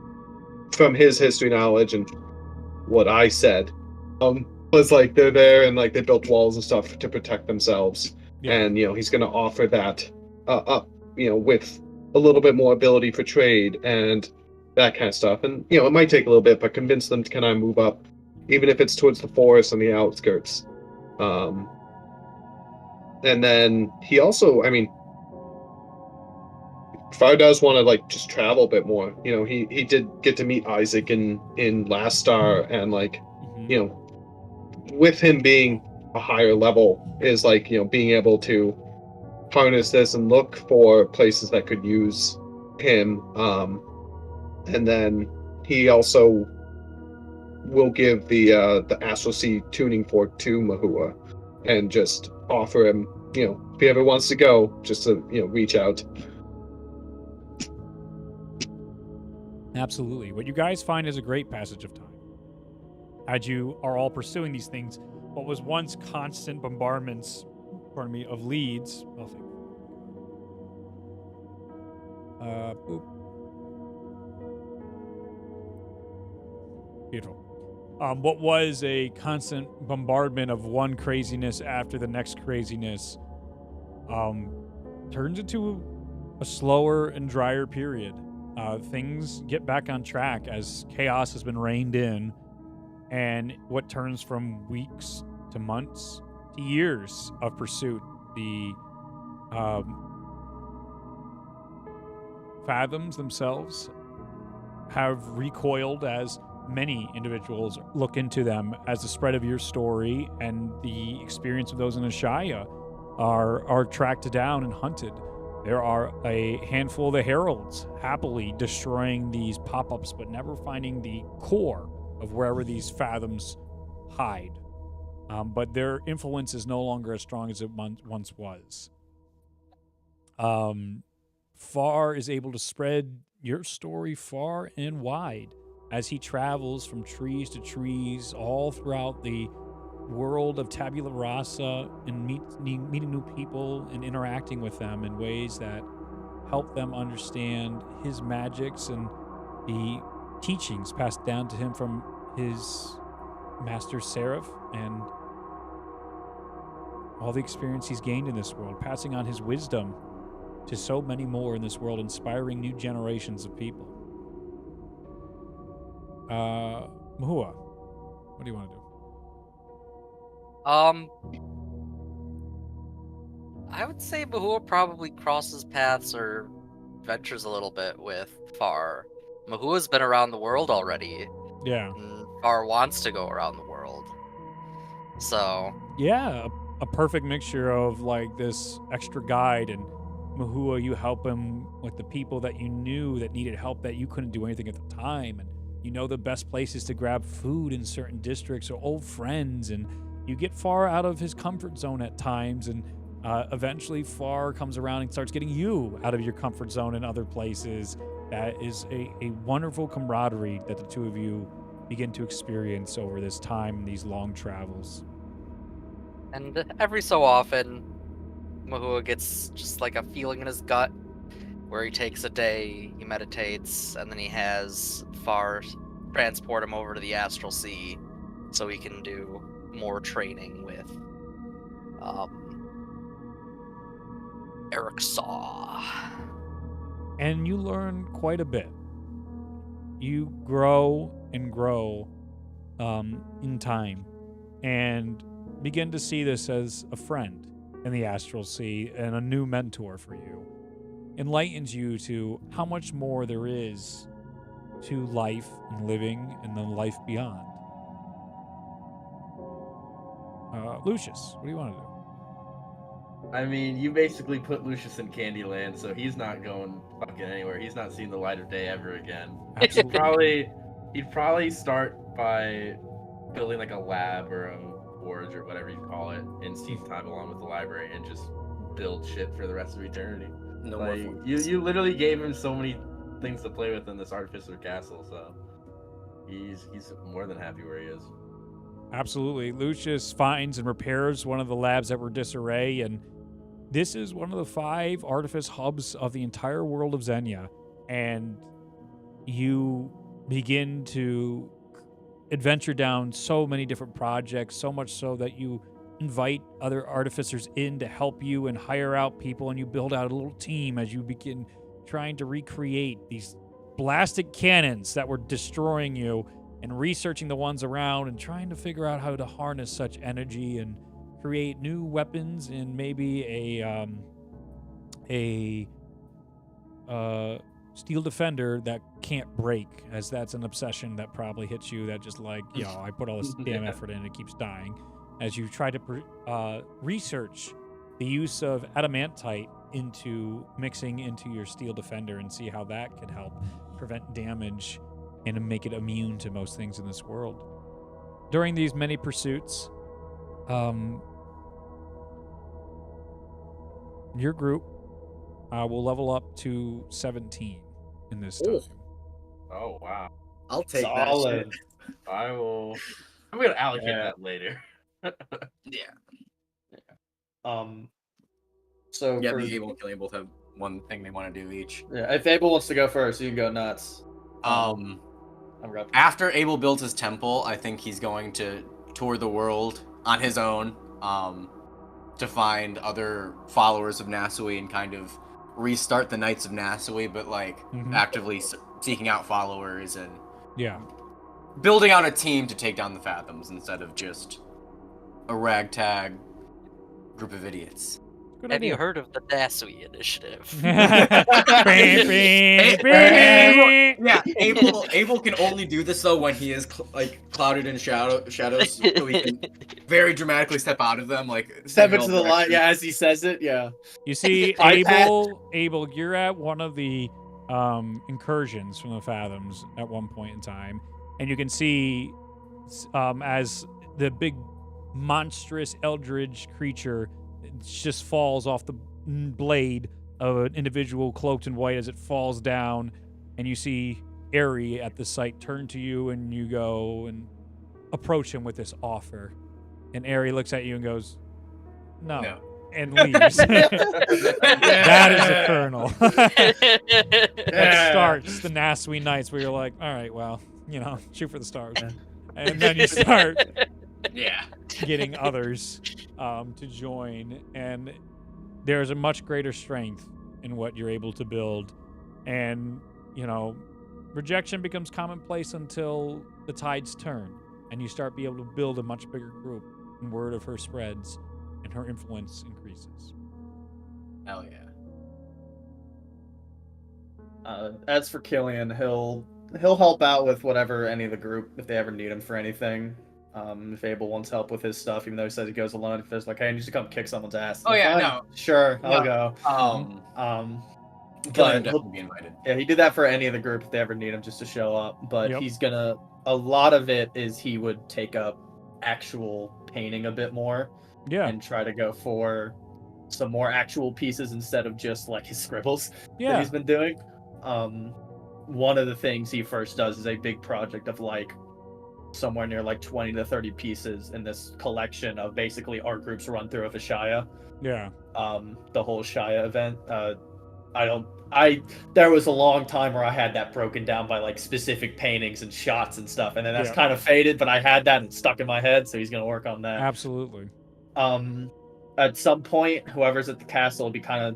from his history knowledge and what I said, was like they're there and like they built walls and stuff to protect themselves. Yeah. And, he's gonna offer that up, with a little bit more ability for trade and that kind of stuff. And, it might take a little bit, but convince them to kind of move up, even if it's towards the forest and the outskirts. And then he also, Far does want to like just travel a bit more. He did get to meet Isaac in Last Star, and like, with him being a higher level is like, being able to harness this and look for places that could use him. And then he also will give the Astral Sea tuning fork to Mahua and just offer him, if he ever wants to go, just to, reach out. Absolutely. What you guys find is a great passage of time. As you are all pursuing these things, what was once constant bombardments, of leads. Nothing. Boop. Beautiful. What was a constant bombardment of one craziness after the next craziness turns into a slower and drier period. Things get back on track as chaos has been reined in, and what turns from weeks to months to years of pursuit. The Fathoms themselves have recoiled as many individuals look into them, as the spread of your story and the experience of those in Ashaya are tracked down and hunted. There are a handful of the Heralds happily destroying these pop-ups, but never finding the core of wherever these Fathoms hide. But their influence is no longer as strong as it once was. Far is able to spread your story far and wide. as he travels from trees to trees all throughout the world of Tabula Rasa and meeting new people and interacting with them in ways that help them understand his magics and the teachings passed down to him from his master Seraph and all the experience he's gained in this world, passing on his wisdom to so many more in this world, inspiring new generations of people. Mahua, what do you want to do? I would say Mahua probably crosses paths or ventures a little bit with Far. Mahua's been around the world already. Yeah. And Far wants to go around the world. So. Yeah, a perfect mixture of like this extra guide, and Mahua, you help him with the people that you knew that needed help that you couldn't do anything at the time, and you know the best places to grab food in certain districts or old friends, and you get Far out of his comfort zone at times, and eventually Far comes around and starts getting you out of your comfort zone in other places. That is a wonderful camaraderie that the two of you begin to experience over this time, these long travels. And every so often, Mahua gets just like a feeling in his gut where he takes a day, he meditates, and then he has Far transport him over to the Astral Sea so he can do more training with Eric Saw. And you learn quite a bit. You grow and grow in time and begin to see this as a friend in the Astral Sea and a new mentor for you. Enlightens you to how much more there is to life and living and the life beyond. Lucius, what do you want to do? I mean, you basically put Lucius in Candyland, so he's not going fucking anywhere. He's not seeing the light of day ever again. He'd probably start by building like a lab or a forge or whatever you call it in Steam time along with the library and just build shit for the rest of eternity. No like, more you literally gave him so many things to play with in this Artificer Castle, so he's more than happy where he is. Absolutely. Lucius finds and repairs one of the labs that were disarray, and this is one of the 5 artifice hubs of the entire world of Xenia, and you begin to adventure down so many different projects, so much so that you invite other artificers in to help you and hire out people, and you build out a little team as you begin trying to recreate these blasted cannons that were destroying you and researching the ones around and trying to figure out how to harness such energy and create new weapons and maybe a steel defender that can't break, as that's an obsession that probably hits you that just like, I put all this damn effort in and it keeps dying. As you try to research the use of adamantite into mixing into your steel defender and see how that could help prevent damage and make it immune to most things in this world. During these many pursuits, your group will level up to 17 in this time. Oh wow! I'll take Solid. that shit. I'm gonna allocate that later. Yeah. So Yeah, for, the Abel and Killing both have one thing they want to do each. yeah, if Abel wants to go first, you can go nuts. I'm going. After Abel builds his temple, I think he's going to tour the world on his own, to find other followers of Nasui and kind of restart the Knights of Nasui, but like actively seeking out followers and building out a team to take down the Fathoms instead of just a ragtag group of idiots. Good Have idea. you heard of the Nasui Initiative? Yeah, Abel can only do this though when he is clouded in shadows, so he can very dramatically step out of them, like Step into the light, as he says it, You see, Abel, you're at one of the incursions from the Fathoms at one point in time, and you can see as the big monstrous eldritch creature just falls off the blade of an individual cloaked in white as it falls down, and you see Airy at the site turn to you and you go and approach him with this offer. And Airy looks at you and goes, no. And leaves. That is the Colonel. That starts the Nasui Nights where you're like, all right, well, shoot for the stars. And then you start getting others to join. And there's a much greater strength in what you're able to build. And, rejection becomes commonplace until the tides turn. And you start being able to build a much bigger group. And word of her spreads. And her influence increases. Hell yeah. As for Killian, he'll help out with whatever any of the group if they ever need him for anything. If Abel wants help with his stuff, even though he says he goes alone, if there's like, hey, I need to come kick someone's ass. Oh yeah, fine, no. Sure, I'll go. Killian But definitely be invited. yeah, he did that for any of the group if they ever need him just to show up. But a lot of it is he would take up actual painting a bit more. Yeah. And try to go for some more actual pieces instead of just like his scribbles that he's been doing. One of the things he first does is a big project of like somewhere near like 20 to 30 pieces in this collection of basically art groups run through of a Shia. Yeah. The whole Shia event. There was a long time where I had that broken down by like specific paintings and shots and stuff, and then that's kind of faded, but I had that and stuck in my head, so he's gonna work on that. Absolutely. At some point, whoever's at the castle would be kind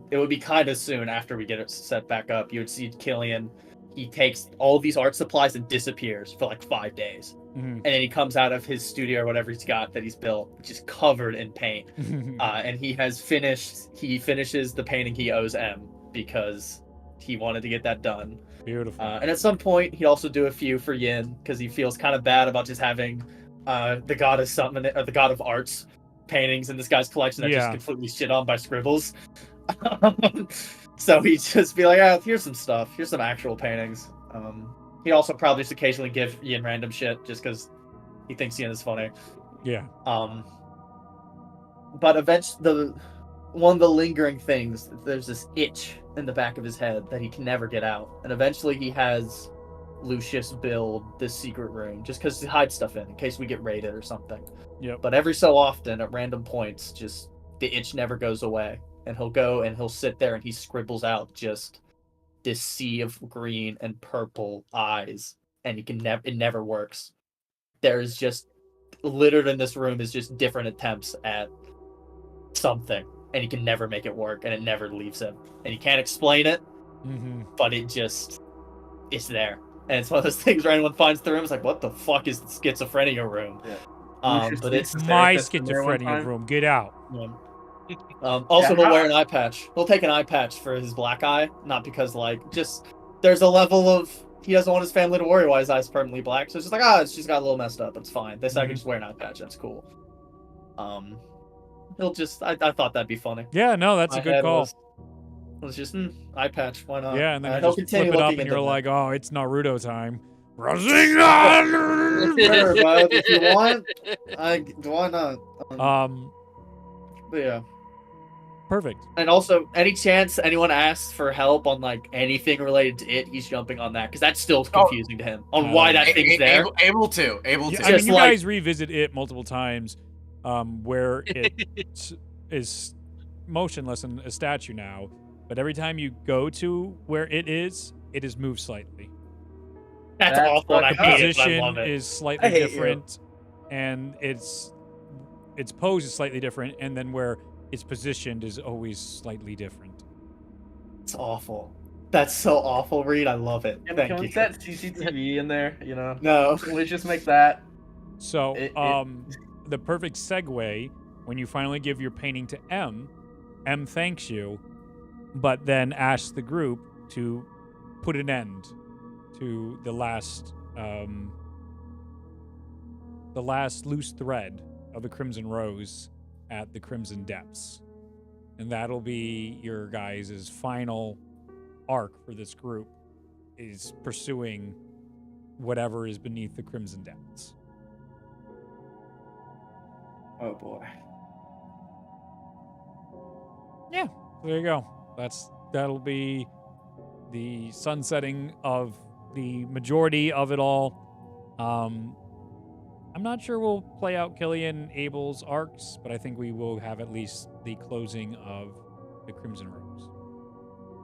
of soon after we get it set back up. You would see Killian. He takes all these art supplies and disappears for like 5 days. And then he comes out of his studio or whatever he's got that he's built, just covered in paint. And he finishes the painting he owes M because he wanted to get that done. Beautiful. And at some point, he'd also do a few for Yin because he feels kind of bad about just having the god of summon or the god of arts paintings in this guy's collection that just completely shit on by scribbles. So he'd just be like, here's some stuff. Here's some actual paintings. He'd also probably just occasionally give Yin random shit just because he thinks Yin is funny. Yeah. But eventually, one of the lingering things, there's this itch in the back of his head that he can never get out. And eventually he has Lucius build this secret room just because he hides stuff in case we get raided or something. Yep. But every so often, at random points, just the itch never goes away. And he'll go and he'll sit there and he scribbles out just this sea of green and purple eyes. And it never works. There's just littered in this room is just different attempts at something. And he can never make it work, and it never leaves him. And he can't explain it, but it just is there. And it's one of those things where anyone finds the room, it's like, what the fuck is the schizophrenia room? Yeah. But it's my schizophrenia room. Get out. Yeah. Also, he'll wear an eye patch. He'll take an eye patch for his black eye, not because just there's a level of he doesn't want his family to worry why his eye's permanently black. So it's just like, it's just got a little messed up. It's fine. They said I can just wear an eye patch. That's cool. He'll just I thought that'd be funny. Yeah, no, that's a good call. Was just eye patch. Why not? Yeah, and then he'll you just flip it up and you're like, oh, it's Naruto time. Sure, bud, if you want, why not? But yeah. Perfect. And also, any chance anyone asks for help on like anything related to it, he's jumping on that because that's still confusing to him on why that thing's there. Able to. I mean, you guys revisit it multiple times, where it is motionless and a statue now, but every time you go to where it is moved slightly. That's awful. The position is slightly different, and its pose is slightly different, and then where it's positioned is always slightly different. It's awful. That's so awful, Reed. I love it. Yeah, Thank can you. we set CCTV in there? No. Can we just make that? So, the perfect segue when you finally give your painting to M thanks you, but then asks the group to put an end to the last loose thread of the Crimson Rose at the Crimson Depths. And that'll be your guys' final arc for this group, is pursuing whatever is beneath the Crimson Depths. Oh boy. Yeah, there you go. That'll be the sunsetting of the majority of it all. I'm not sure we'll play out Killian Abel's arcs, but I think we will have at least the closing of the Crimson Rose.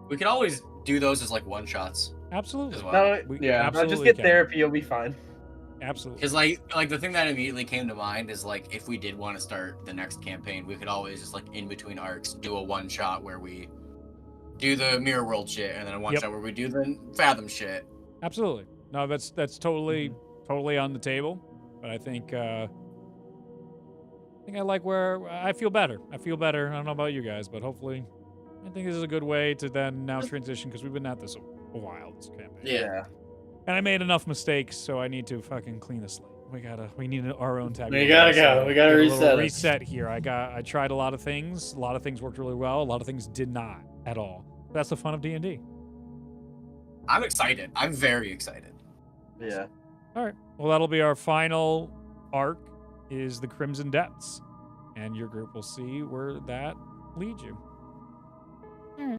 We could always do those as like one shots Absolutely. as well. No, We yeah, no, absolutely just get can. therapy, you'll be fine. Absolutely. Because like the thing that immediately came to mind is like if we did want to start the next campaign, we could always just like in between arcs do a one shot where we do the mirror world shit, and then a one Yep. shot where we do the Fathom shit. Absolutely. No, that's totally on the table. But I think I like where I feel better. I don't know about you guys, but hopefully, I think this is a good way to then now transition because we've been at this a while. This campaign. Yeah. And I made enough mistakes, so I need to fucking clean the slate. We need our own tag. We gotta go. We gotta reset it. Reset here. I tried a lot of things. A lot of things worked really well. A lot of things did not at all. That's the fun of D&D. I'm excited. I'm very excited. Yeah. All right. Well, that'll be our final arc, is the Crimson Depths, and your group will see where that leads you.